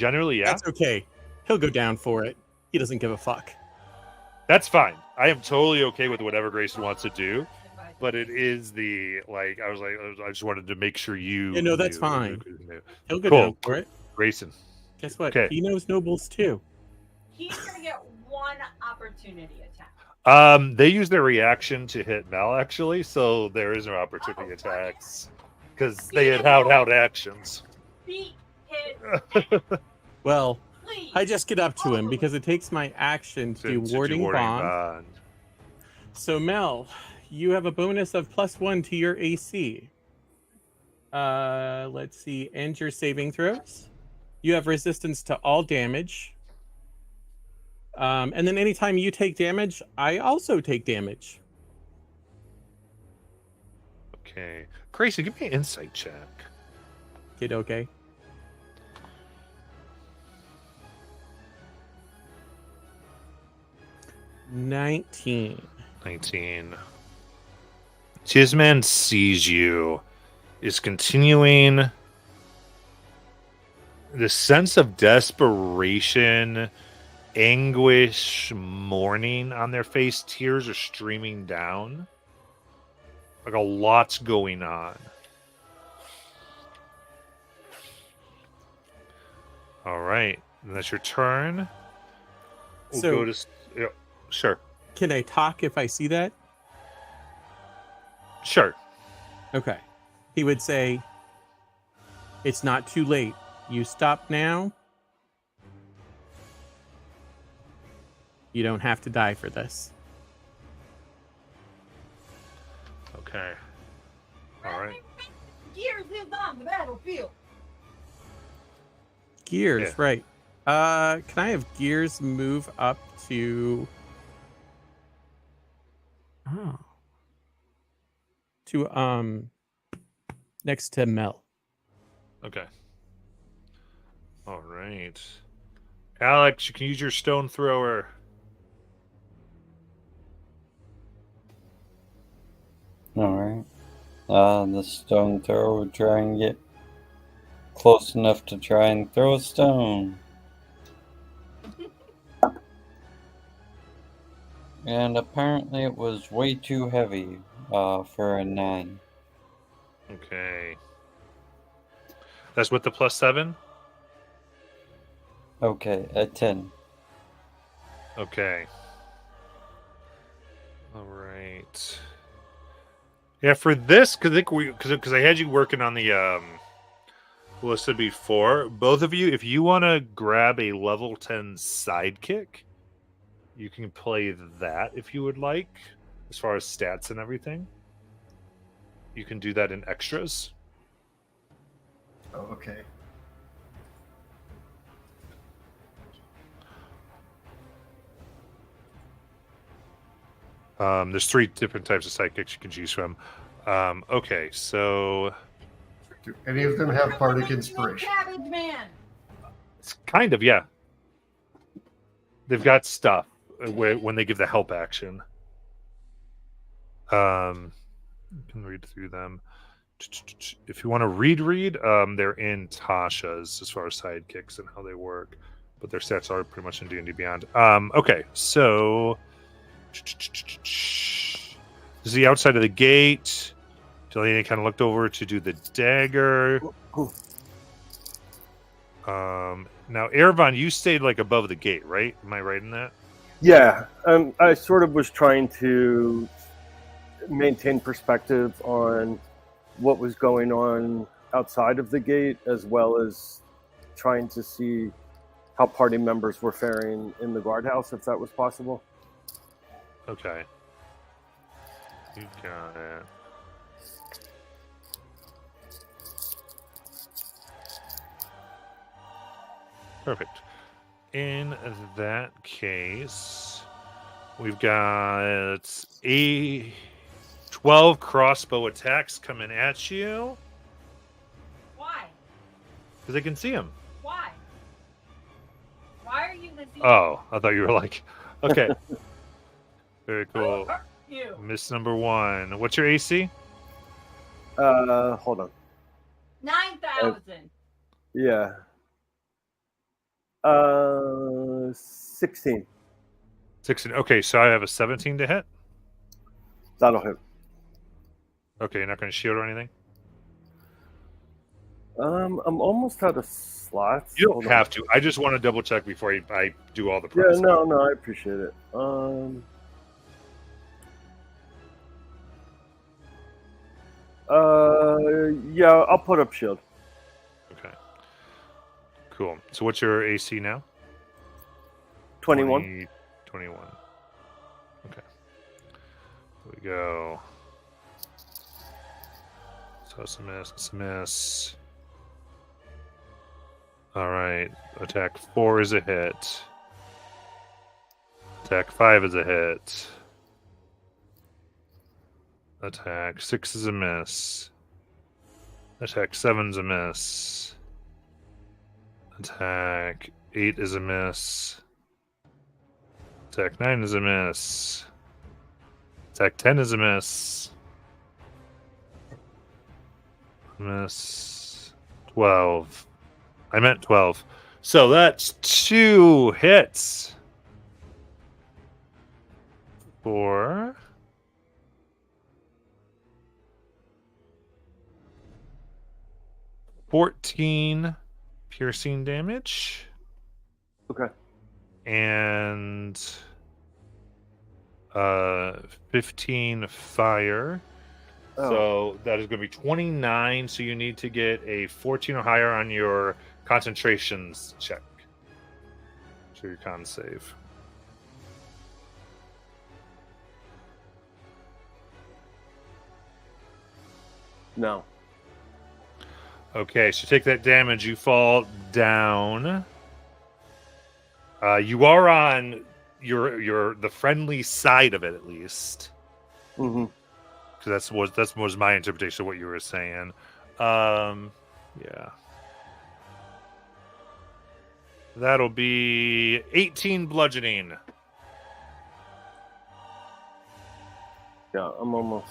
Generally, yeah. That's okay. He'll go down for it. He doesn't give a fuck. That's fine. I am totally okay with whatever Grayson wants to do. But it is the like I just wanted to make sure you. Yeah, no, that's knew. fine. He'll go Cool. down for it. Grayson. Guess what? Okay. He knows nobles too. He's gonna get one opportunity attack. They use their reaction to hit Mel actually, so there is no opportunity attacks because they had out actions. Beat hit. Well, Please. I just get up to him because it takes my action to do warding bond. So Mel, you have a bonus of +1 to your AC. Let's see, and your saving throws. You have resistance to all damage. And then anytime you take damage, I also take damage. Okay. Grayson, give me an insight check. Kid, okay. $19. 19. Chisman sees you, is continuing the sense of desperation, anguish, mourning on their face. Tears are streaming down. Like a lot's going on. All right. And that's your turn. We'll So- go to... Yeah, sure. Can I talk if I see that? Sure. Okay. He would say, "It's not too late. You stop now. You don't have to die for this." Okay. All right. Gears lives on the battlefield. Gears, Yeah. right. Can I have Gears move up to... Oh. To, next to Mel. Okay. All right. Alex, you can use your stone thrower. Alright. The stone thrower will try and get close enough to try and throw a stone. And apparently it was way too heavy for a 9. Okay. That's with the +7? Okay, a 10. Okay. All right. Yeah, for this, because I had you working on the listed before. Both of you, if you want to grab a level 10 sidekick, you can play that if you would like, as far as stats and everything. You can do that in extras. Oh, okay. There's 3 different types of sidekicks you can choose from. Okay, so Do any of them have bardic inspiration? Cabbage Man. it's kind of, yeah. They've got stuff when they give the help action. You can read through them. If you want to read, they're in Tasha's as far as sidekicks and how they work, but their stats are pretty much in D&D Beyond. Okay, so this is the outside of the gate. Delaney kind of looked over to do the dagger. Now, Ervon, you stayed like above the gate, right? Am I right in that? Yeah, I sort of was trying to maintain perspective on what was going on outside of the gate, as well as trying to see how party members were faring in the guardhouse, if that was possible. Okay. You got it. Perfect. In that case, we've got 12 crossbow attacks coming at you. Why? Because I can see them. Why? Why are you listening? Oh, I thought you were like, okay. Very cool. You. Miss number 1. What's your AC? Hold on. 9,000. Yeah. 16. 16. Okay, so I have a 17 to hit. That'll hit. Okay, you're not going to shield or anything? I'm almost out of slots. You don't Hold on. have to. I just want to double check before I do all the Yeah, process. no, I appreciate it. Yeah, I'll put up shield. Okay. Cool. So what's your AC now? 21. 21. Okay. Here we go. So it's a miss. It's a miss. All right. Attack 4 is a hit. Attack 5 is a hit. Attack 6 is a miss. Attack 7 is a miss. Attack 8 is a miss. Attack 9 is a miss. Attack 10 is a miss. Miss 12. I meant 12. So that's 2 hits. For 14 piercing damage. Okay. And 15 fire. Oh. So that is going to be 29. So you need to get a 14 or higher on your concentrations check. So your con save. No. Okay, so take that damage. You fall down. You are on the friendly side of it, at least. Mm-hmm. Because that was my interpretation of what you were saying. Yeah. That'll be 18 bludgeoning. Yeah, I'm almost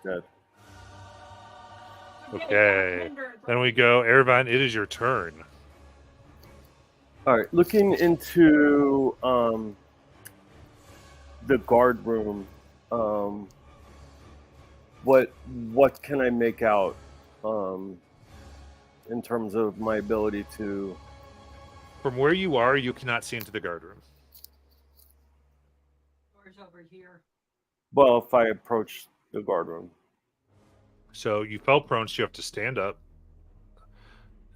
dead. Okay. Then we go, Erebon, it is your turn. All right, looking into the guard room, what can I make out in terms of my ability to? From where you are, you cannot see into the guard room. Door's over here. Well, if I approach the guard room. So you fell prone, so you have to stand up.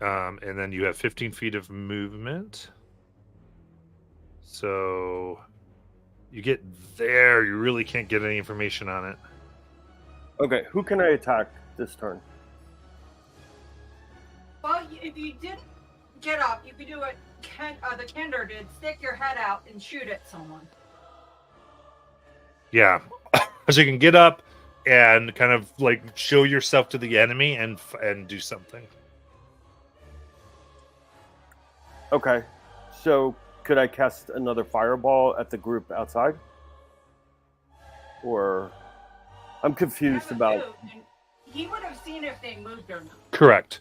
And then you have 15 feet of movement. So you get there, you really can't get any information on it. Okay, who can I attack this turn? Well, if you didn't get up, you could do what the Kender did: stick your head out and shoot at someone. Yeah. So you can get up and kind of like show yourself to the enemy and do something. Okay, so could I cast another fireball at the group outside? Or I'm confused about. He would have seen if they moved or not. Correct.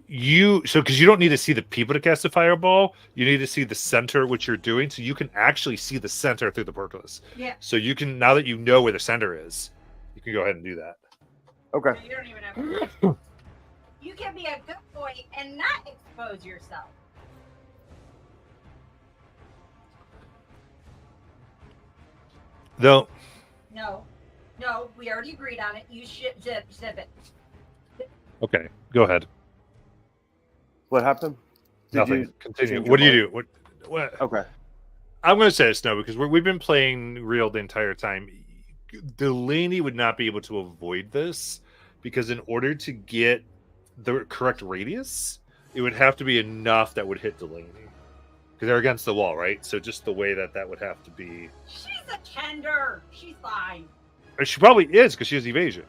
Because you don't need to see the people to cast a fireball, you need to see the center which you're doing, so you can actually see the center through the portcullis. Yeah. So you can, now that you know where the center is, you can go ahead and do that. Okay. So you don't even have to. You can be a good boy and not expose yourself. Though. No, we already agreed on it. You should zip it. Okay, go ahead. What happened? Nothing. Continue. change What do your you do? What? Okay. I'm going to say it's no, because we've been playing real the entire time. Delaney would not be able to avoid this, because in order to get the correct radius, it would have to be enough that would hit Delaney. Because they're against the wall, right? So just the way that would have to be. She's a Kender. She's fine. She probably is, because she has evasion.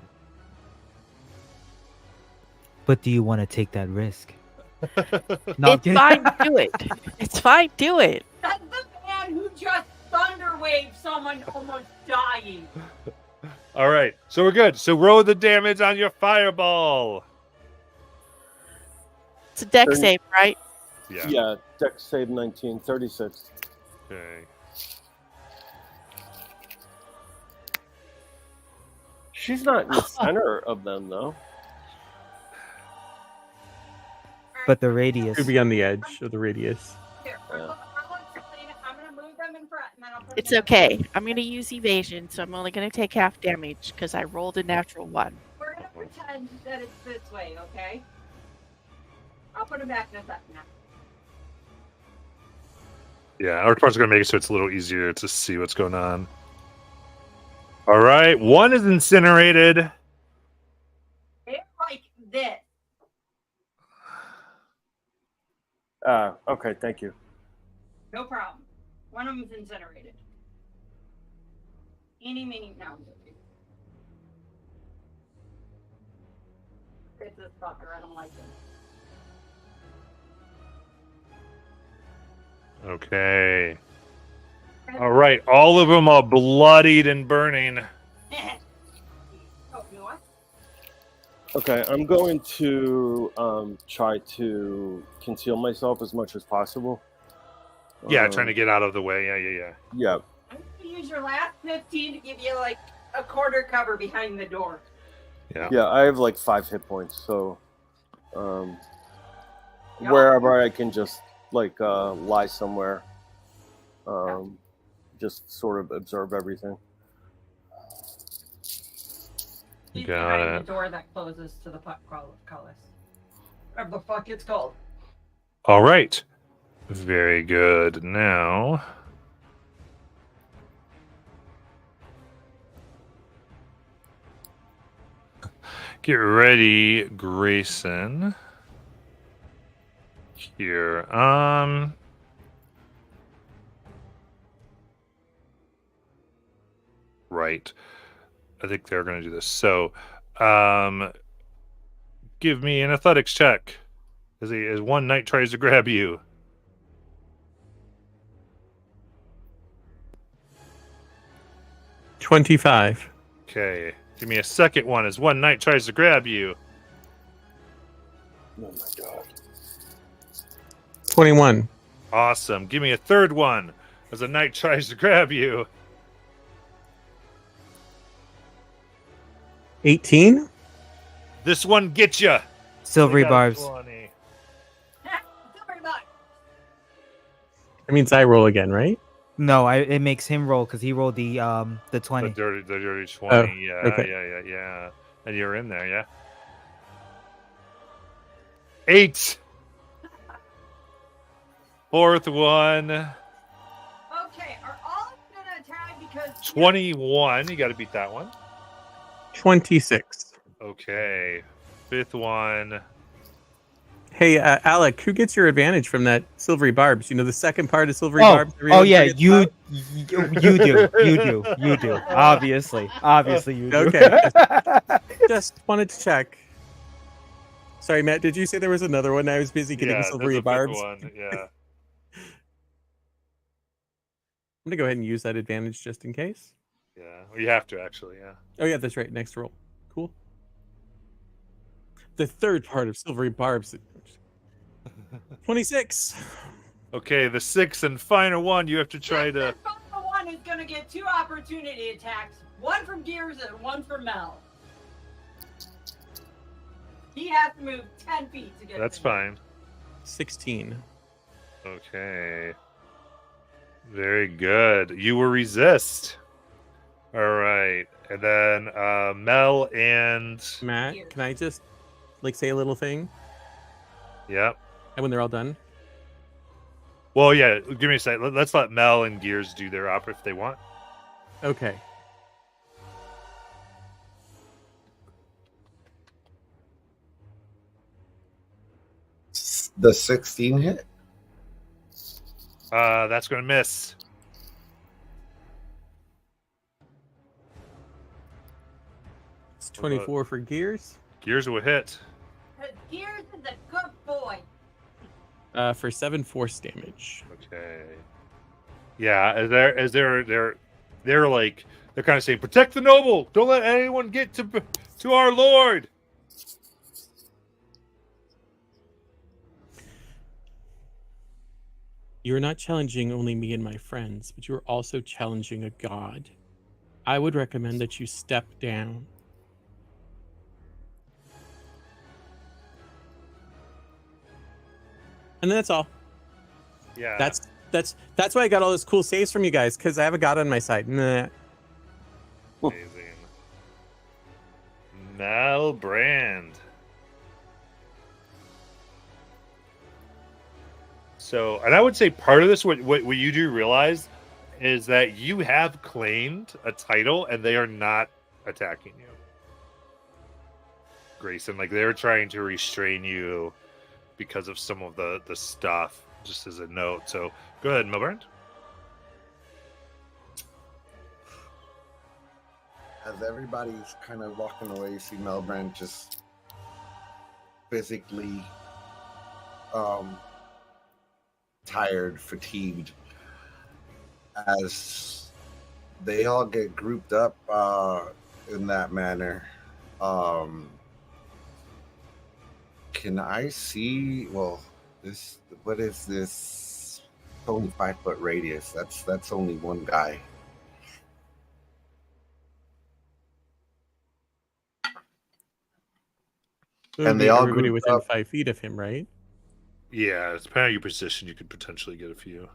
But do you want to take that risk? It's fine, do it. It's fine, do it. That's the man who just thunder waved someone almost dying. All right, so we're good. So roll the damage on your fireball. It's a deck save, right? Yeah. Yeah, Dex save 19, 36. Okay. She's not in the center of them, though. But the radius. Could be on the edge of the radius. Here, Yeah. I'll explain it. I'm gonna move them in front, and then I'll put It's them in okay. I'm going to use evasion, so I'm only going to take half damage because I rolled a natural 1. We're gonna pretend that it's this way, okay? I'll put them back in a second now. Yeah, our part's gonna make it so it's a little easier to see what's going on. All right, one is incinerated. They're like this. Okay, thank you. No problem. One of them's incinerated. Eeny, meeny, no. It's this fucker. I don't like him. Okay. All right, all of them are bloodied and burning. Oh, you know what? Okay, I'm going to try to conceal myself as much as possible. Yeah, trying to get out of the way. Yeah. Yeah. I'm gonna use your last 15 to give you like a quarter cover behind the door. Yeah, I have like 5 hit points, so Yeah. wherever I can just like lie somewhere, just sort of observe everything. He's Got behind it. the door that closes to the colors. Whatever the fuck it's called. All right. Very good. Now, get ready, Grayson. Here. Right. I think they're going to do this. So, give me an athletics check as one knight tries to grab you. $25. Okay. Give me a second one as one knight tries to grab you. Oh my god. 21. Awesome. Give me a third one as a knight tries to grab you. 18. This one gets you. Silvery barbs. Silver buck. That means I roll again, right? No, it makes him roll because he rolled the 20. The dirty 20. Oh, yeah, okay. yeah. And you're in there, yeah. 8. Fourth one. Okay, are all of them gonna attack because 21. You got to beat that one. 26. Okay. Fifth one. Hey, Alec, who gets your advantage from that silvery barbs? You know the second part of silvery Oh, barbs? everyone yeah, forgets you about? you do. Obviously you do. Okay. Just wanted to check. Sorry, Matt, did you say there was another one? I was busy getting Yeah, silvery there's a fifth barbs. one. Yeah. I'm going to go ahead and use that advantage just in case. Yeah. Well, you have to, actually, yeah. Oh, yeah, that's right. Next roll. Cool. The third part of silvery barbs. 26. Okay, the sixth and final one. You have to try to. The final one is gonna get 2 opportunity attacks, one from Gears and one from Mel. He has to move 10 feet to get. That's to fine. 16. Okay. Very good. You will resist. All right. And then Mel and. Matt, can I just say a little thing? Yep. And when they're all done? Well, yeah. Give me a sec. Let's let Mel and Gears do their opera if they want. Okay. The 16 hit? That's going to miss. It's 24 for Gears. Gears will hit. Because Gears is a good boy. For 7 force damage. Okay. Yeah, they're like they're kind of saying, protect the noble. Don't let anyone get to our lord. You're not challenging only me and my friends, but you're also challenging a god. I would recommend that you step down. And that's all. Yeah. That's why I got all those cool saves from you guys, because I have a god on my side. Nah. Amazing. Malbrand. So, and I would say part of this, what you do realize, is that you have claimed a title, and they are not attacking you, Grayson. Like, they're trying to restrain you because of some of the stuff. Just as a note. So, go ahead, Malbrand. As everybody's kind of walking away, you see Malbrand just physically tired, fatigued, as they all get grouped up in that manner. Can I see? Well, this. What is this? Only 5 foot radius. That's only one guy. So And they all everybody grouped within up. 5 feet of him, right? Yeah, it's depending on your position, you could potentially get a few.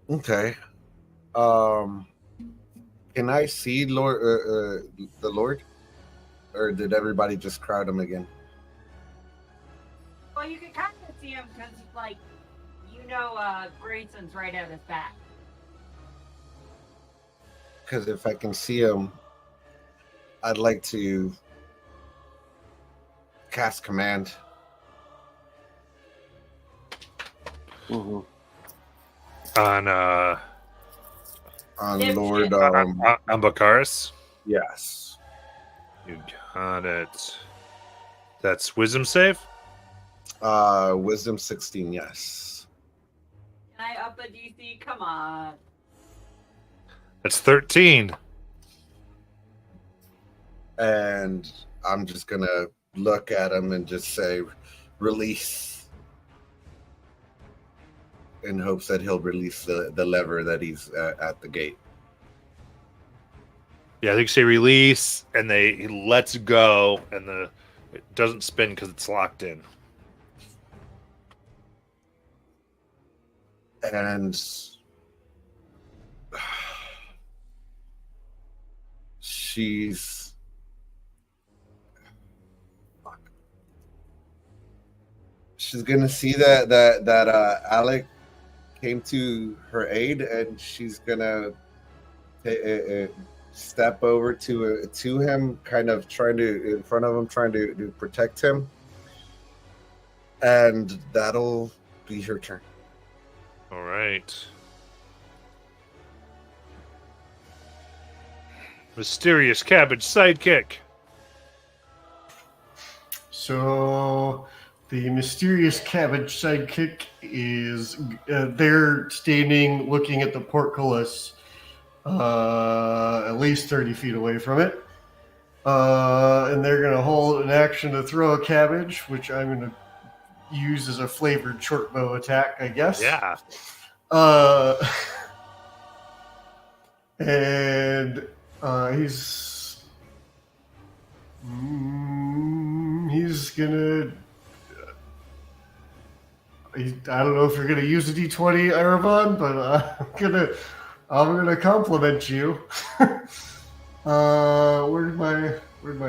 Okay. Can I see Lord the Lord, or did everybody just crowd him again? Well, you can kind of see him because, like, Grayson's right at his back. Because if I can see him, I'd like to cast command. Mhm. On Dipshit. Lord. Bakaris. Yes. You got it. That's wisdom save. Wisdom 16. Yes. Can I up a DC? Come on. That's 13. And I'm just gonna look at him and just say, "Release," in hopes that he'll release the lever that he's at the gate. Yeah, I think say release, and he lets go, and it doesn't spin because it's locked in. And she's gonna see that Alec came to her aid, and she's gonna step over to him, kind of trying to in front of him, trying to protect him, and that'll be her turn. All right. Mysterious cabbage sidekick. So the mysterious cabbage sidekick is they're standing looking at the portcullis, at least 30 feet away from it. And they're going to hold an action to throw a cabbage, which I'm going to use as a flavored short bow attack, I guess. Yeah. And he's gonna. I don't know if you're gonna use a D20, Erevan, but I'm gonna compliment you. Where'd my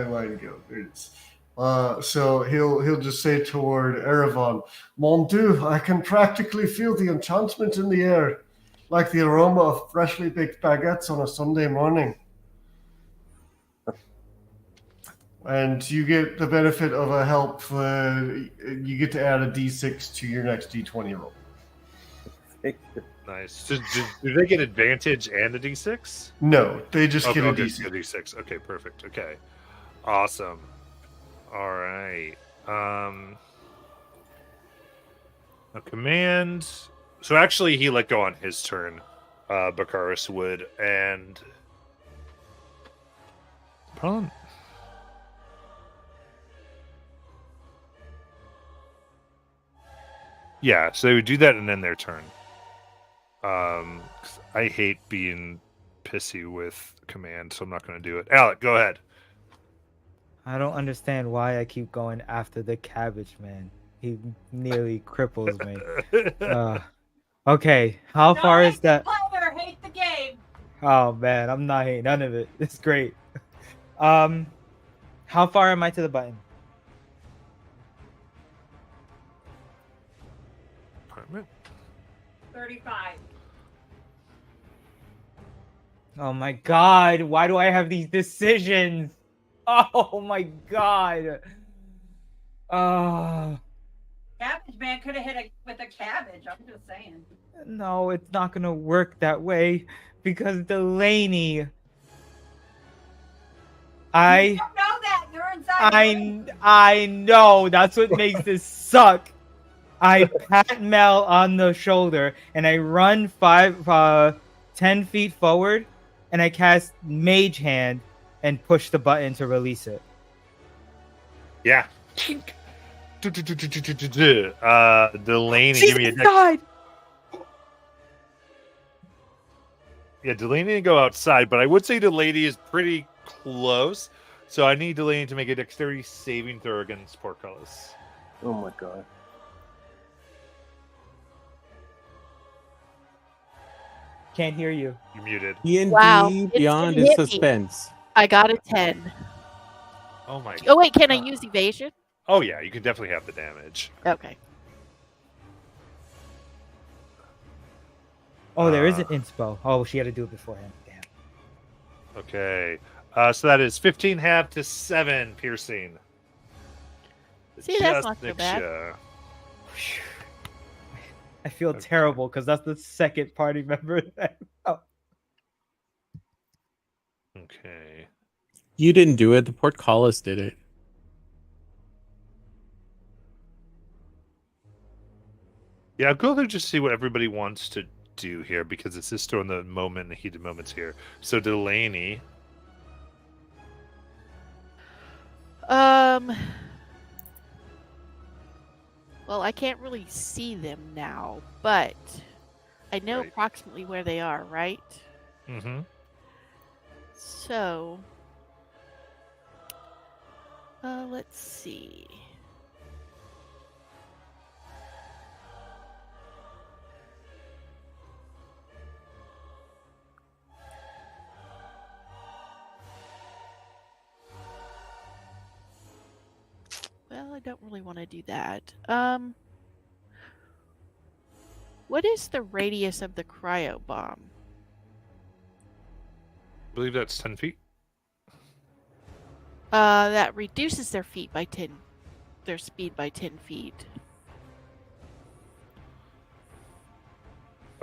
line go? There it is. So he'll just say toward Erevan, "Mon Dieu, I can practically feel the enchantment in the air, like the aroma of freshly baked baguettes on a Sunday morning." And you get the benefit of a help. You get to add a D6 to your next D20 roll. Nice. So, do they get advantage and a D6? No, they just get a okay, D6. a D6. Okay, perfect. Okay. Awesome. All right. A command. So actually, he let go on his turn. Bakaris would, and Pun. Yeah, so they would do that and then their turn. 'Cause I hate being pissy with command, so I'm not going to do it. Alec, go ahead. I don't understand why I keep going after the cabbage man. He nearly cripples me. Okay, how far is that? Player, hate the game. Oh man, I'm not hating none of it. It's great. How far am I to the button? Apartment. 35. Oh my god, why do I have these decisions? Oh my god. Cabbage man could have hit with a cabbage. I'm just saying. No, it's not gonna work that way because Delaney. You don't know that. You're inside. I know. That's what makes this suck. I pat Mel on the shoulder and I run 10 feet forward and I cast Mage Hand and push the button to release it. Yeah. Delaney, She's give me a dex. inside. Yeah, Delaney didn't go outside, but I would say Delaney is pretty close. So I need Delaney to make a dexterity saving throw against Portcullis. Oh my god. Can't hear you. You're muted. D&D Wow, it's Beyond gonna is hit me. suspense. I got a 10. Oh my. Oh wait, can I use evasion? Oh yeah, you can definitely have the damage. Okay. Oh, there is an inspo. Oh, she had to do it beforehand. Damn. Okay. So that is 15 half to 7 piercing. See, that's Just not so nicks bad. ya. I feel Okay. terrible because that's the second party member. Oh. Okay. You didn't do it. The Portcullis did it. Yeah, I'll go there just see what everybody wants to do here because it's just during the moment, the heated moments here. So Delaney. Well, I can't really see them now, but I know Right. approximately where they are, right? Mm-hmm. So, let's see. Well, I don't really want to do that. What is the radius of the cryo bomb? I believe that's 10 feet. That reduces their speed by 10 feet.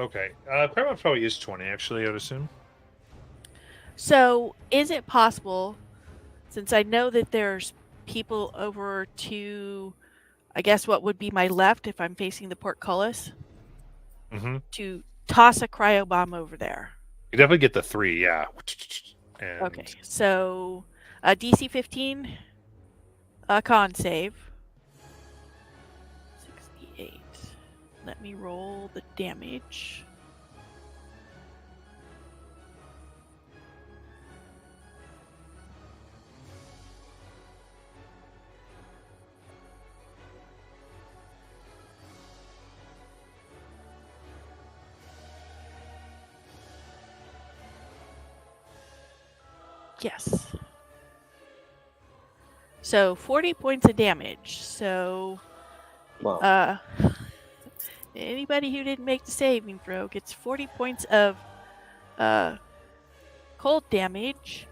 Okay. Cryo probably is 20, actually, I'd assume. So, is it possible, since I know that there's people over to, I guess what would be my left if I'm facing the portcullis, Mm-hmm. to toss a cryo bomb over there? You definitely get the 3, yeah. And Okay, so DC 15, con save. 68. Let me roll the damage. Yes. So 40 points of damage. So Wow. anybody who didn't make the saving throw gets 40 points of cold damage,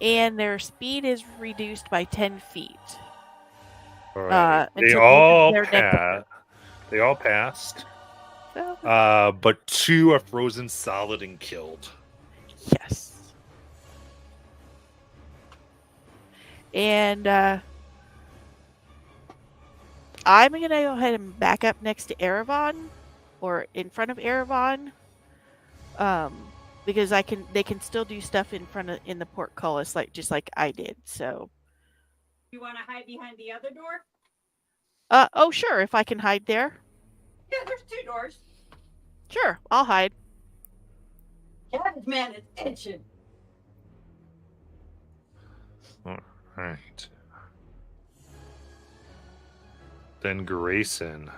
and their speed is reduced by 10 feet. All right. They until all their next passed. They all passed. So, But 2 are frozen solid and killed. yes. And I'm gonna go ahead and back up next to Erevan, or in front of Erevan, because they can still do stuff in the portcullis, just like I did. So, You want to hide behind the other door? oh sure, if I can hide there. Yeah, there's 2 doors. Sure, I'll hide. Cabbage Man is itching. All right. Then Grayson.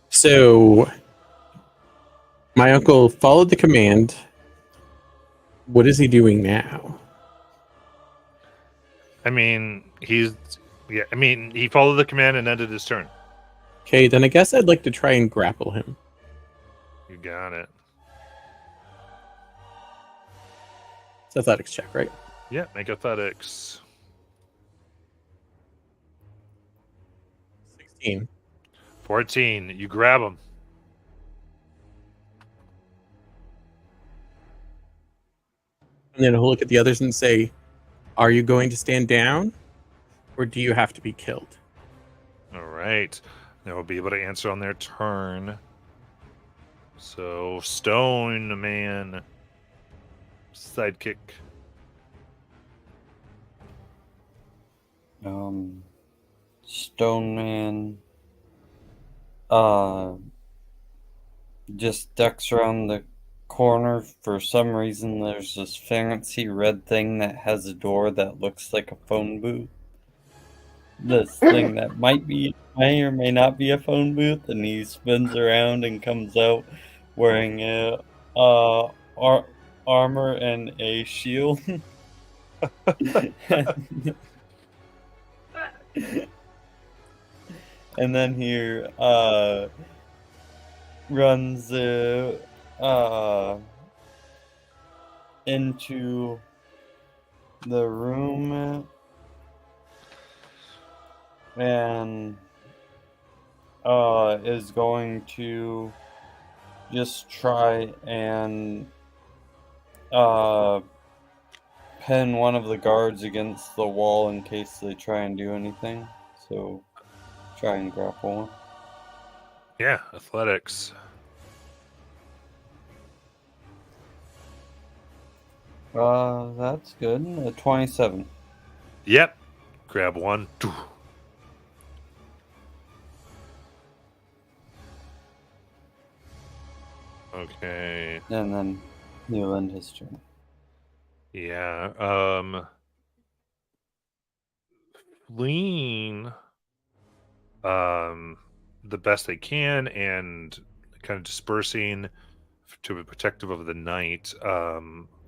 So my uncle followed the command. What is he doing now? I mean, he followed the command and ended his turn. Okay, then I guess I'd like to try and grapple him. You got it. It's athletics check, right? Yeah, make athletics. 16. 14. You grab him. And then he'll look at the others and say, are you going to stand down? Or do you have to be killed? All right. They will be able to answer on their turn. So, Stone Man. Sidekick. Stone Man just ducks around the corner. For some reason there's this fancy red thing that has a door that looks like a phone booth. This thing that may or may not be a phone booth, and he spins around and comes out wearing armor and a shield. And then he runs into the room and is going to just try and pin one of the guards against the wall in case they try and do anything. So try and grapple one. Yeah, athletics. That's good. A 27. Yep. Grab one. Okay. And then he'll end his turn. Yeah. Fleeing the best they can and kind of dispersing to be protective of the night.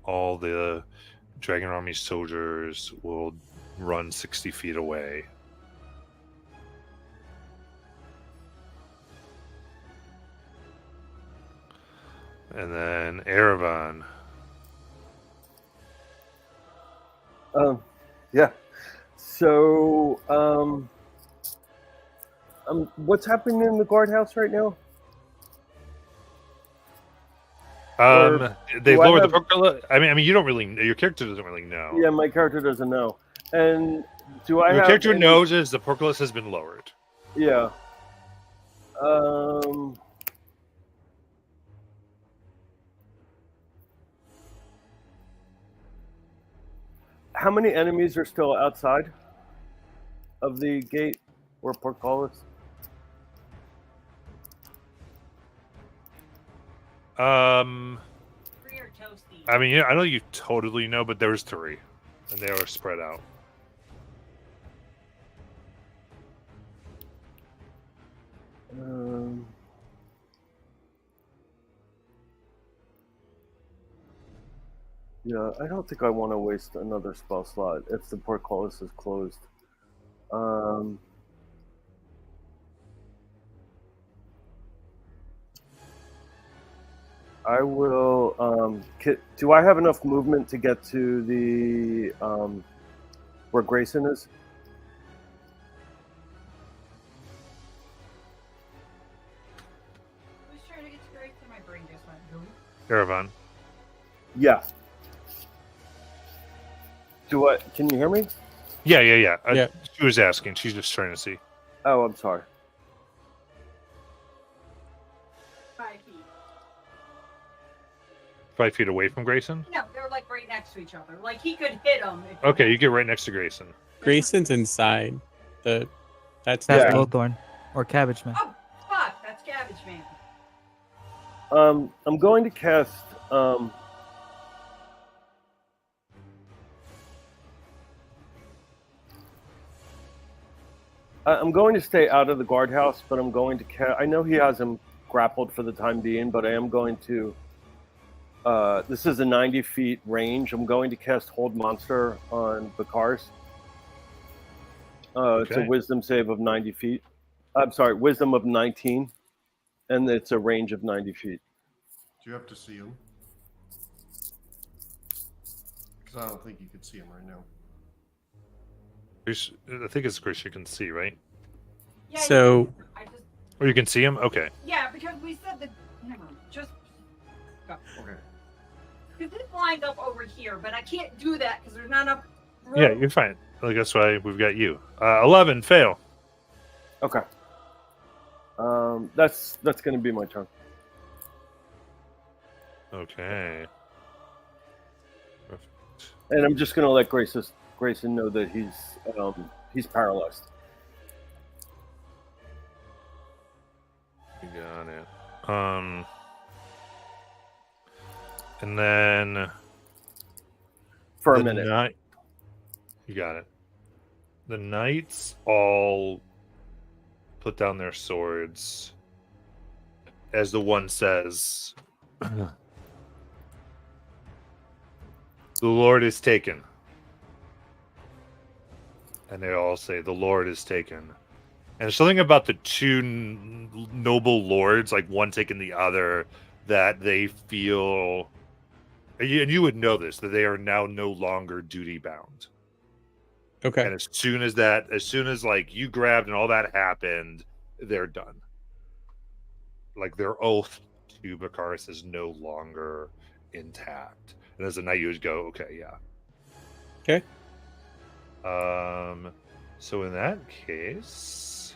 All the Dragon Army soldiers will run 60 feet away. And then Erevan. Yeah. So, what's happening in the guardhouse right now? They've do I lowered have- the portcullis. I mean, you don't really. Your character doesn't really know. Yeah, my character doesn't know. And do I Your have character any- knows is the portcullis has been lowered. Yeah. How many enemies are still outside of the gate or portcullis? Free or toasty? I mean, I know you totally know, but there was 3, and they were spread out. Yeah, I don't think I want to waste another spell slot if the portcullis is closed. I will. Do I have enough movement to get to the where Grayson is? Who's trying to get to Grayson? My brain just went. Who? Erevan. Yeah. Do I? Can you hear me? Yeah. Yeah. She was asking. She's just trying to see. Oh, I'm sorry. 5 feet. 5 feet away from Grayson? No, they're like right next to each other. Like he could hit them. Okay, you get right next to Grayson. Grayson's inside. That's That's Yeah. Goldthorn or Cabbage Man. Oh, fuck! That's Cabbage Man. I'm going to cast. I'm going to stay out of the guardhouse, but I'm going to I know he has him grappled for the time being, but I am going to. This is a 90 feet range. I'm going to cast Hold Monster on Bakaris. It's a Okay. Wisdom save of 90 feet. I'm sorry, Wisdom of 19, and it's a range of 90 feet. Do you have to see him? Because I don't think you could see him right now. I think it's Chris you can see, right? Yeah. So I just. Or you can see him? Okay. Yeah, because we said that. Never mind. Just. Go. Okay. Because this lined up over here, but I can't do that because there's not enough room. Yeah, you're fine. Like, that's why we've got you. 11, fail. Okay. That's going to be my turn. Okay. And I'm just going to let Grayson know that he's paralyzed. You got it. And then For a the minute. You got it. The knights all put down their swords as the one says, "The Lord is taken." And they all say, "The Lord is taken." And there's something about the two noble lords, like one taking the other, that they feel, and you would know this, that they are now no longer duty bound. okay. And as soon as like you grabbed and all that happened, they're done. Like their oath to Bakaris is no longer intact. And as a knight, you would go, okay, yeah. Okay. So in that case,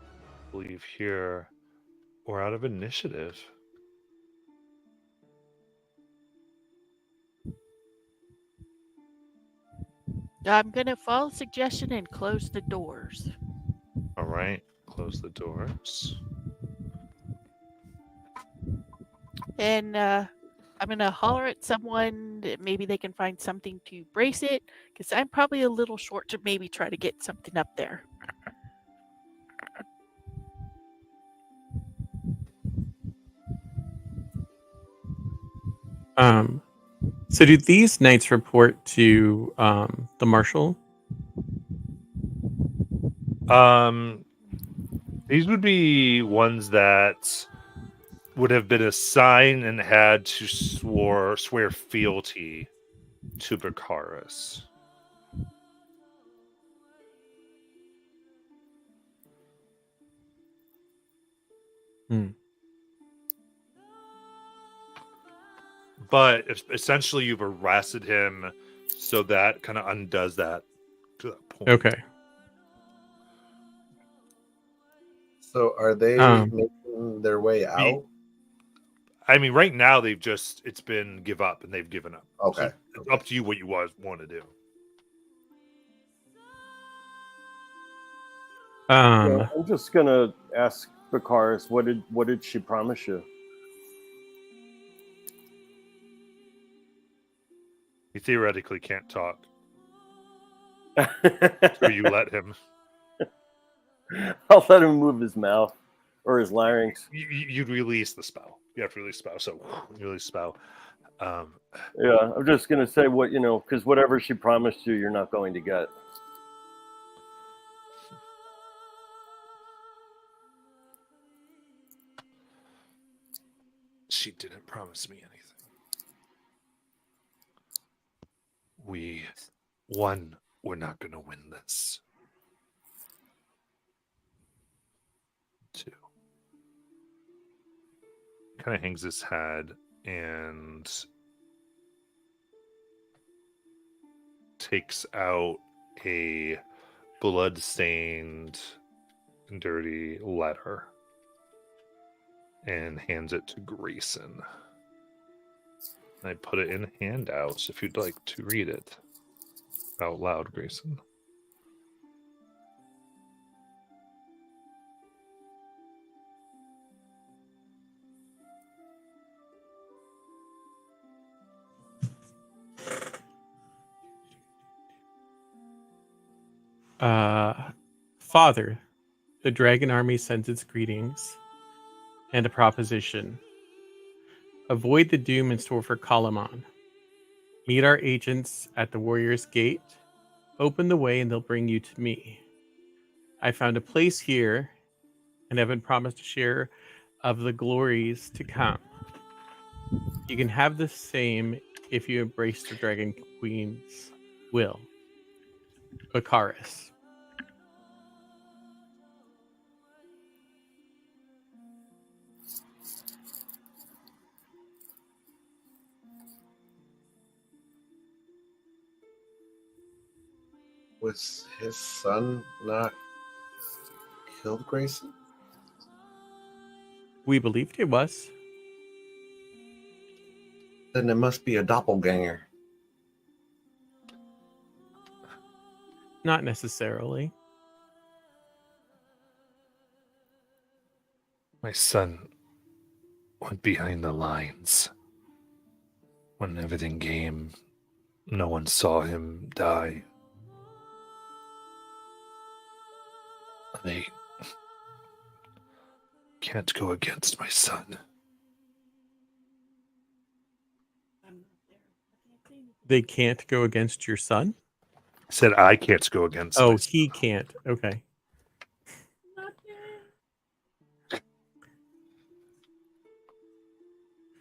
I believe here we're out of initiative. I'm gonna follow suggestion and close the doors. All right, close the doors. And I'm gonna holler at someone that maybe they can find something to brace it, because I'm probably a little short to maybe try to get something up there. So do these knights report to the marshal? These would be ones that would have been assigned and had to swear fealty to Bakaris. But essentially, you've arrested him, so that kind of undoes that to that point. Okay. So are they making their way out? I mean, right now it's been give up, and they've given up. Okay. So it's up to you what you want to do. Yeah, I'm just gonna ask Bakaris, what did she promise you? He theoretically can't talk, so you let him. I'll let him move his mouth or his larynx. You'd release the spell. You have to release the spell. So you release the spell. Yeah, I'm just gonna say because whatever she promised you, you're not going to get. She didn't promise me anything. We're not going to win this. 2. Kind of hangs his head and takes out a blood-stained, dirty letter. and hands it to Grayson. I put it in handouts if you'd like to read it out loud, Grayson. Father, the Dragon Army sends its greetings and a proposition. Avoid the doom in store for Kalaman. Meet our agents at the Warrior's Gate. Open the way and they'll bring you to me. I found a place here and have been promised a share of the glories to come. You can have the same if you embrace the Dragon Queen's will. Bakaris. Was his son not killed Grayson? We believed it was. Then it must be a doppelganger. Not necessarily. My son went behind the lines. When everything came, no one saw him die. They can't go against my son. They can't go against your son? I said I can't go against my Oh, son. he can't. Okay.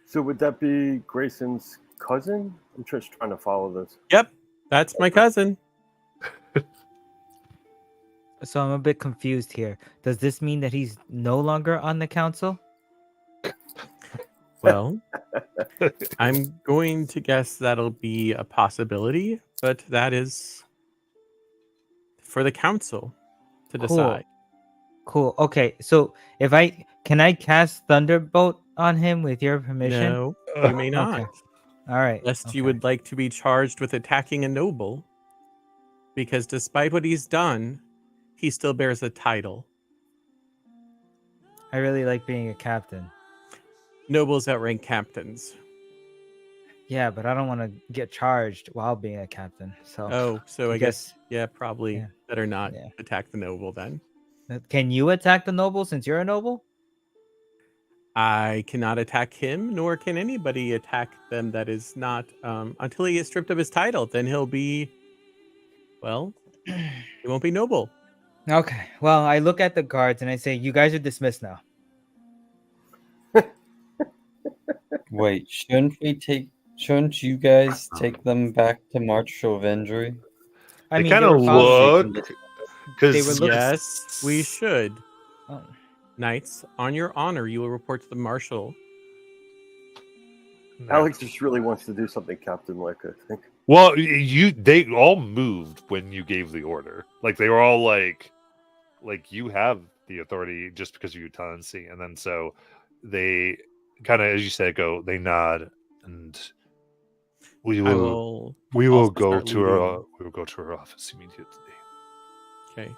So would that be Grayson's cousin? I'm just trying to follow this. Yep, that's my cousin. So I'm a bit confused here. Does this mean that he's no longer on the council? Well, I'm going to guess that'll be a possibility, but that is for the council to Cool. decide. Cool. Okay. So can I cast Thunderbolt on him with your permission? No, you may not. Okay. All right. Lest you okay. would like to be charged with attacking a noble, because despite what he's done, he still bears a title. I really like being a captain. Nobles outrank captains. Yeah, but I don't want to get charged while being a captain. So Oh, so I guess, yeah, probably yeah. better not Yeah. attack the noble then. Can you attack the noble since you're a noble? I cannot attack him, nor can anybody attack them that is not, until he gets stripped of his title. Then he'll be, well, he won't be noble. Okay. Well, I look at the guards and I say, "You guys are dismissed now." Wait, shouldn't you guys take them back to Marshal Vendry? I They mean, kind they of were following- look they because were looking- Yes, we should. Oh. Knights, on your honor, you will report to the marshal. Alex just really wants to do something captain-like, I think. Well, they all moved when you gave the order. Like they were all like you have the authority just because of your tenancy, and then so they kind of, as you said, they nod, and we will also go start to her. leading. We will go to her office immediately. Okay,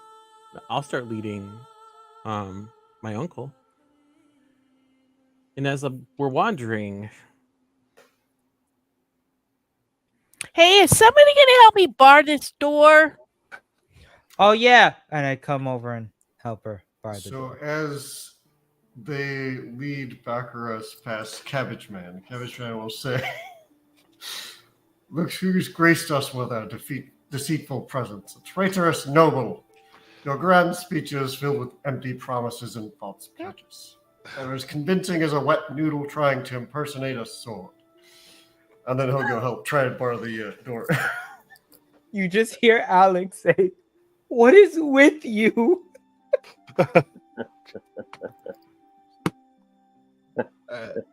I'll start leading my uncle. And as we're wandering, Hey, is somebody gonna help me bar this door? Oh yeah, and I come over and help her bar the So door. as they lead Baccarat past Cabbage Man will say, "Look who's graced us with our deceitful presence. A traitorous noble. Your grand speeches filled with empty promises and false pledges. They're as convincing as a wet noodle trying to impersonate a sword." And then he'll go help try and bar the door. You just hear Alex say, "What is with you?"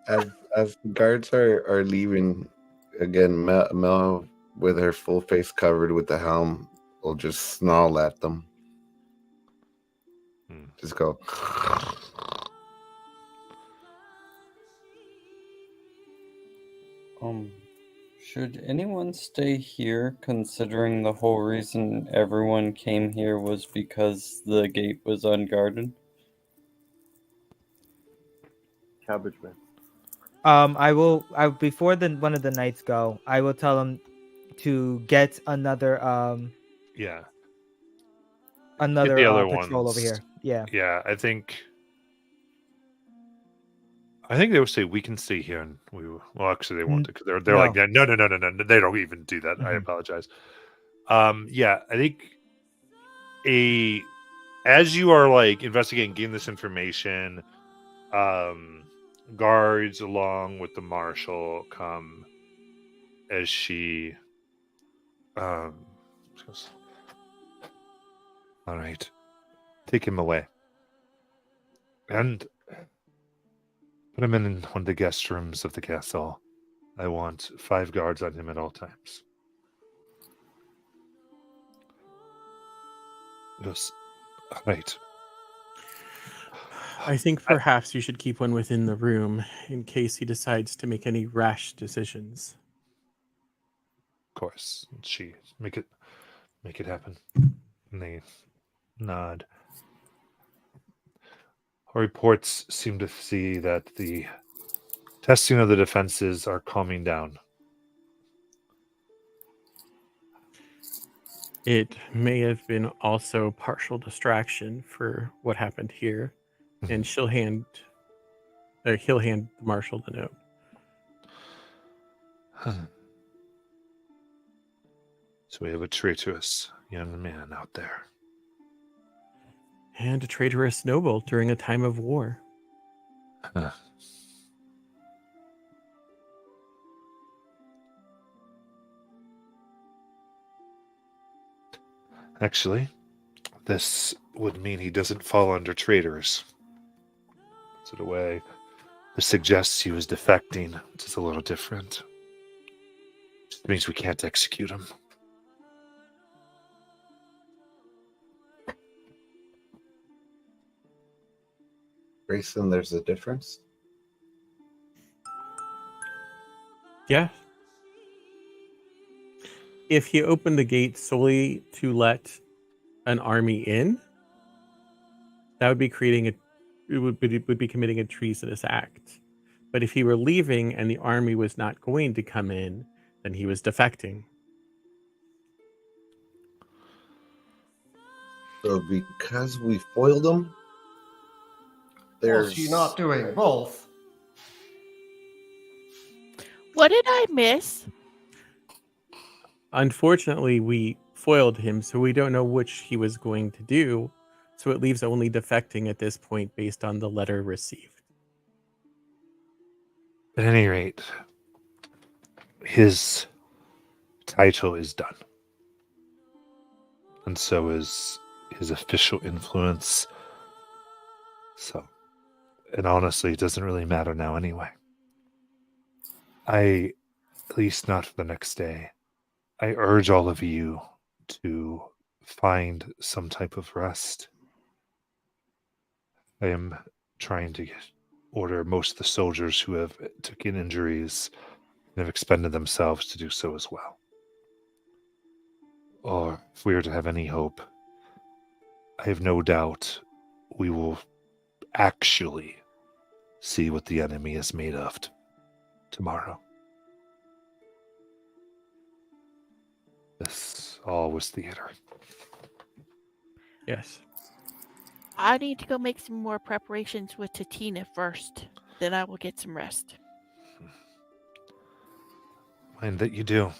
As the guards are leaving, again, Mel, with her full face covered with the helm, will just snarl at them. Just go. Should anyone stay here, considering the whole reason everyone came here was because the gate was unguarded? Cabbage Man. I will. Before one of the knights go, I will tell them to get another Yeah. another the other patrol ones. over here. Yeah. Yeah, I think they would say we can stay here, and well, actually they won't, because they're like, no, they don't even do that. I Mhm. apologize. Yeah, I think as you are like investigating, getting this information, guards along with the marshal come as she goes, all right, take him away and put him in one of the guest rooms of the castle. I want 5 guards on him at all times. Goes, all right. I think perhaps you should keep one within the room in case he decides to make any rash decisions. Of course. She make it happen. And they nod. Our reports seem to see that the testing of the defenses are calming down. It may have been also partial distraction for what happened here, and he'll hand the marshal the note. So we have a traitorous young man out there. And a traitorous noble during a time of war. Actually, this would mean he doesn't fall under traitors. So the way this suggests he was defecting, which is a little different. Just means we can't execute him. Grayson, there's a difference. Yeah. If he opened the gate solely to let an army in, that would be would be committing a treasonous act. But if he were leaving and the army was not going to come in, then he was defecting. So because we foiled them, Was he not doing both? What did I miss? Unfortunately, we foiled him, so we don't know which he was going to do. So it leaves only defecting at this point based on the letter received. At any rate, his title is done. And so is his official influence. So, and honestly, it doesn't really matter now anyway. At least not for the next day, I urge all of you to find some type of rest. I am trying to order most of the soldiers who have taken injuries and have expended themselves to do so as well. Or if we are to have any hope, I have no doubt we will actually see what the enemy is made of tomorrow. This all was theater. Yes. I need to go make some more preparations with Tatina first. Then I will get some rest. And that you do.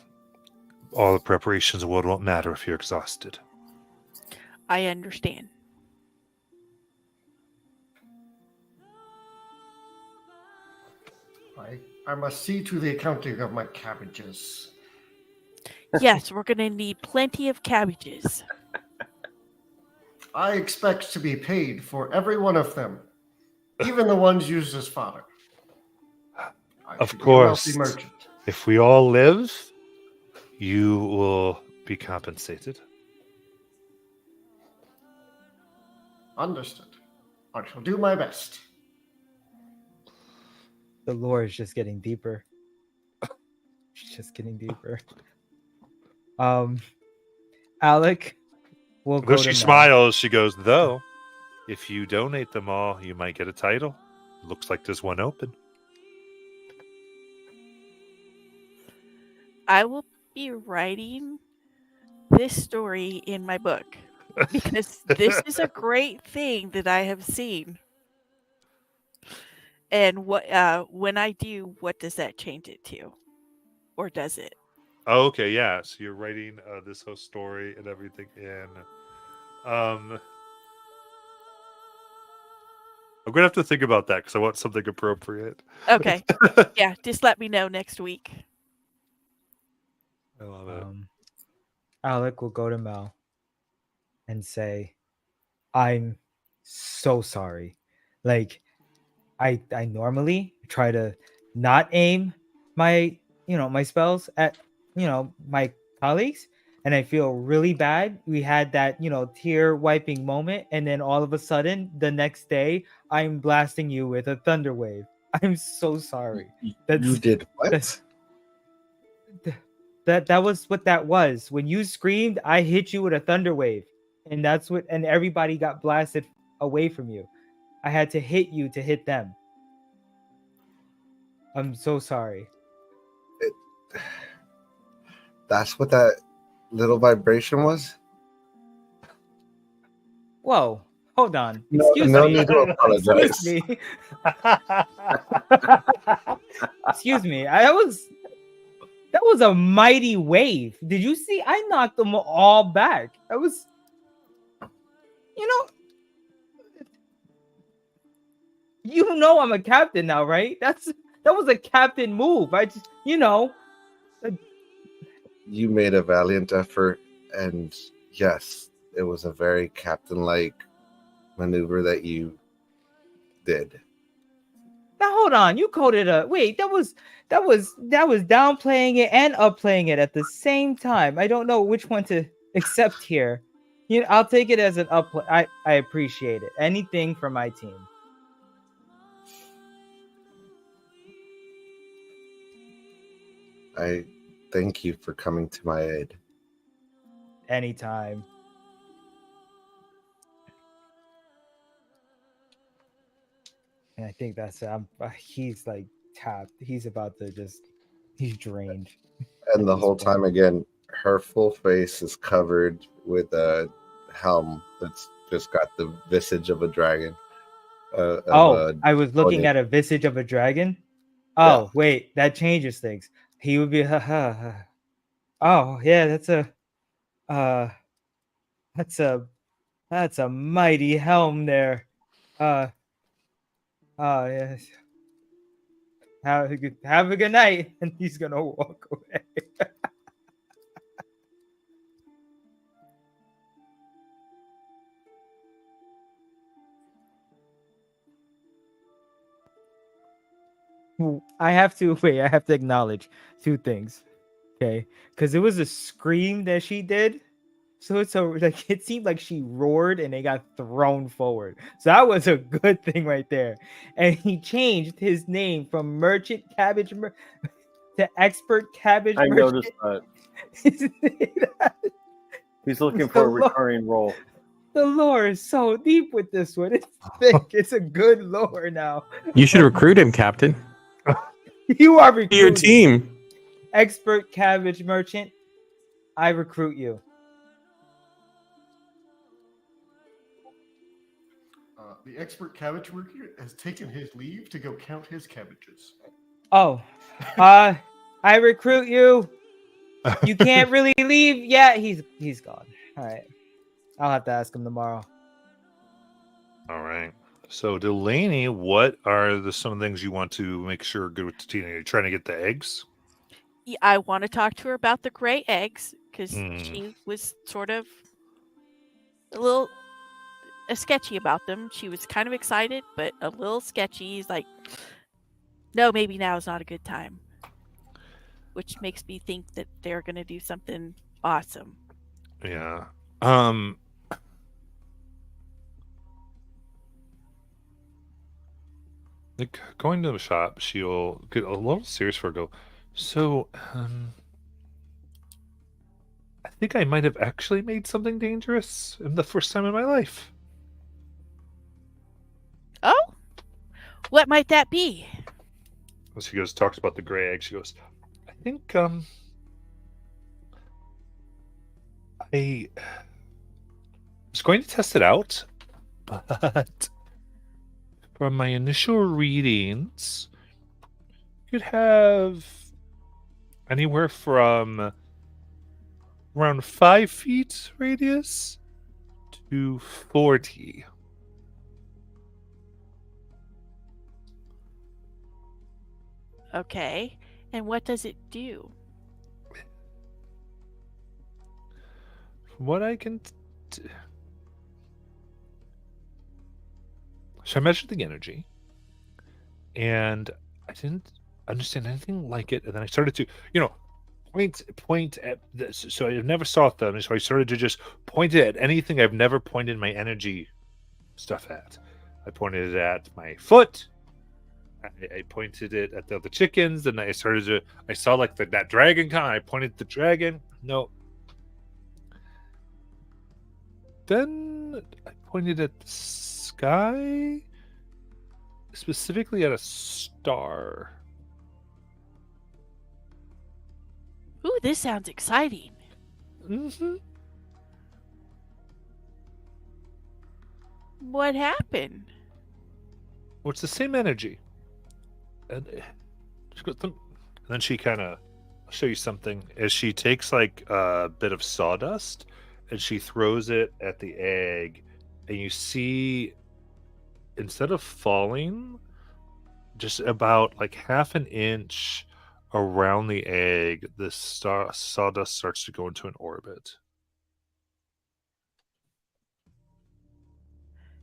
All the preparations in the world won't matter if you're exhausted. I understand. I must see to the accounting of my cabbages. Yes, we're going to need plenty of cabbages. I expect to be paid for every one of them, even the ones used as fodder. Of course. Merchant. If we all live, you will be compensated. Understood. I shall do my best. The lore is just getting deeper. just getting deeper. Alec will go Though to she Mel. smiles, she goes, though, if you donate them all, you might get a title. Looks like there's one open. I will be writing this story in my book because this is a great thing that I have seen. And what when I do, what does that change it to? Or does it? Oh, okay, yeah. So you're writing this whole story and everything in. I'm gonna have to think about that because I want something appropriate. Okay. Yeah, just let me know next week. I love it. Alec will go to Mel and say, I'm so sorry. Like, I normally try to not aim my my spells at my colleagues, and I feel really bad. We had that tear wiping moment, and then all of a sudden the next day I'm blasting you with a thunder wave. I'm so sorry. You did what? That was what that was. When you screamed, I hit you with a thunder wave, and and everybody got blasted away from you. I had to hit you to hit them. I'm so sorry. That's what that little vibration was? Whoa, hold on. No, Excuse no me. need to apologize. Excuse me. Excuse me. That was a mighty wave. Did you see? I knocked them all back. That was, I'm a captain now, right? That was a captain move. I just, You made a valiant effort, and yes, it was a very captain-like maneuver that you did. Now hold on. You coded a wait. That was downplaying it and upplaying it at the same time. I don't know which one to accept here. I'll take it as an upplay. I appreciate it. Anything for my team. I thank you for coming to my aid. Anytime. And I think that's he's like tapped. He's about to he's drained. And the whole time again, her full face is covered with a helm that's just got the visage of a dragon. I was looking at a visage of a dragon. Oh, wait, that changes things. He would be oh yeah, that's a mighty helm there. Yes. Have a good night. And he's gonna walk away. I have to acknowledge two things. Okay. Because it was a scream that she did. So it seemed like she roared and they got thrown forward. So that was a good thing right there. And he changed his name from Merchant Cabbage to Expert Cabbage I Merchant. noticed that. He's looking for a recurring role. The lore is so deep with this one. It's thick. It's a good lore now. You should recruit him, Captain. You are recruiting. Your team. Expert Cabbage Merchant, I recruit you. The expert cabbage worker has taken his leave to go count his cabbages. Oh, I recruit you. You can't really leave yet. He's gone. All right, I'll have to ask him tomorrow. All right. So Delaney, what are some things you want to make sure are good with Tina? Are you trying to get the eggs? Yeah, I want to talk to her about the gray eggs because she was sort of a little sketchy about them. She was kind of excited, but a little sketchy. He's like, no, maybe now is not a good time. Which makes me think that they're going to do something awesome. Yeah. Like going to the shop, she'll get a little serious for her. Go, So, I think I might have actually made something dangerous in the first time in my life. Oh? What might that be? As she goes, talks about the gray egg, she goes, I think, I was going to test it out, but from my initial readings, you could have anywhere from around 5 feet radius to 40. Okay. And what does it do? From what I can... So I measured the energy, and I didn't understand anything like it, and then I started to, point at this. So I never saw them, so I started to just point it at anything I've never pointed my energy stuff at. I pointed it at my foot. I pointed it at the other chickens, and I saw like that dragon come. I pointed at the dragon. No. Then I pointed at the sky, specifically at a star. Ooh, this sounds exciting. Mm-hmm. What happened? Well, it's the same energy. And she goes, and then she kind of, I'll show you something. As she takes like a bit of sawdust and she throws it at the egg, and you see, instead of falling, just about like half an inch around the egg, this sawdust starts to go into an orbit.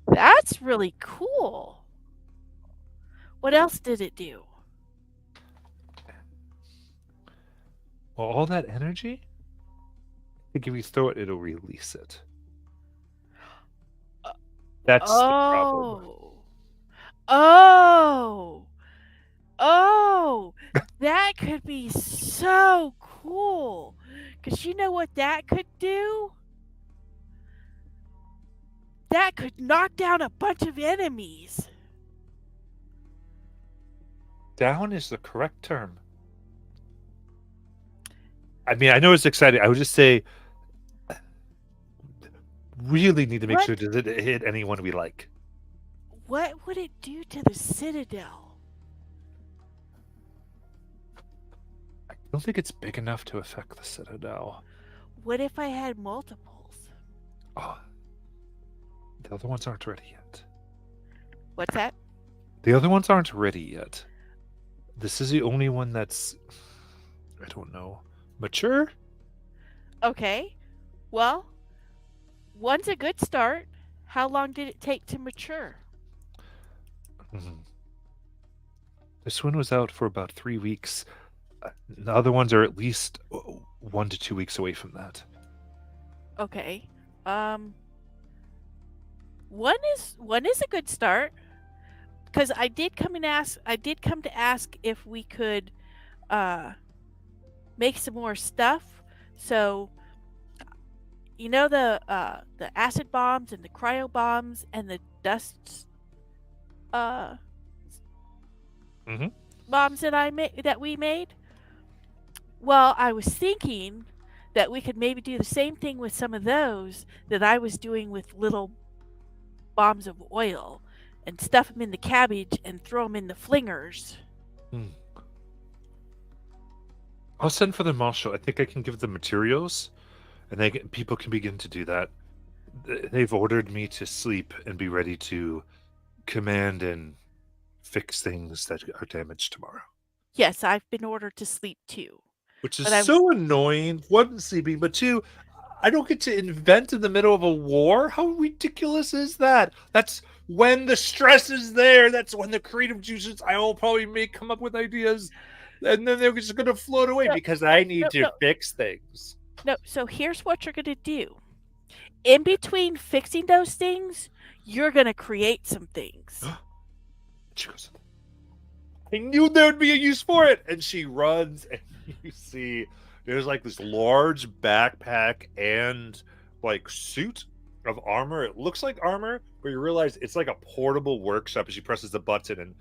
That's really cool. What else did it do? Well, all that energy, I think if you throw it, it'll release it. That's the problem. Oh, that could be so cool. Because you know what that could do? That could knock down a bunch of enemies. Down is the correct term. I mean, I know it's exciting. I would just say, really need to make sure does it hit anyone we like. What would it do to the Citadel? I don't think it's big enough to affect the Citadel. What if I had multiples? Oh, the other ones aren't ready yet. What's that? The other ones aren't ready yet. This is the only one that's, I don't know, mature? Okay. Well, one's a good start. How long did it take to mature? Mm-hmm. This one was out for about 3 weeks. The other ones are at least 1 to 2 weeks away from that. Okay. One is a good start. Because I did come to ask if we could make some more stuff. So you know the acid bombs and the cryo bombs and the dust bombs that we made. Well, I was thinking that we could maybe do the same thing with some of those that I was doing with little bombs of oil, and stuff them in the cabbage and throw them in the flingers. I'll send for the marshal. I think I can give them materials, and people can begin to do that. They've ordered me to sleep and be ready to command and fix things that are damaged tomorrow. Yes, I've been ordered to sleep too. Which is so annoying. 1, sleeping, but 2, I don't get to invent in the middle of a war. How ridiculous is that? That's when the stress is there. That's when the creative juices I will probably come up with ideas, and then they're just going to float away because I need to fix things. No, so here's what you're going to do. In between fixing those things, you're going to create some things. I knew there would be a use for it. And she runs, and you see there's like this large backpack and like suit of armor. It looks like armor, but you realize it's like a portable workshop. And she presses the button, and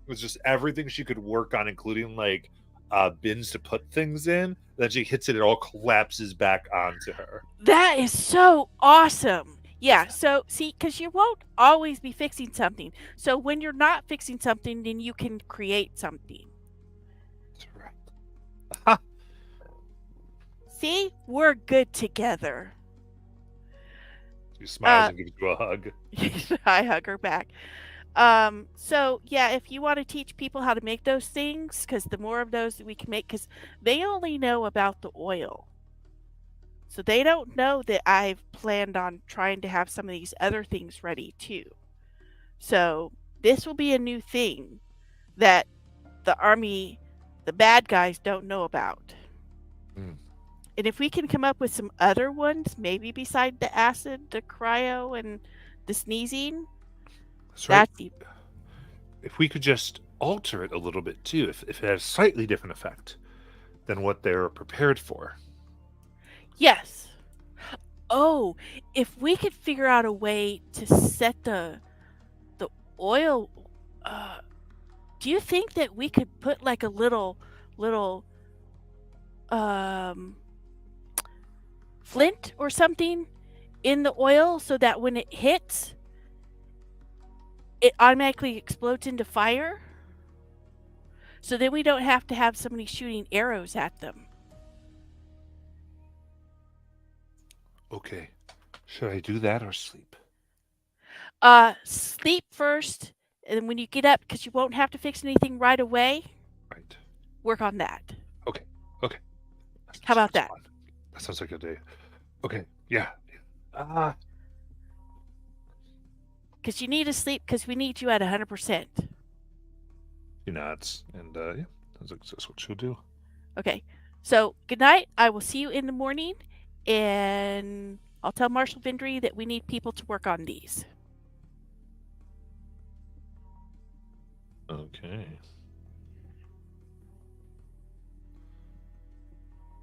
it's just everything she could work on, including like bins to put things in. Then she hits it all collapses back onto her. That is so awesome. Yeah, so see, because you won't always be fixing something. So when you're not fixing something, then you can create something. That's right. See, we're good together. She smiles and gives you a hug. I hug her back. So yeah, if you want to teach people how to make those things, because the more of those that we can make, because they only know about the oil. So they don't know that I've planned on trying to have some of these other things ready too. So this will be a new thing that the army, the bad guys don't know about. Mm. And if we can come up with some other ones, maybe beside the acid, the cryo, and the sneezing, That's right. that's If we could just alter it a little bit too, if it has a slightly different effect than what they're prepared for. yes. Oh, if we could figure out a way to set the oil, do you think that we could put like a little flint or something in the oil so that when it hits, it automatically explodes into fire? So then we don't have to have somebody shooting arrows at them. Okay. Should I do that or sleep? Sleep first, and when you get up, because you won't have to fix anything right away, Right. work on that. Okay. How about sounds that? fun. That sounds like a day. Okay. Yeah. Because you need to sleep, because we need you at 100%. She nods, and yeah, that's what she'll do. Okay. So, good night. I will see you in the morning, and I'll tell Marshal Vendry that we need people to work on these. Okay.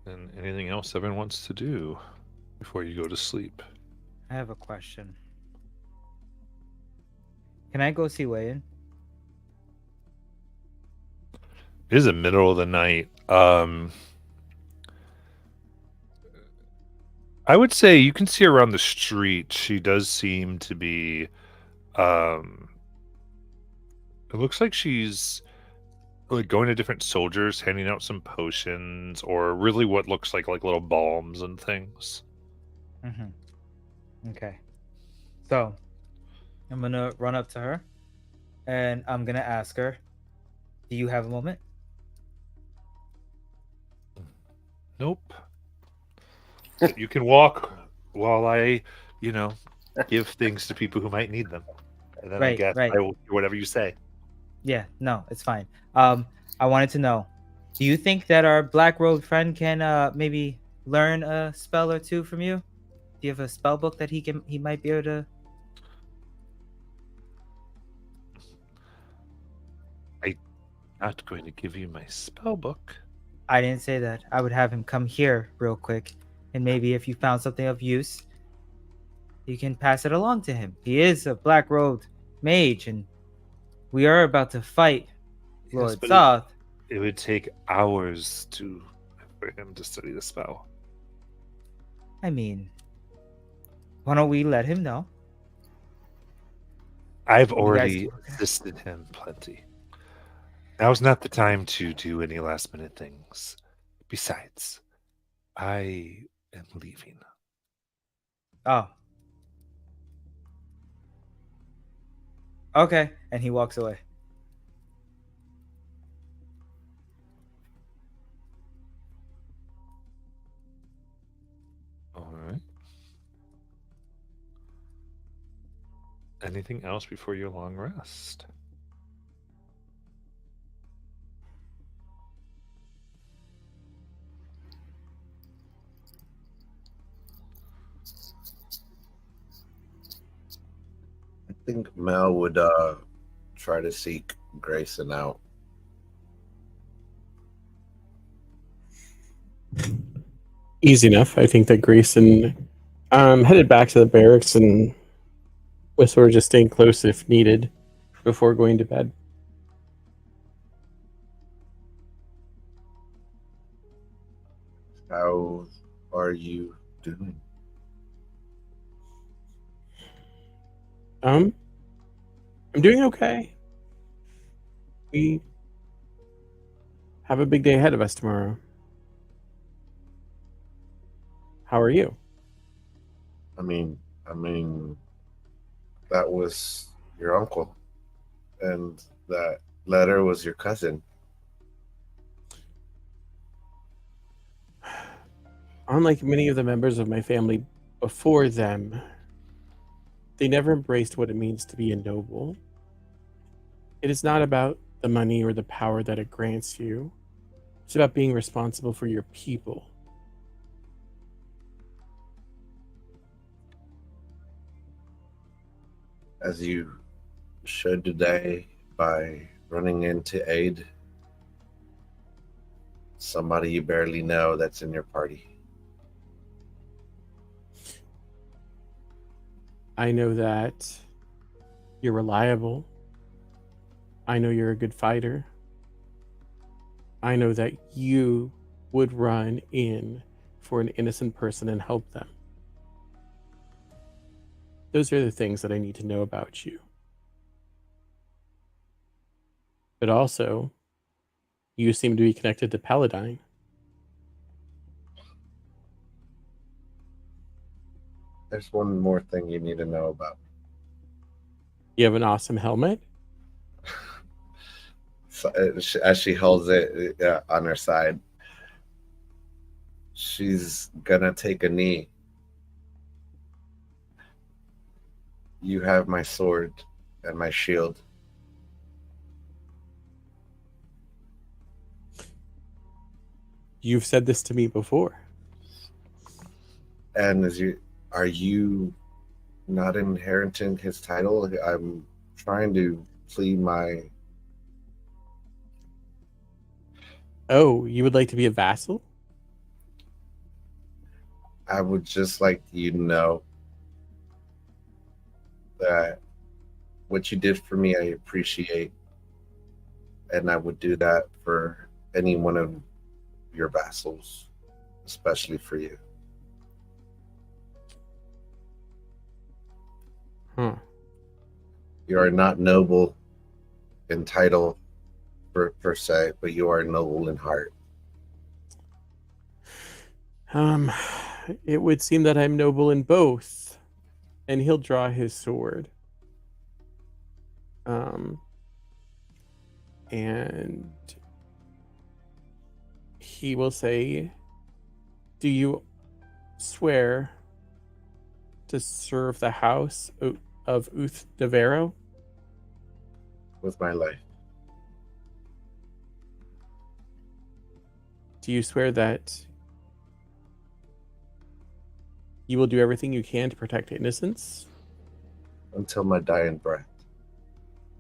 And anything else everyone wants to do before you go to sleep? I have a question. Can I go see Wayan? It is the middle of the night. I would say you can see her around the street. She does seem to be it looks like she's like going to different soldiers, handing out some potions, or really what looks like little balms and things. Mm-hmm. Okay. So, I'm gonna run up to her, and I'm gonna ask her, "Do you have a moment?" Nope. You can walk while I, give things to people who might need them. And then I Right, guess right. I will do whatever you say. Yeah, no, it's fine. I wanted to know, do you think that our black robed friend can maybe learn a spell or two from you? Do you have a spell book that he might be able to? I'm not going to give you my spell book. I didn't say that. I would have him come here real quick, and maybe if you found something of use, you can pass it along to him. He is a black robed mage, and we are about to fight Lord Yes, but Soth. it would take hours for him to study the spell. I mean, why don't we let him know? I've guys already work. assisted him plenty. Now's not the time to do any last minute things. Besides, I am leaving. Oh. Okay, and he walks away. All right. Anything else before your long rest? I think Mel would try to seek Grayson out. Easy enough. I think that Grayson headed back to the barracks and was sort of just staying close if needed before going to bed. How are you doing? I'm doing okay. We have a big day ahead of us tomorrow. How are you? I mean, that was your uncle, and that letter was your cousin. Unlike many of the members of my family before them, they never embraced what it means to be a noble. It is not about the money or the power that it grants you. It's about being responsible for your people. As you showed today by running in to aid somebody you barely know that's in your party. I know that you're reliable. I know you're a good fighter. I know that you would run in for an innocent person and help them. Those are the things that I need to know about you. But also, you seem to be connected to Paladine. There's one more thing you need to know about. You have an awesome helmet. So, as she holds it on her side, she's gonna take a knee. You have my sword and my shield. You've said this to me before. And are you not inheriting his title? I'm trying to plead my. Oh, you would like to be a vassal? I would just like you to know that what you did for me, I appreciate. And I would do that for any one of your vassals, especially for you. Huh. You are not noble in title per se, but you are noble in heart. It would seem that I'm noble in both. And he'll draw his sword. And he will say, "Do you swear to serve the house of Uth Devero?" With my life. Do you swear that you will do everything you can to protect innocence Until my dying breath.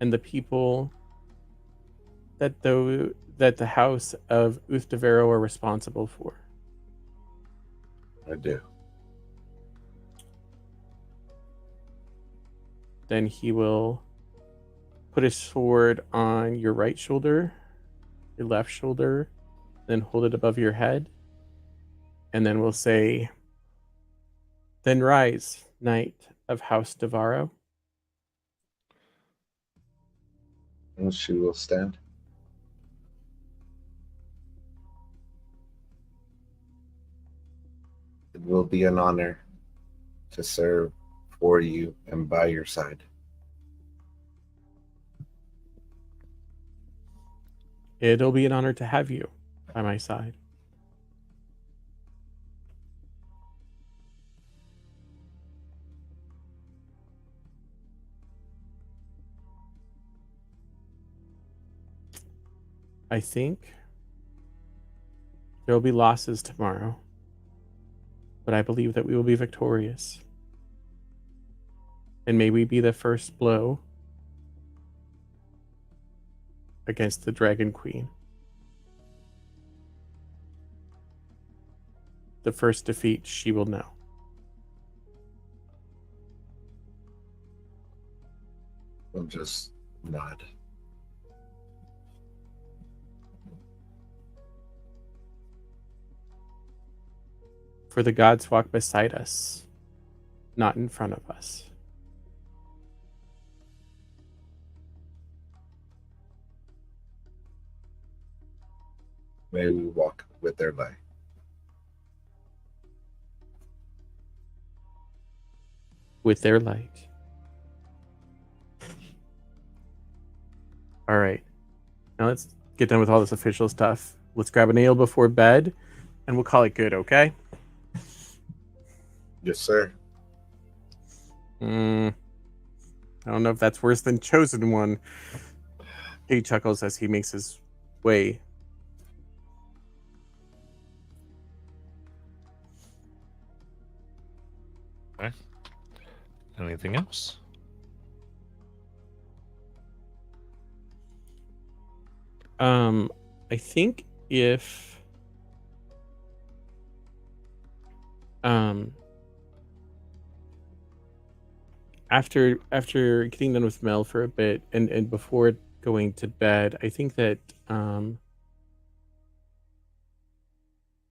and the people that the house of Uth Devero are responsible for? I do. Then he will put his sword on your right shoulder, your left shoulder, then hold it above your head, and then we'll say, "Then rise, knight of House Devaro." And she will stand. It will be an honor to serve for you and by your side. It'll be an honor to have you by my side. I think there will be losses tomorrow, but I believe that we will be victorious. And may we be the first blow against the Dragon Queen. The first defeat she will know. I'll just nod. For the gods walk beside us, not in front of us. May we walk with their light. With their light. All right. Now let's get done with all this official stuff. Let's grab an ale before bed, and we'll call it good, okay? Yes, sir. I don't know if that's worse than Chosen One. He chuckles as he makes his way. Okay. Anything else? I think if after getting done with Mel for a bit and before going to bed, I think that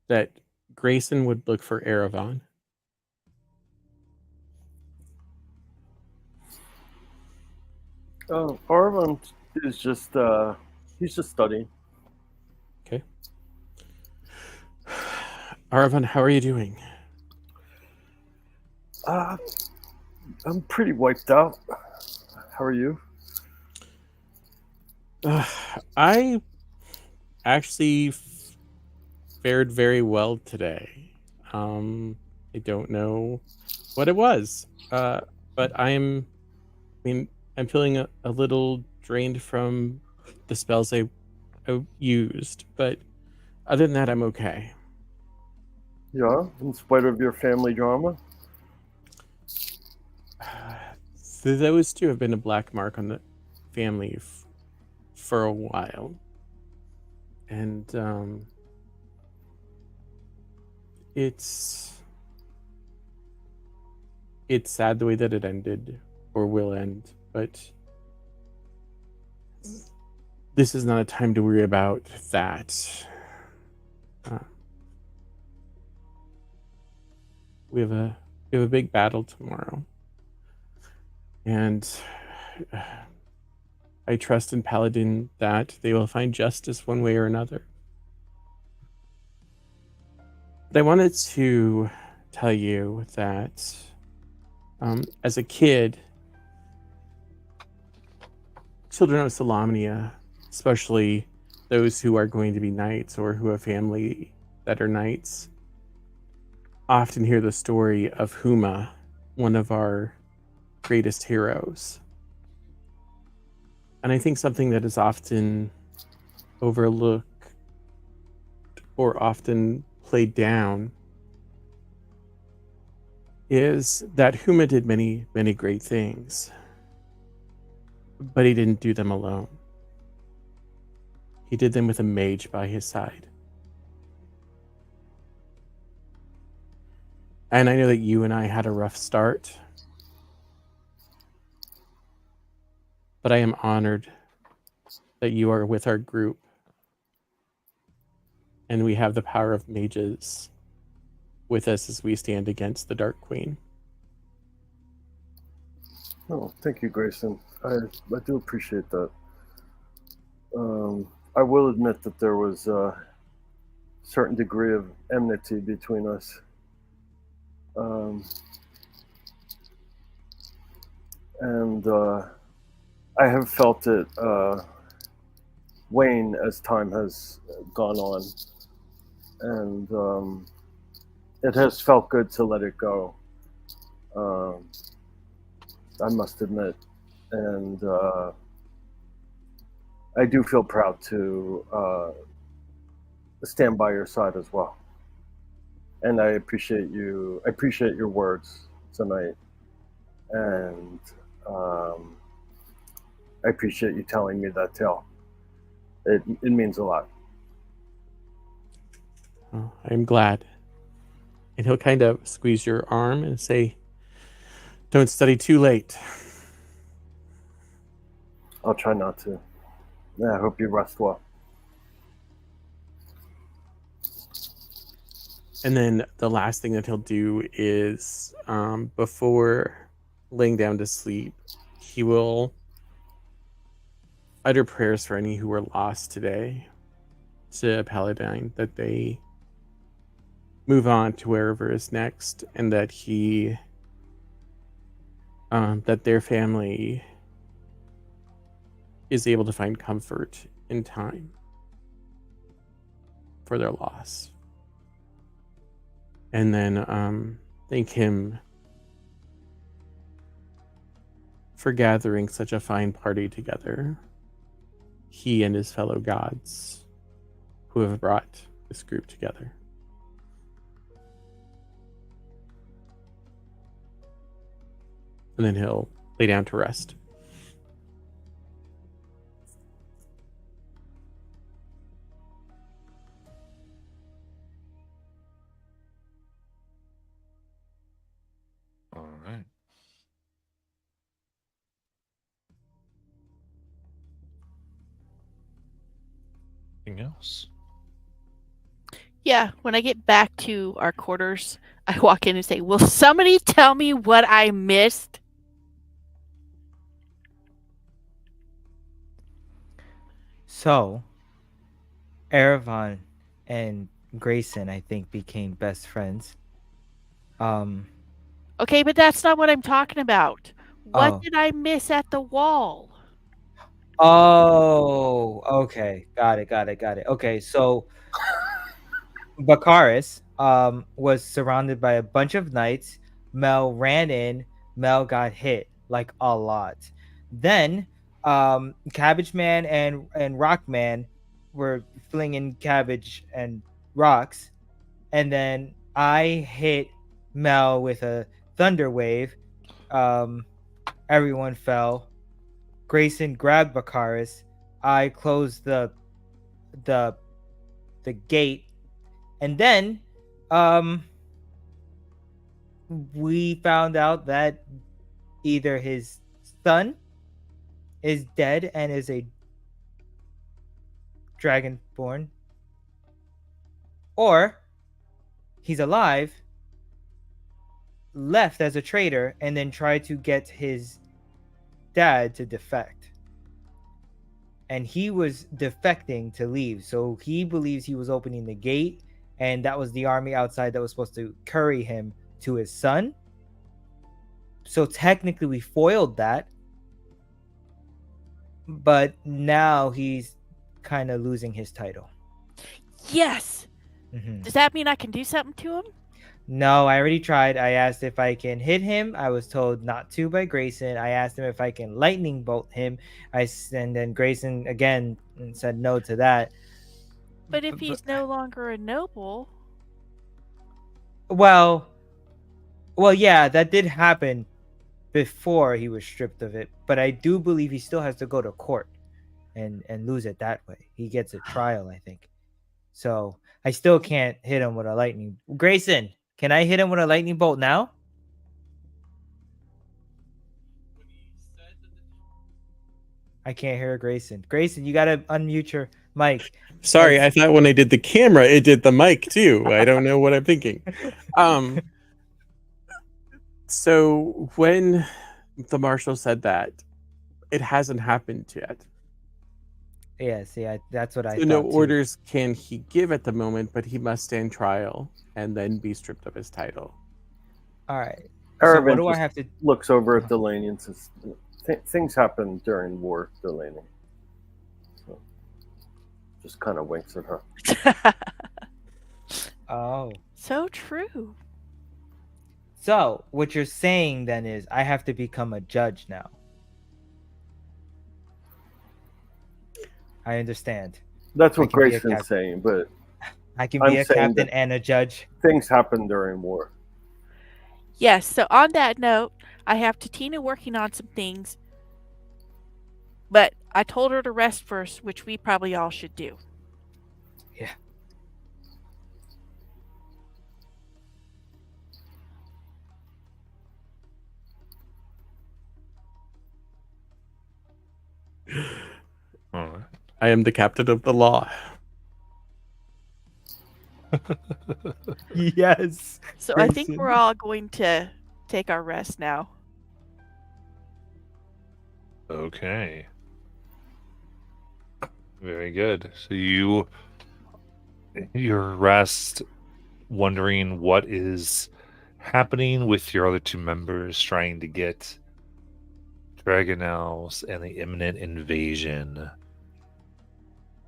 that Grayson would look for Erevan. Arvon is just he's just studying. Okay. Erevan, how are you doing? I'm pretty wiped out. How are you? I actually fared very well today. I don't know what it was, but I'm feeling a little drained from the spells I used, but other than that, I'm okay. Yeah, in spite of your family drama? Those two have been a black mark on the family for a while. And it's sad the way that it ended, or will end, but this is not a time to worry about that. We have a big battle tomorrow, and I trust in Paladin that they will find justice one way or another. But I wanted to tell you that as a kid, children of Solamnia, especially those who are going to be knights or who have family that are knights, often hear the story of Huma, one of our greatest heroes. And I think something that is often overlooked or often played down is that Huma did many, many great things, but he didn't do them alone. He did them with a mage by his side. And I know that you and I had a rough start, but I am honored that you are with our group and we have the power of mages with us as we stand against the Dark Queen. Oh, thank you, Grayson. I do appreciate that. I will admit that there was a certain degree of enmity between us. And I have felt it wane as time has gone on, and it has felt good to let it go. I must admit, and I do feel proud to stand by your side as well. And I appreciate you. I appreciate your words tonight, and I appreciate you telling me that tale. It means a lot. Oh, I'm glad. And he'll kind of squeeze your arm and say, "Don't study too late." I'll try not to. Yeah, I hope you rest well. And then the last thing that he'll do is, before laying down to sleep, he will utter prayers for any who were lost today to Paladine, that they move on to wherever is next, and that that their family is able to find comfort in time for their loss. And then thank him for gathering such a fine party together. He and his fellow gods who have brought this group together. And then he'll lay down to rest. All right. Anything else? Yeah, when I get back to our quarters, I walk in and say, "Will somebody tell me what I missed?" So, Erevan and Grayson, I think, became best friends. Okay, but that's not what I'm talking about. What Oh. did I miss at the wall? Oh, okay. Got it. Okay, so Bakaris was surrounded by a bunch of knights. Mel ran in. Mel got hit like a lot. Then Cabbage Man and Rock Man were flinging cabbage and rocks, and then I hit Mel with a thunder wave. Everyone fell. Grayson grabbed Bakaris. I closed the gate, and then we found out that either his son is dead and is a dragonborn, or he's alive, left as a traitor, and then tried to get his dad to defect. And he was defecting to leave, so he believes he was opening the gate, and that was the army outside that was supposed to carry him to his son. So technically we foiled that, but now he's kind of losing his title. Yes. Mhm. Does that mean I can do something to him? No, I already tried. I asked if I can hit him. I was told not to by Grayson. I asked him if I can lightning bolt him. And then Grayson again said no to that. But if he's no longer a noble, Well, yeah, that did happen before he was stripped of it. But I do believe he still has to go to court and lose it that way. He gets a trial, I think. So I still can't hit him with a lightning. Grayson, can I hit him with a lightning bolt now? I can't hear Grayson. Grayson, you gotta unmute your mic. Sorry, I thought when I did the camera, it did the mic too. I don't know what I'm thinking. So when the marshal said that, it hasn't happened yet. Yes, yeah, that's what I So thought. no too. orders can he give at the moment, but he must stand trial and then be stripped of his title. All right. So Erevan what do I just have to? looks over at Delaney and says, things happen during war, Delaney. So, just kind of winks at her. Oh. so true. So what you're saying then is I have to become a judge now. I understand. That's I what can be a Grayson's captain. saying, but I can I'm be a saying captain that- and a judge. things happen during war. Yes, so on that note, I have Tatina working on some things, but I told her to rest first, which we probably all should do. Yeah. All right. I am the captain of the law. Yes. So I think Grayson. we're all going to take our rest now. Okay. Very good. So your rest, wondering what is happening with your other two members, trying to get Dragonels and the imminent invasion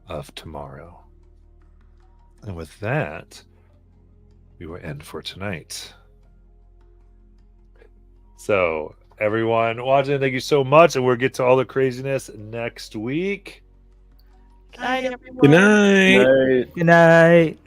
of tomorrow. And with that, we will end for tonight. So, everyone watching, thank you so much, and we'll get to all the craziness next week. Good night, everyone. Good night. Right. Good night.